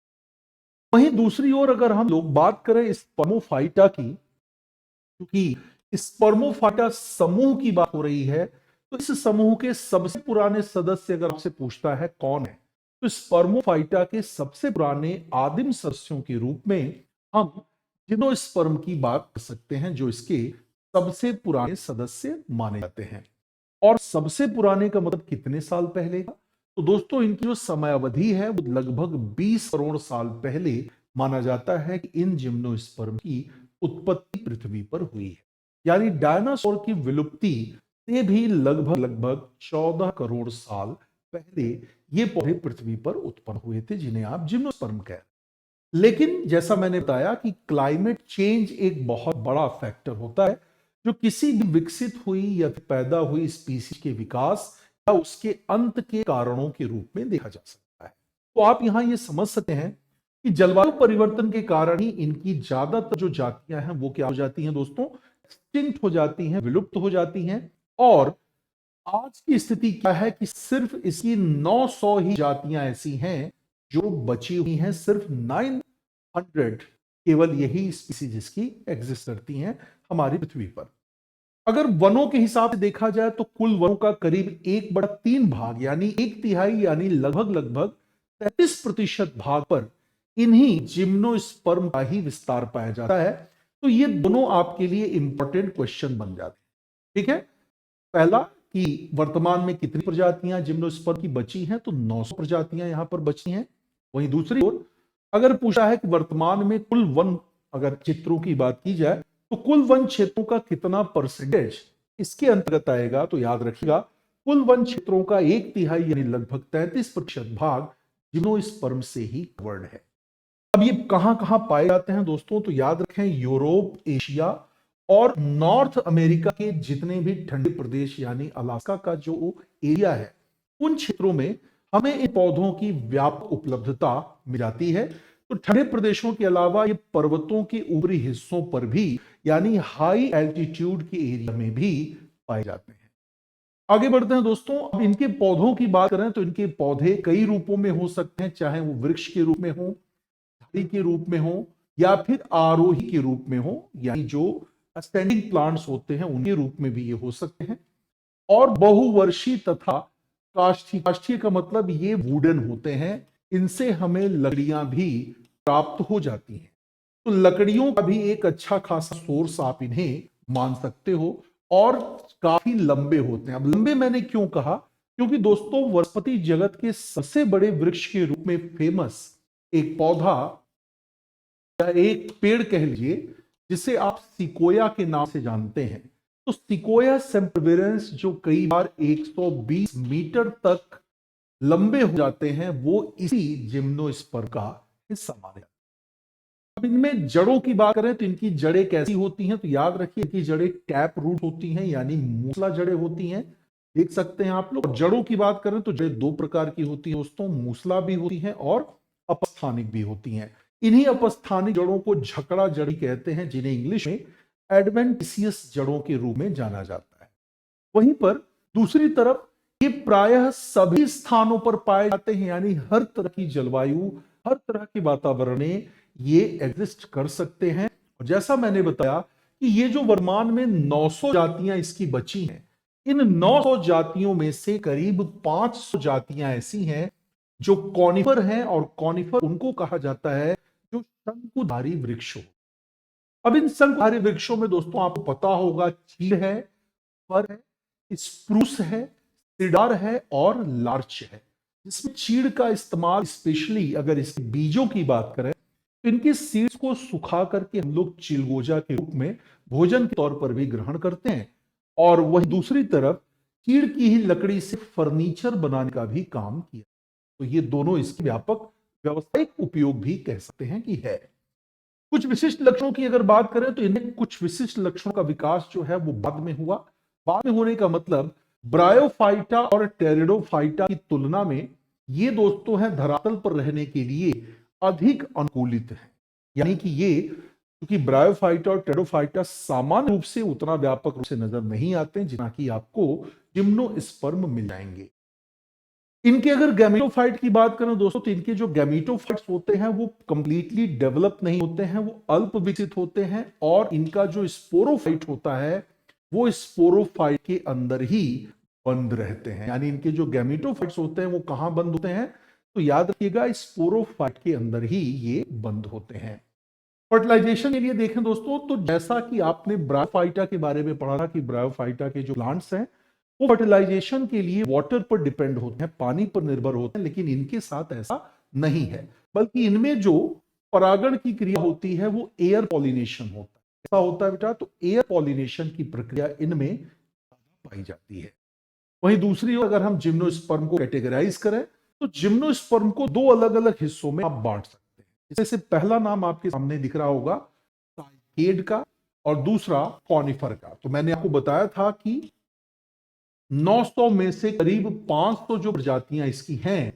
वहीं दूसरी ओर अगर हम लोग बात करें स्पर्मोफाइटा की, क्योंकि स्पर्मोफाइटा समूह की बात हो रही है, तो इस समूह के सबसे पुराने सदस्य अगर आपसे पूछता है कौन है, तो स्पर्मोफाइटा के सबसे पुराने आदिम सदस्यों के रूप में हम जिम्नोस्पर्म की बात कर सकते हैं, जो इसके सबसे पुराने सदस्य माने जाते हैं। और सबसे पुराने का मतलब कितने साल पहले का? तो दोस्तों, इनकी जो समयावधि है वो लगभग 20 करोड़ साल पहले माना जाता है कि इन जिम्नोस्पर्म की उत्पत्ति पृथ्वी पर हुई है। यानी डायनासोर की विलुप्ति से भी लगभग लगभग 14 करोड़ साल पहले ये पौधे पृथ्वी पर उत्पन्न हुए थे, जिन्हें आप जिम्नोस्पर्म कह रहे हैं। लेकिन जैसा मैंने बताया कि क्लाइमेट चेंज एक बहुत बड़ा फैक्टर होता है, जो किसी भी विकसित हुई या पैदा हुई स्पीसीज के विकास या उसके अंत के कारणों के रूप में देखा जा सकता है। तो आप यहां ये समझ सकते हैं कि जलवायु परिवर्तन के कारण ही इनकी ज्यादातर जो जातियां हैं वो क्या हो जाती हैं दोस्तों? एक्सटिंक्ट हो जाती हैं, विलुप्त हो जाती हैं। और आज की स्थिति क्या है कि सिर्फ इसकी 900 ही जातियां ऐसी हैं जो बची हुई हैं, सिर्फ 900 केवल यही स्पीसीज इसकी एग्जिस्ट करती हैं हमारी पृथ्वी पर। अगर वनों के हिसाब से देखा जाए तो कुल वनों का करीब 1/3 भाग यानी 1/3 यानी लगभग लगभग 33% भाग पर इन्हीं जिम्नोस्पर्म का ही विस्तार पाया जाता है। तो ये दोनों आपके लिए इंपॉर्टेंट क्वेश्चन बन जाते हैं। ठीक है, पहला कि वर्तमान में कितनी प्रजातियां जिम्नोस्पर्म की बची हैं, तो 900 प्रजातियां यहां पर बची हैं। वहीं दूसरी ओर अगर पूछा है कि वर्तमान में कुल वन अगर क्षेत्रों की बात की जाए तो कुल वन क्षेत्रों का कितना परसेंटेज इसके अंतर्गत आएगा, तो याद रखिएगा कुल वन क्षेत्रों का 1/3 यानी लगभग 33% भाग जिम्नोस्पर्म से ही कवर्ड है। अब ये कहां कहां पाए जाते हैं दोस्तों, तो याद रखें यूरोप, एशिया और नॉर्थ अमेरिका के जितने भी ठंडे प्रदेश यानी अलास्का का जो एरिया है उन क्षेत्रों में हमें इन पौधों की व्यापक उपलब्धता मिल जाती है। तो ठंडे प्रदेशों के अलावा ये पर्वतों के ऊपरी हिस्सों पर भी यानी हाई एल्टीट्यूड के एरिया में भी पाए जाते हैं। आगे बढ़ते हैं दोस्तों। अब इनके पौधों की बात करें तो इनके पौधे कई रूपों में हो सकते हैं, चाहे वो वृक्ष के रूप में हो, झाड़ी के रूप में हो या फिर आरोही के रूप में हो, यानी जो स्टैंडिंग प्लांट्स होते हैं उनके रूप में भी ये हो सकते हैं। और बहुवर्षीय तथा काष्ठीय, काष्ठीय का मतलब ये वुडन होते हैं, इनसे हमें लकड़ियां भी प्राप्त हो जाती हैं। तो लकड़ियों का भी एक अच्छा खासा सोर्स आप इन्हें मान सकते हो और काफी लंबे होते हैं। अब लंबे मैंने क्यों कहा, क्योंकि दोस्तों वनस्पति जगत के सबसे बड़े वृक्ष के रूप में फेमस एक पौधा या एक पेड़ कह लीजिए जिसे आप सिकोया के नाम से जानते हैं, तो सिकोया सेम्परविरेंस जो कई बार 120 मीटर तक लंबे हो जाते हैं वो इसी जिम्नोस्पर्म का हिस्सा माने जाते हैं। अब इनमें जड़ों की बात करें तो इनकी जड़ें कैसी होती हैं, तो याद रखिए इनकी जड़ें टैप रूट होती हैं यानी मूसला जड़ें होती हैं, देख सकते हैं आप लोग। और जड़ों की बात करें तो जड़ें दो प्रकार की होती हैं दोस्तों, मूसला भी होती हैं और अपस्थानिक भी होती हैं। इन्हीं अपस्थानिक जड़ों को झकड़ा जड़ी कहते हैं, जिन्हें इंग्लिश में एडवेंटिशियस जड़ों के रूप में जाना जाता है। वहीं पर दूसरी तरफ ये प्रायः सभी स्थानों पर पाए जाते हैं, यानी हर तरह की जलवायु, हर तरह के वातावरण में ये एग्जिस्ट कर सकते हैं। और जैसा मैंने बताया कि ये जो वर्तमान में 900 जातियां इसकी बची हैं, इन 900 जातियों में से करीब 500 जातियां ऐसी हैं जो कॉनिफर हैं, और कॉनिफर उनको कहा जाता है जो शंकुधारी वृक्ष हो। अब इन शंकुधारी वृक्षों में दोस्तों आपको पता होगा चीड़ है, फर है, स्प्रूस है, सिडार है और लार्च है। जिसमें चीड़ का इस्तेमाल स्पेशली अगर इसके बीजों की बात करें तो इनके सीड्स को सुखा करके हम लोग चिलगोजा के रूप में भोजन के तौर पर भी ग्रहण करते हैं। और वही दूसरी तरफ चीड़ की ही लकड़ी से फर्नीचर बनाने का भी काम किया। तो ये दोनों इसके व्यापक व्यावसायिक उपयोग भी कह सकते हैं कि है। कुछ विशिष्ट लक्षणों की अगर बात करें तो इनमें कुछ विशिष्ट लक्षणों का विकास जो है वो बाद में हुआ। बाद में होने का मतलब ब्रायोफाइटा और टेरिडोफाइटा की तुलना में ये दोस्तों हैं धरातल पर रहने के लिए अधिक अनुकूलित है। यानी कि ये क्योंकि ब्रायोफाइटा और टेरिडोफाइटा सामान्य रूप से उतना व्यापक रूप से नजर नहीं आते जितना कि आपको जिम्नोस्पर्म मिल जाएंगे। इनके अगर गैमेटोफाइट की बात करें दोस्तों तो इनके जो गैमेटोफाइट्स होते हैं वो कंप्लीटली डेवलप नहीं होते हैं, वो अल्प विकसित होते हैं। और इनका जो स्पोरोफाइट होता है वो स्पोरोफाइट के अंदर ही बंद रहते हैं। यानी इनके जो गैमेटोफाइट्स होते हैं वो कहां बंद होते हैं, तो याद रखिएगा स्पोरोफाइट के अंदर ही ये बंद होते हैं। फर्टिलाइजेशन के लिए देखें दोस्तों तो जैसा कि आपने ब्रायोफाइटा के बारे में पढ़ा था कि ब्रायोफाइटा के जो प्लांट्स हैं वो फर्टिलाइजेशन के लिए वाटर पर डिपेंड होते हैं, पानी पर निर्भर होते हैं, लेकिन इनके साथ ऐसा नहीं है। बल्कि इनमें जो परागण की क्रिया होती है वो एयर पॉलिनेशन होता है। ऐसा होता है बेटा, तो एयर पॉलिनेशन की प्रक्रिया इनमें पाई जाती है। वहीं दूसरी ओर अगर हम जिम्नोस्पर्म को कैटेगराइज करें तो जिम्नोस्पर्म को दो अलग अलग हिस्सों में आप बांट सकते हैं। जैसे पहला नाम आपके सामने दिख रहा होगा साइकेड का और दूसरा कॉनिफर का। तो मैंने आपको बताया था कि 900 में से करीब 500 जो प्रजातियां इसकी हैं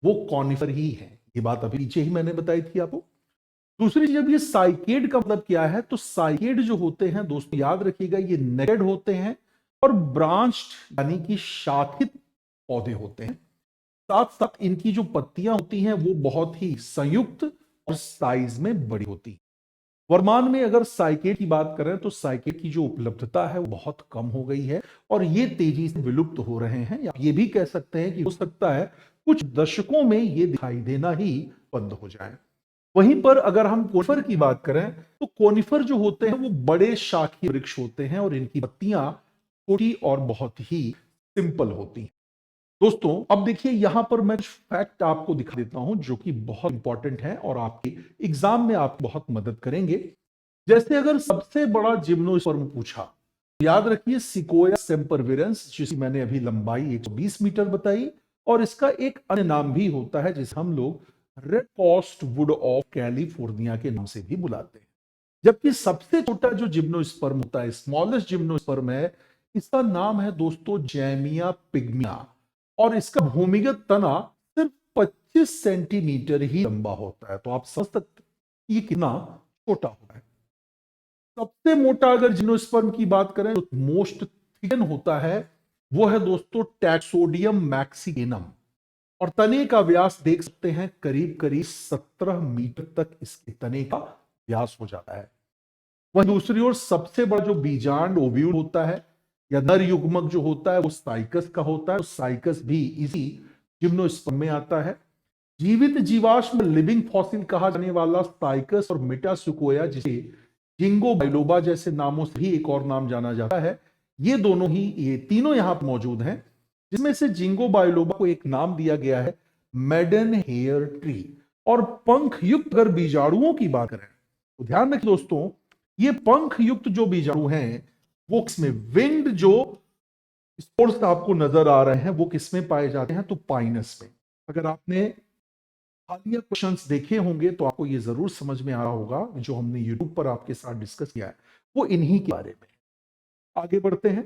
वो कॉनिफर ही हैं। ये बात अभी पीछे ही मैंने बताई थी आपको। दूसरी जब ये साइकेड का मतलब क्या है, तो साइकेड जो होते हैं दोस्तों याद रखिएगा ये नेकेड होते हैं और ब्रांच्ड यानी कि शाखित पौधे होते हैं। साथ साथ इनकी जो पत्तियां होती हैं वो बहुत ही संयुक्त और साइज में बड़ी होती हैं। वर्तमान में अगर साइकेड की बात करें तो साइकेड की जो उपलब्धता है वो बहुत कम हो गई है और ये तेजी से विलुप्त हो रहे हैं, या ये भी कह सकते हैं कि हो सकता है कुछ दशकों में ये दिखाई देना ही बंद हो जाए। वहीं पर अगर हम कोनिफर की बात करें तो कोनिफर जो होते हैं वो बड़े शाखीय वृक्ष होते हैं और इनकी पत्तियां छोटी और बहुत ही सिंपल होती हैं। दोस्तों अब देखिए यहां पर मैं कुछ फैक्ट आपको दिखा देता हूं जो कि बहुत इंपॉर्टेंट है और आपके एग्जाम में आपको बहुत मदद करेंगे। जैसे अगर सबसे बड़ा जिम्नोस्पर्म पूछा, तो याद रखिए सिकोया सेम्परविरेंस, जिसकी मैंने अभी लंबाई 120 मीटर बताई, और इसका एक अन्य नाम भी होता है जिसे हम लोग red cost would of California के नाम से भी बुलाते हैं। जबकि सबसे छोटा जो जिम्नोस्पर्म होता है, स्मॉलेस्ट जिम्नोस्पर्म है, इसका नाम है दोस्तों जैमिया पिग्मिया, और इसका भूमिगत तना सिर्फ 25 सेंटीमीटर ही लंबा होता है। तो आप समझ सकते हैं ये कितना छोटा होता है। सबसे मोटा अगर जिम्नोस्पर्म की बात करें तो मोस्ट थिकन होता है, वो है दोस्तों टैक्सोडियम मैक्सिकेनम, और तने का व्यास देख सकते हैं करीब करीब 17 मीटर तक इसके तने का व्यास हो जाता है। वहीं दूसरी ओर सबसे बड़ा जो बीजांड ओव्यूल होता है या नर युग्मक जो होता है वो साइकस का होता है, तो साइकस भी इसी जिम्नोस्पर्म में आता है। जीवित जीवाश्म लिविंग फॉसिल कहा जाने वाला साइकस और मेटासुकोया, जिसे जिंगो बाइलोबा जैसे नामों से भी एक और नाम जाना जाता है, ये तीनों यहां पर मौजूद हैं, जिसमें से जिंगो बाइलोबा को एक नाम दिया गया है मेडन हेयर ट्री। और पंख युक्त अगर बीजाणुओं की बात करें तो ध्यान रखिए दोस्तों, ये पंख युक्त जो बीजाणु हैं वो किसमें, विंग्ड जो स्पोर्स आपको नजर आ रहे हैं वो किसमें पाए जाते हैं, तो पाइनस में। अगर आपने हालिया क्वेश्चंस देखे होंगे तो आपको ये जरूर समझ में आ रहा होगा, जो हमने यूट्यूब पर आपके साथ डिस्कस किया है वो इन्हीं के बारे में। आगे बढ़ते हैं।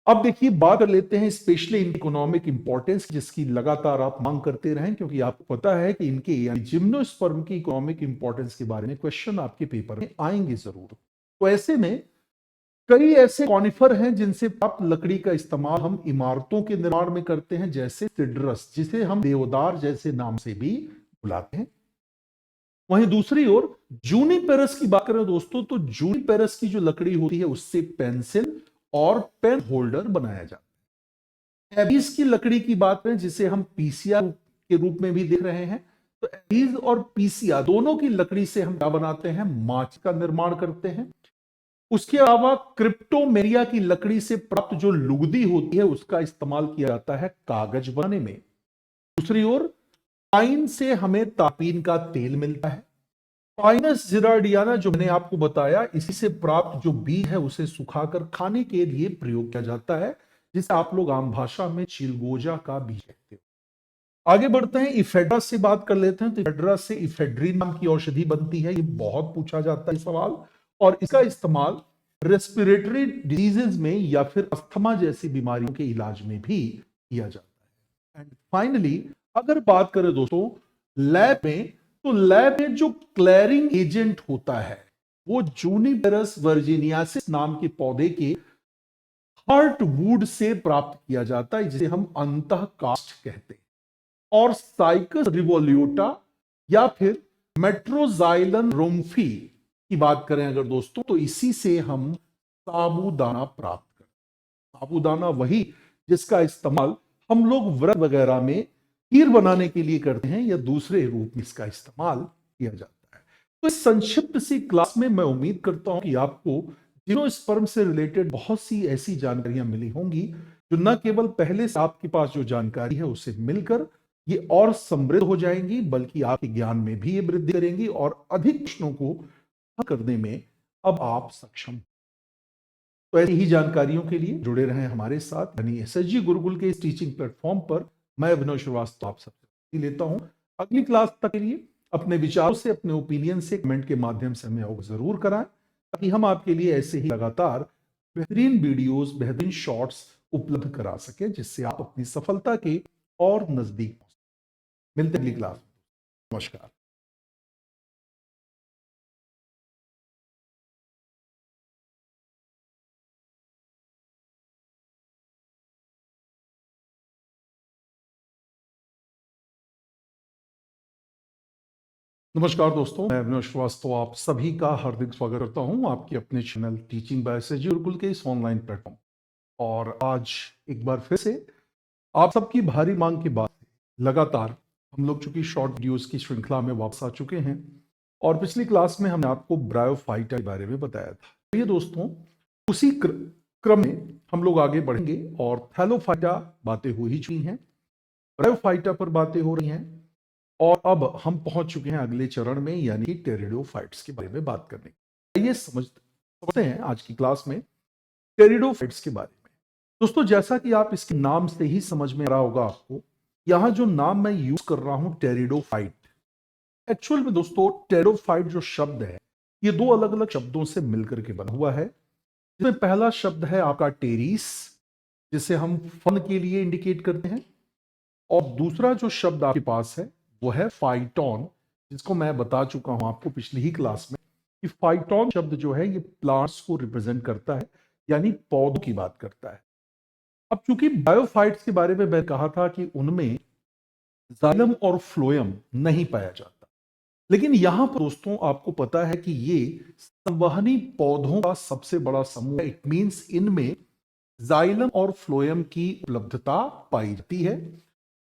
अब देखिए बात कर लेते हैं स्पेशली इन इकोनॉमिक इंपॉर्टेंस, जिसकी लगातार आप मांग करते रहें, क्योंकि आपको पता है कि इनके यानी जिम्नोस्पर्म की इकोनॉमिक इंपॉर्टेंस के बारे में क्वेश्चन आपके पेपर में आएंगे जरूर। तो ऐसे में कई ऐसे कॉनिफर हैं जिनसे प्राप्त लकड़ी का इस्तेमाल हम इमारतों के निर्माण में करते हैं, जैसे सिड्रस, जिसे हम देवदार जैसे नाम से भी बुलाते हैं। वहीं दूसरी ओर जूनिपेरस की बात करें दोस्तों, तो जूनिपेरस की जो लकड़ी होती है उससे पेंसिल और पेन होल्डर बनाया जाता है। एबीस की लकड़ी की बात करें, जिसे हम पीसिया के रूप में भी देख रहे हैं, तो एबीस और पीसिया दोनों की लकड़ी से हम क्या बनाते हैं, माच का निर्माण करते हैं। उसके अलावा क्रिप्टोमेरिया की लकड़ी से प्राप्त जो लुगदी होती है उसका इस्तेमाल किया जाता है कागज बनाने में। दूसरी ओर पाइन से हमें तापीन का तेल मिलता है। पाइनस जिराडियाना जो मैंने आपको बताया, इसी से प्राप्त जो बीज है उसे सुखाकर खाने के लिए प्रयोग किया जाता है, जिसे आप लोग आम भाषा में चिलगोजा का बीज कहते हो। आगे बढ़ते हैं, इफेड्रा से बात कर लेते हैं। तो इफेड्रा से इफेड्रीन नाम की औषधि बनती है, ये बहुत पूछा जाता है सवाल, और इसका इस्तेमाल रेस्पिरेटरी डिजीजेज में या फिर अस्थमा जैसी बीमारियों के इलाज में भी किया जाता है। एंड फाइनली अगर बात करें दोस्तों लैब में, तो लैब में जो क्लैरिंग एजेंट होता है वो जूनिपेरस वर्जिनियासिस नाम के पौधे के हार्ट वुड से प्राप्त किया जाता है, जिसे हम अंतः काष्ठ कहते हैं। और साइकस रिवोल्यूटा या फिर मेट्रोजाइलन रोम्फी की बात करें अगर दोस्तों, तो इसी से हम साबूदाना प्राप्त करते हैं। साबूदाना वही जिसका इस्तेमाल हम लोग व्रत वगैरह में खीर बनाने के लिए करते हैं, या दूसरे रूप में इसका इस्तेमाल किया जाता है। तो इस संक्षिप्त सी क्लास में मैं उम्मीद करता हूं कि आपको जिम्नोस्पर्म से रिलेटेड बहुत सी ऐसी जानकारियां मिली होंगी, जो न केवल पहले से आपके पास जो जानकारी है उसे मिलकर ये और समृद्ध हो जाएंगी, बल्कि आपके ज्ञान में भी ये वृद्धि करेंगी और अधिक प्रश्नों को हल करने में अब आप सक्षम। तो ऐसी ही जानकारियों के लिए जुड़े रहें हमारे साथ, यानी एसएसजी गुरुकुल के इस टीचिंग प्लेटफॉर्म पर। मैं अभिनव श्रीवास्तव आप सबसे लेता हूं। अगली क्लास तक के लिए अपने विचारों से, अपने ओपिनियन से कमेंट के माध्यम से हमें अवगत जरूर कराएं, ताकि हम आपके लिए ऐसे ही लगातार बेहतरीन वीडियोस, बेहतरीन शॉर्ट्स उपलब्ध करा सकें, जिससे आप अपनी सफलता के और नजदीक पहुंच सकें। मिलते हैं अगली क्लास में। नमस्कार। नमस्कार दोस्तों, मैं अविनाश श्रीवास्तव आप सभी का हार्दिक स्वागत करता हूं आपके अपने channel teaching bye SSG Gurukul के इस ऑनलाइन प्लेटफॉर्म। और आज एक बार फिर से आप सबकी भारी मांग के बाद लगातार हम लोग चूंकि शॉर्ट वीडियोस की श्रृंखला में वापस आ चुके हैं। और पिछली क्लास में हमने आपको ब्रायोफाइटा के बारे में बताया था। तो ये दोस्तों उसी क्रम में हम लोग आगे बढ़ेंगे और थैलोफाइटा बातें हो ही चुकी हैं, ब्रायोफाइटा पर बातें हो रही हैं और अब हम पहुंच चुके हैं अगले चरण में, यानी टेरिडोफाइट्स के बारे में बात करने। आइए समझते हैं आज की क्लास में टेरिडोफाइट्स के बारे में। दोस्तों जैसा कि आप इसके नाम से ही समझ में आ रहा होगा आपको, यहां जो नाम मैं यूज कर रहा हूं टेरिडोफाइट, एक्चुअल में दोस्तों टेरिडोफाइट जो शब्द है ये दो अलग अलग शब्दों से मिलकर के बना हुआ है। जिसमें पहला शब्द है आपका टेरिस, जिसे हम फन के लिए इंडिकेट करते हैं, और दूसरा जो शब्द आपके पास है वो है फाइटोन, जिसको मैं बता चुका हूं आपको पिछली ही क्लास में कि फाइटोन शब्द जो है ये प्लांट्स को रिप्रेजेंट करता है, यानी पौधों की बात करता है। अब चूंकि बायोफाइट्स के बारे में मैं कहा था कि उनमें जाइलम और फ्लोएम नहीं पाया जाता, लेकिन यहां पर दोस्तों आपको पता है कि ये संवहनी पौधों का सबसे बड़ा समूह है। इट मींस इनमें जाइलम और फ्लोएम की उपलब्धता पाई जाती है,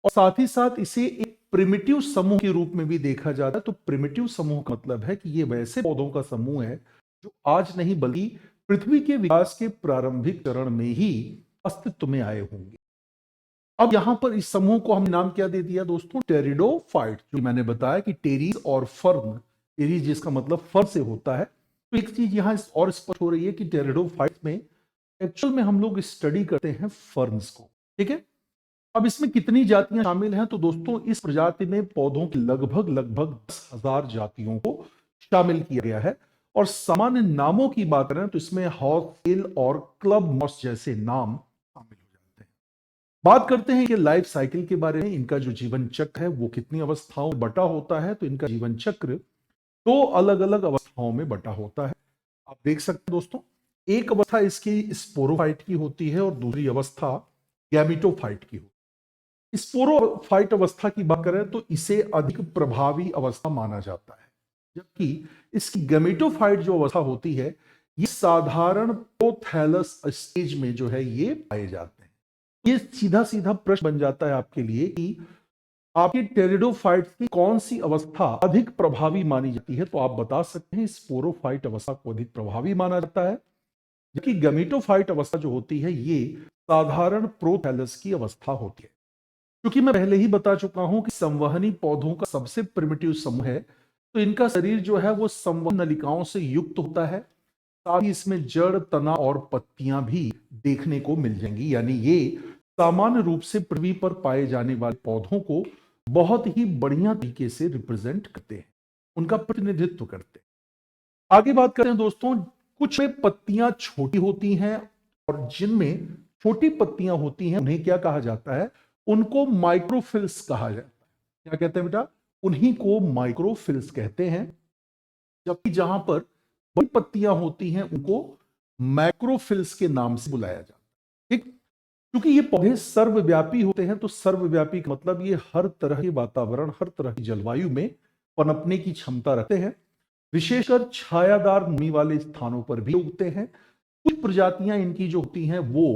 और साथ ही साथ इसे एक प्रिमिटिव समूह के रूप में भी देखा जाता है। तो प्रिमिटिव समूह का मतलब है कि ये वैसे पौधों का समूह है जो आज नहीं बल्कि पृथ्वी के विकास के प्रारंभिक चरण में ही अस्तित्व में आए होंगे। अब यहां पर इस समूह को हमने नाम क्या दे दिया दोस्तों, टेरिडोफाइट। जो मैंने बताया कि टेरिस और फर्न, टेरिस जिसका मतलब फर से होता है, तो एक चीज यहां और स्पष्ट हो रही है कि टेरिडोफाइट में एक्चुअल में हम लोग स्टडी करते हैं फर्न्स को। ठीक है, अब इसमें कितनी जातियां शामिल हैं, तो दोस्तों इस प्रजाति में पौधों की लगभग लगभग 10,000 जातियों को शामिल किया गया है। और सामान्य नामों की बात करें तो इसमें हॉर्सटेल और क्लब मॉस जैसे नाम शामिल हो जाते हैं। बात करते हैं कि लाइफ साइकिल के बारे में, इनका जो जीवन चक्र है वो कितनी अवस्थाओं में बटा होता है। तो इनका जीवन चक्र दो अलग अलग अवस्थाओं में बटा होता है। आप देख सकते हैं दोस्तों, एक अवस्था इसकी स्पोरोफाइट की होती है और दूसरी अवस्था गैमिटोफाइट की होती है। स्पोरोफाइट अवस्था की बात करें तो इसे अधिक प्रभावी अवस्था माना जाता है, जबकि इसकी गैमेटोफाइट जो अवस्था होती है ये साधारण प्रोथैलस स्टेज में जो है ये पाए जाते हैं। ये सीधा सीधा प्रश्न बन जाता है आपके लिए कि आपकी टेरिडोफाइट्स की कौन सी अवस्था अधिक प्रभावी मानी जाती है, तो आप बता सकते हैं स्पोरोफाइट अवस्था को अधिक प्रभावी माना जाता है, जबकि गैमेटोफाइट अवस्था जो होती है ये साधारण प्रोथैलस की अवस्था होती है। क्योंकि मैं पहले ही बता चुका हूं कि संवहनी पौधों का सबसे प्रिमिटिव समूह है, तो इनका शरीर जो है वो संवहन नलिकाओं से युक्त होता है। साथ ही इसमें जड़, तना और पत्तियां भी देखने को मिल जाएंगी, यानी ये सामान्य रूप से पृथ्वी पर पाए जाने वाले पौधों को बहुत ही बढ़िया तरीके से रिप्रेजेंट करते हैं, उनका प्रतिनिधित्व करते हैं। आगे बात करते हैं दोस्तों, कुछ में पत्तियां छोटी होती हैं और जिनमें छोटी पत्तियां होती हैं उन्हें क्या कहा जाता है, उनको माइक्रोफिल्स कहा जाता है। क्या कहते हैं बेटा, उन्हीं को माइक्रोफिल्स कहते हैं। जबकि जहां पर बड़ी पत्तियां होती हैं उनको मैक्रोफिल्स के नाम से बुलाया जाता है। ठीक, क्योंकि ये पौधे सर्वव्यापी होते हैं, तो सर्वव्यापी का मतलब ये हर तरह के वातावरण, हर तरह की जलवायु में पनपने की क्षमता रखते हैं। विशेषकर छायादार नमी वाले स्थानों पर भी उगते हैं। कुछ प्रजातियां इनकी जो होती हैं वो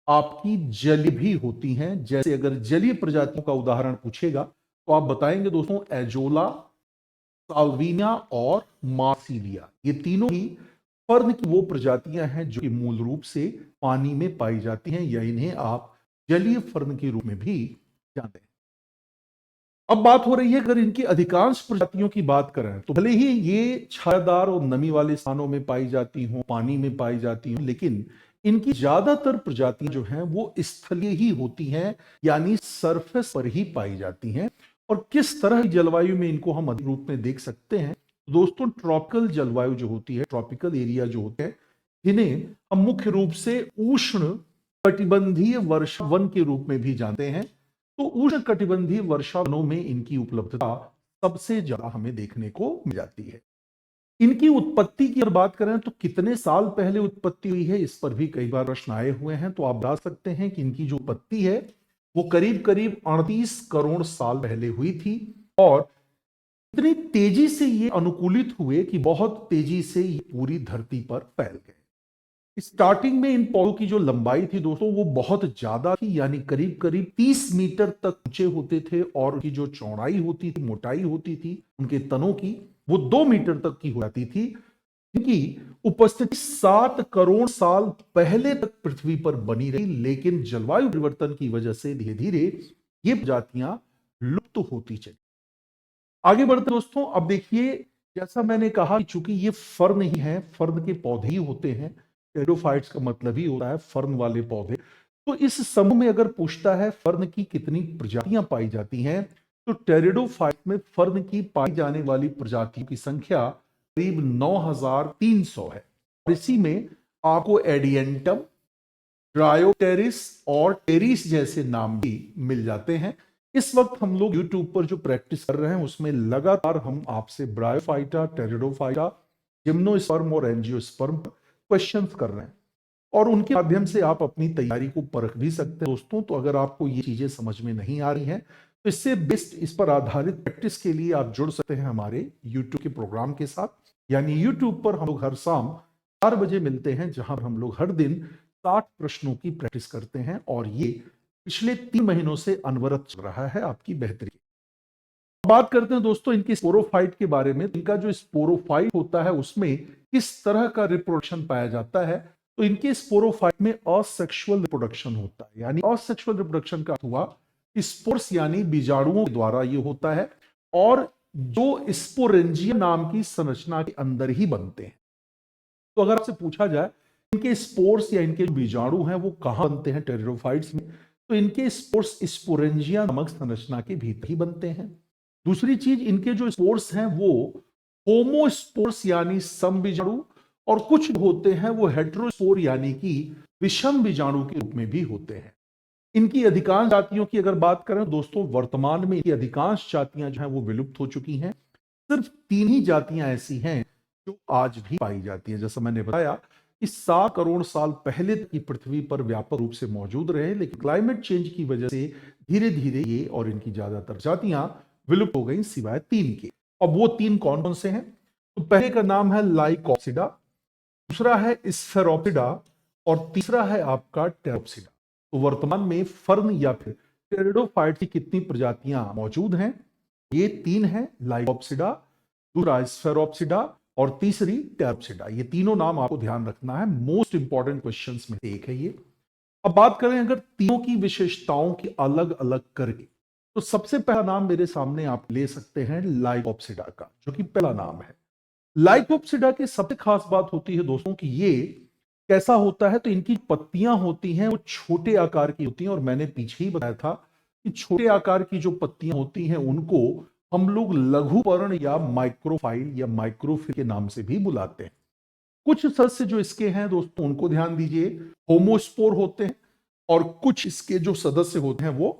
आपकी जलीय भी होती हैं। जैसे अगर जलीय प्रजातियों का उदाहरण पूछेगा तो आप बताएंगे दोस्तों एजोला, साल्विनिया और मार्सिलिया। ये तीनों ही फर्न की वो प्रजातियां हैं जो कि मूल रूप से पानी में पाई जाती हैं, या इन्हें आप जलीय फर्न के रूप में भी जानते हैं। अब बात हो रही है, अगर इनकी अधिकांश प्रजातियों की बात करें तो भले ही ये छायादार और नमी वाले स्थानों में पाई जाती हों, पानी में पाई जाती हों, लेकिन इनकी ज्यादातर प्रजातियां जो हैं वो स्थलीय ही होती हैं, यानी सरफेस पर ही पाई जाती हैं। और किस तरह की जलवायु में इनको हम अधिक रूप में देख सकते हैं, दोस्तों ट्रॉपिकल जलवायु जो होती है, ट्रॉपिकल एरिया जो होते हैं, इन्हें हम मुख्य रूप से उष्ण कटिबंधीय वर्षा वन के रूप में भी जानते हैं। तो उष्ण कटिबंधीय वर्षा वनों में इनकी उपलब्धता सबसे ज्यादा हमें देखने को मिल जाती है। इनकी उत्पत्ति की अगर बात करें तो कितने साल पहले उत्पत्ति हुई है, इस पर भी कई बार प्रश्न आए हुए हैं। तो आप बता सकते हैं कि इनकी जो उत्पत्ति है वो करीब करीब 38 करोड़ साल पहले हुई थी, और इतनी तेजी से ये अनुकूलित हुए कि बहुत तेजी से ये पूरी धरती पर फैल गए। स्टार्टिंग में इन पौधों की जो लंबाई थी दोस्तों वो बहुत ज्यादा थी, यानी करीब करीब 30 मीटर तक ऊंचे होते थे, और उनकी जो चौड़ाई होती थी, मोटाई होती थी उनके तनों की, वो 2 मीटर तक की हो जाती थी। इनकी उपस्थिति 7 करोड़ साल पहले तक पृथ्वी पर बनी रही, लेकिन जलवायु परिवर्तन की वजह से धीरे धीरे ये प्रजातियां लुप्त होती चली। आगे बढ़ते दोस्तों, अब देखिए, जैसा मैंने कहा कि चूंकि ये फर्न ही है, फर्न के पौधे ही होते हैं, टेरिडोफाइट्स का मतलब ही होता है फर्न वाले पौधे। तो इस समूह में अगर पूछता है फर्न की कितनी प्रजातियां पाई जाती हैं, तो टेरिडोफाइट में फर्न की पाई जाने वाली प्रजातियों की संख्या करीब 9300 है। और इसी में आपको एडियंटम, ड्रायोटेरिस और टेरिस जैसे नाम भी मिल जाते हैं। इस वक्त हम लोग YouTube पर जो प्रैक्टिस कर रहे हैं उसमें लगातार हम आपसे ब्रायोफाइटा, टेरिडोफाइटा, जिम्नोस्पर्म और एंजियोस्पर्म क्वेश्चंस कर रहे हैं, और उनके माध्यम से आप अपनी तैयारी को परख भी सकते हैं दोस्तों। तो अगर आपको ये चीजें समझ में नहीं आ रही हैं, तो इससे बेस्ट, इस पर आधारित प्रैक्टिस के लिए आप जुड़ सकते हैं हमारे YouTube के प्रोग्राम के साथ। यानी YouTube पर हम लोग हर शाम 4 बजे मिलते हैं, जहां पर हम लोग हर दिन 60 प्रश्नों की प्रैक्टिस करते हैं, और ये पिछले 3 महीनों से अनवरत चल रहा है आपकी बेहतरी। बात करते हैं दोस्तों इनकी स्पोरोफाइट के बारे में। इनका जो स्पोरोफाइट होता है उसमें किस तरह का रिप्रोडक्शन पाया जाता है, तो इनके स्पोरोफाइट में असेक्सुअल रिप्रोडक्शन होता है। यानी असेक्सुअल रिप्रोडक्शन का हुआ स्पोर्स यानी बीजाणुओं के द्वारा ये होता है, और जो स्पोरेंजिया नाम की संरचना के अंदर ही बनते हैं। तो अगर आपसे पूछा जाए इनके स्पोर्स या इनके जो बीजाणु हैं वो कहां बनते हैं टेरिडोफाइट्स में, तो इनके स्पोर्स स्पोरेंजिया नामक संरचना के भीतर ही बनते हैं। दूसरी चीज, इनके जो स्पोर्स हैं वो होमोस्पोर्स यानी सम बीजाणु, और कुछ होते हैं वो हेटेरोस्पोर यानी कि विषम बीजाणु के रूप में भी होते हैं। इनकी अधिकांश जातियों की अगर बात करें दोस्तों, वर्तमान में इनकी अधिकांश जातियां जो हैं वो विलुप्त हो चुकी हैं। सिर्फ 3 ही जातियां ऐसी हैं जो आज भी पाई जाती हैं। जैसा मैंने बताया, इस 7 करोड़ साल पहले की पृथ्वी पर व्यापक रूप से मौजूद रहे, लेकिन क्लाइमेट चेंज की वजह से धीरे धीरे ये और इनकी ज्यादातर जातियां विलुप्त हो गई, सिवाय 3 के। अब वो 3 कौन कौन से हैं? तो पहले का नाम है लाइकॉप्सिडा, दूसरा है स्फेरोपिडा, और तीसरा है आपका टेरोप्सिडा। तो वर्तमान में फर्न या फिर टेरिडोफाइट की कितनी प्रजातियां मौजूद हैं? ये 3 हैं, लाइकॉप्सिडा, दूसरा स्फेरोप्सिडा, और तीसरी टेरोप्सिडा। ये तीनों नाम आपको ध्यान रखना है, मोस्ट इंपॉर्टेंट क्वेश्चंस में से एक है ये। अब बात करें अगर तीनों की विशेषताओं की अलग अलग करके, तो सबसे पहला नाम मेरे सामने आप ले सकते हैं लाइकॉप्सिडा का, जो कि पहला नाम है। लाइकोप्सिडा की सबसे खास बात होती है दोस्तों कि ये कैसा होता है, तो इनकी पत्तियां होती हैं वो छोटे आकार की होती हैं, और मैंने पीछे ही बताया था कि छोटे आकार की जो पत्तियां होती हैं उनको हम लोग लघुपर्ण या माइक्रोफाइल या माइक्रोफिल के नाम से भी बुलाते हैं। कुछ सदस्य जो इसके हैं दोस्तों उनको ध्यान दीजिए, होमोस्पोर होते हैं, और कुछ इसके जो सदस्य होते हैं वो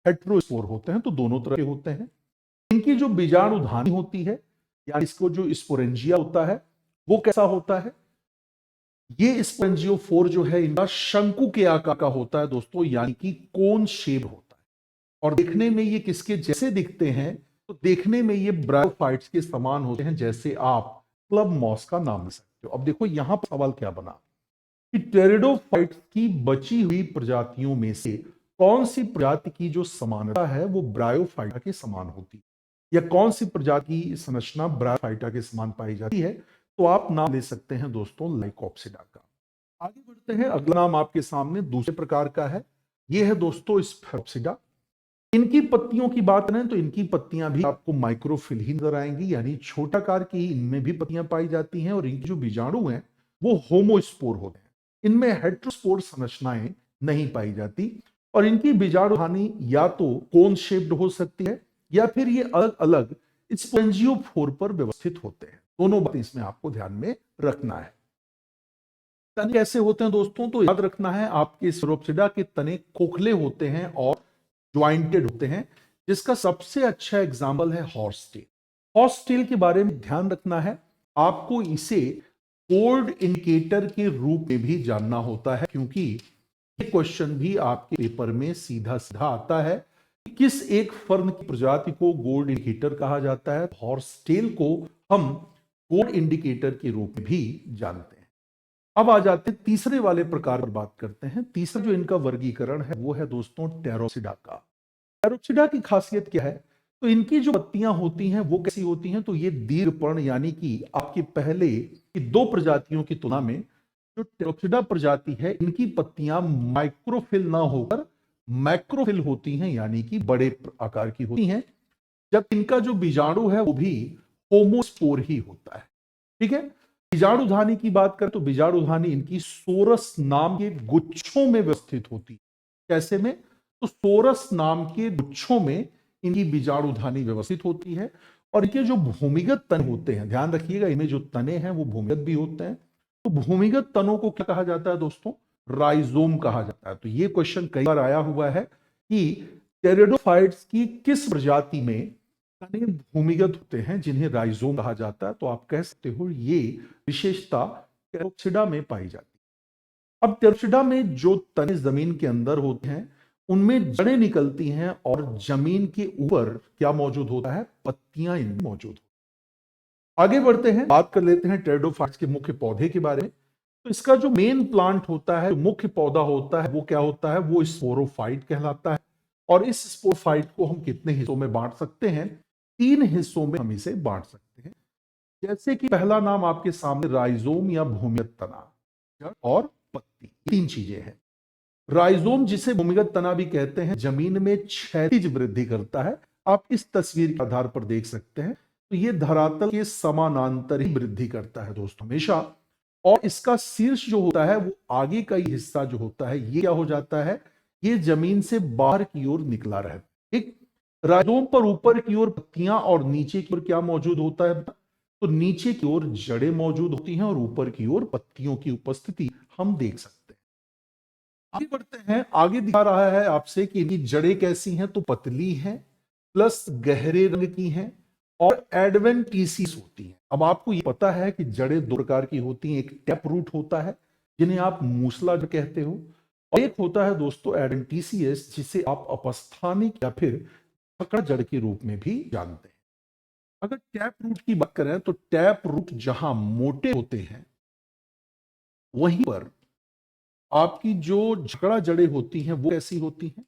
हेटेरोस्पोर होते हैं, तो दोनों तरह के होते हैं। इनकी जो बीजाणुधानी होती है, या इसको जो स्पोरेंजिया होता है वो कैसा होता है? ये स्पोरेंजियोफोर जो है इनका शंकु के आकार का होता है दोस्तों, यानी कि कोन शेप होता है, और देखने में ये किसके जैसे दिखते हैं? तो देखने में ये ब्रायोफाइट्स के समान होते हैं, जैसे आप क्लब मॉस का नाम ले सकते हो। अब देखो यहां पर सवाल क्या बना कि टेरिडोफाइट्स की बची हुई प्रजातियों में से कौन सी प्रजाति की जो समानता है वो ब्रायोफाइटा के समान होती है, या कौन सी प्रजाति की संरचना ब्रायोफाइटा के समान पाई जाती है? तो आप नाम ले सकते हैं दोस्तों लाइकोप्सिडा का। आगे बढ़ते हैं, अगला नाम आपके सामने दूसरे प्रकार का है, यह है दोस्तों स्फेरोप्सिडा। इनकी पत्तियों की बात करें तो इनकी पत्तियां भी आपको माइक्रोफिल ही नजर आएंगी, यानी छोटा आकार की इनमें भी पत्तियां पाई जाती हैं, और इनके जो बीजाणु हैं वो होमोस्पोर होते हैं। इनमें हेटेरोस्पोर संरचनाएं नहीं पाई जाती, और इनकी बीजाणुधानी या तो कोन शेप्ड हो सकती है, या फिर ये अलग अलग स्पोरेंजियोफोर पर व्यवस्थित होते हैं। दोनों बातें इसमें आपको ध्यान में रखना है। तने कैसे होते हैं दोस्तों? तो याद रखना है, आपके स्फेरोप्सिडा के तने खोखले होते हैं और ज्वाइंटेड होते हैं, जिसका सबसे अच्छा एग्जाम्पल है हॉर्स टेल। हॉर्स टेल के बारे में ध्यान रखना है, आपको इसे कोल्ड इंडिकेटर के रूप में भी जानना होता है, क्योंकि ये क्वेश्चन भी आपके पेपर में सीधा सीधा आता है कि किस एक फर्न की प्रजाति को गोल्ड इंडिकेटर कहा जाता है। हॉर्स टेल को हम गोल्ड इंडिकेटर के रूप में भी जानते हैं। अब आ जाते हैं तीसरे वाले प्रकार पर बात करते हैं। तीसरा जो इनका वर्गीकरण है वो है दोस्तों टेरोप्सिडा का। टेरोप्सिडा की खासियत क्या है? तो इनकी जो पत्तियां होती हैं वो कैसी होती हैं? तो ये दीर्घपर्ण, यानी कि आपकी पहले की दो प्रजातियों की तुलना में जो टेरोप्सिडा प्रजाति है इनकी पत्तियां माइक्रोफिल ना होकर मैक्रोफिल होती हैं, यानी कि बड़े आकार की होती हैं। जब इनका जो बीजाणु है वो भी होमोस्पोर ही होता है। ठीक है। बीजाणुधानी की बात करें तो बीजाणुधानी इनकी सोरस नाम के गुच्छों में व्यवस्थित होती है। कैसे में? तो सोरस नाम के गुच्छों में इनकी बीजाणुधानी व्यवस्थित होती है। और इनके जो भूमिगत तन होते हैं, ध्यान रखिएगा, इनमें जो तने हैं वो भूमिगत भी होते हैं। तो भूमिगत तनों को क्या कहा जाता है दोस्तों? राइजोम कहा जाता है। तो ये क्वेश्चन कई बार आया हुआ है कि टेरिडोफाइट्स की किस प्रजाति में तने भूमिगत होते हैं जिन्हें राइजोम कहा जाता है। तो आप कह सकते हो ये विशेषता टेरोप्सिडा में पाई जाती है। अब टेरोप्सिडा में जो तने जमीन के अंदर होते हैं उनमें जड़ें निकलती हैं और जमीन के ऊपर क्या मौजूद होता है? पत्तियां इनमें मौजूद होती हैं। आगे बढ़ते हैं, बात कर लेते हैं टेरिडोफाइट्स के मुख्य पौधे के बारे में। तो इसका जो मेन प्लांट होता है, जो मुख्य पौधा होता है, वो क्या होता है? वो स्पोरोफाइट कहलाता है। और इस स्पोरोफाइट को हम कितने हिस्सों में बांट सकते हैं? 3 हिस्सों में हम इसे बांट सकते हैं। जैसे कि पहला नाम आपके सामने राइजोम या भूमिगत तना, जड़ और पत्ती, 3 चीजें हैं। राइजोम, जिसे भूमिगत तना भी कहते हैं, जमीन में क्षैतिज वृद्धि करता है। आप इस तस्वीर के आधार पर देख सकते हैं। तो ये धरातल के समानांतर ही वृद्धि करता है दोस्तों हमेशा। और इसका शीर्ष जो होता है वो आगे का ही हिस्सा जो होता है ये क्या हो जाता है? ये जमीन से बाहर की ओर निकला रहता है। ठीक। राइजोम पर ऊपर की ओर पत्तियां और नीचे की ओर क्या मौजूद होता है? तो नीचे की ओर जड़ें मौजूद होती हैं और ऊपर की ओर पत्तियों की उपस्थिति हम देख सकते हैं। आगे बढ़ते हैं। आगे दिखा रहा है आपसे कि इनकी जड़ें कैसी हैं? तो पतली हैं, प्लस गहरे रंग की हैं और एडवेंटिसियस होती हैं। अब आपको ये पता है कि जड़ें 2 प्रकार की होती हैं। एक टैप रूट होता है जिन्हें आप मूसला जो कहते हो, और एक होता है दोस्तों एडेंटिसियस, जिसे आप अपस्थानिक या फिर पकड़ जड़ के रूप में भी जानते हैं। अगर टैप रूट की बात करें तो टैप रूट जहां मोटे होते हैं वहीं पर आपकी जो झकड़ा जड़ें होती हैं वो कैसी होती हैं?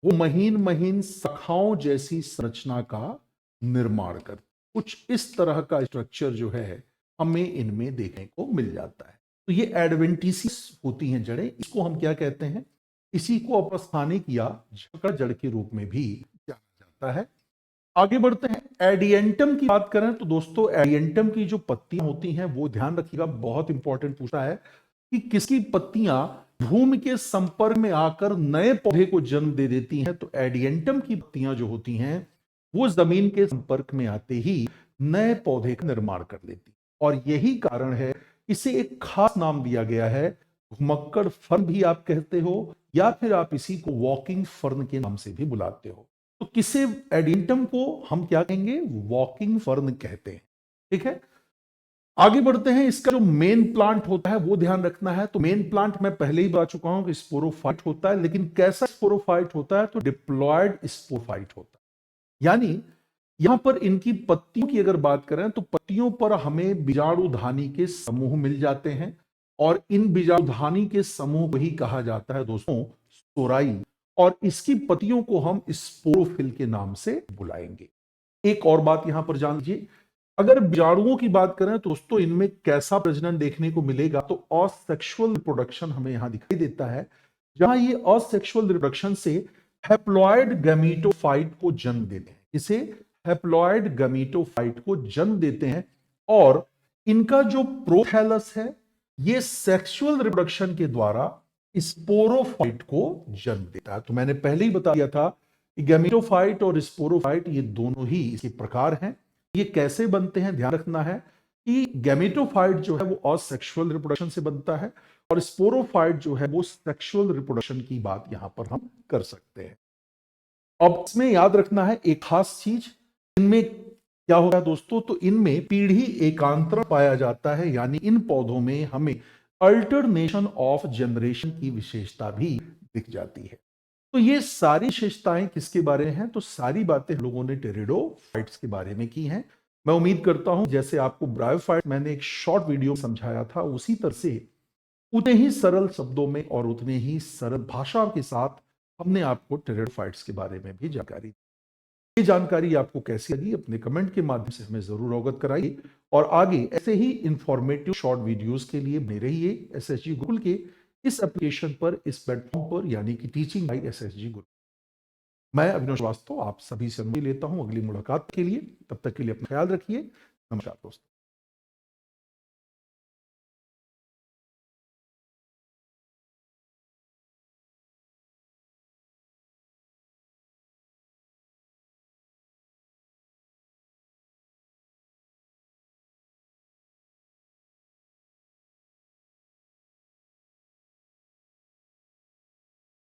वो महीन महीन शाखाओं जैसी संरचना का निर्माण कर, कुछ इस तरह का स्ट्रक्चर जो है हमें इनमें देखने को मिल जाता है। तो ये एडवेंटिसियस होती हैं जड़ें। इसको हम क्या कहते हैं? इसी को अपस्थानिक या झकड़ा जड़ के रूप में भी जाना जाता है। आगे बढ़ते हैं। एडियंटम की बात करें तो दोस्तों एडियंटम की जो पत्तियां होती हैं वो, ध्यान रखिएगा, बहुत इंपॉर्टेंट पूछा है कि किसकी पत्तियां भूमि के संपर्क में आकर नए पौधे को जन्म दे देती हैं। तो एडियंटम की पत्तियां जो होती हैं वो जमीन के संपर्क में आते ही नए पौधे का निर्माण कर लेती, और यही कारण है इसे एक खास नाम दिया गया है। घुमक्कड़ फर्न भी आप कहते हो या फिर आप इसी को वॉकिंग फर्न के नाम से भी बुलाते हो। तो किसे, एडियंटम को हम क्या कहेंगे? वॉकिंग फर्न कहते हैं। ठीक है। आगे बढ़ते हैं। इसका जो मेन प्लांट होता है वो ध्यान रखना है। तो मेन प्लांट मैं पहले ही बता चुका हूं कि स्पोरोफाइट होता है, लेकिन कैसा स्पोरोफाइट होता है? तो डिप्लॉयड स्पोरोफाइट होता है। यानी यहां पर इनकी पत्तियों की अगर बात करें तो पत्तियों पर हमें बीजाणुधानी के समूह मिल जाते हैं, और इन बीजाणुधानी के समूह को ही कहा जाता है दोस्तों स्पोराई, और इसकी पत्तियों को हम स्पोरोफिल के नाम से बुलाएंगे। एक और बात यहां पर जान लीजिए, अगर बीजाणुओं की बात करें तो दोस्तों इनमें कैसा प्रजनन देखने को मिलेगा? तो असेक्सुअल रिप्रोडक्शन हमें यहां दिखाई देता है, जहां ये असेक्सुअल रिप्रोडक्शन से हैप्लॉयड गैमीटोफाइट को जन्म देते हैं। इसे हैप्लॉयड गैमीटोफाइट को जन्म देते हैं, और इनका जो प्रोथैलस है ये सेक्सुअल रिप्रोडक्शन के द्वारा स्पोरोफाइट को जन्म देता है। तो मैंने पहले ही बता दिया था कि गैमीटोफाइट और स्पोरोफाइट ये दोनों ही इसके प्रकार हैं। ये कैसे बनते हैं? ध्यान रखना है कि गैमेटोफाइट जो है वो असेक्सुअल रिप्रोडक्शन से बनता है, और स्पोरोफाइट जो है वो सेक्सुअल रिप्रोडक्शन की बात यहां पर हम कर सकते हैं। अब इसमें याद रखना है एक खास चीज, इनमें क्या होगा दोस्तों? तो इनमें पीढ़ी एकांतरण पाया जाता है, यानी इन पौधों में हमें अल्टरनेशन ऑफ जनरेशन की विशेषता भी दिख जाती है। तो ये सारी विशेषताएं किसके बारे में हैं? तो सारी बातें हम लोगों ने टेरिडोफाइट्स के बारे में की हैं। मैं उम्मीद करता हूं जैसे आपको ब्रायोफाइट मैंने एक शॉर्ट वीडियो में समझाया था, उसी तरह से उतने ही सरल शब्दों में और उतने ही सरल भाषा के साथ हमने आपको टेरिडोफाइट्स के बारे में भी जानकारी दी। ये जानकारी आपको कैसी लगी? अपने कमेंट के माध्यम से हमें जरूर अवगत कराइए और आगे ऐसे ही इंफॉर्मेटिव शॉर्ट वीडियोस के लिए बने रहिए एसएसजी गुरुकुल के इस एप्लीकेशन पर, इस प्लेटफॉर्म पर, यानी कि टीचिंग बाय एसएसजी गुरुकुल। मैं अभिनव श्रीवास्तव आप सभी से अनुमति लेता हूं अगली मुलाकात के लिए। तब तक के लिए अपना ख्याल रखिए। नमस्कार दोस्तों।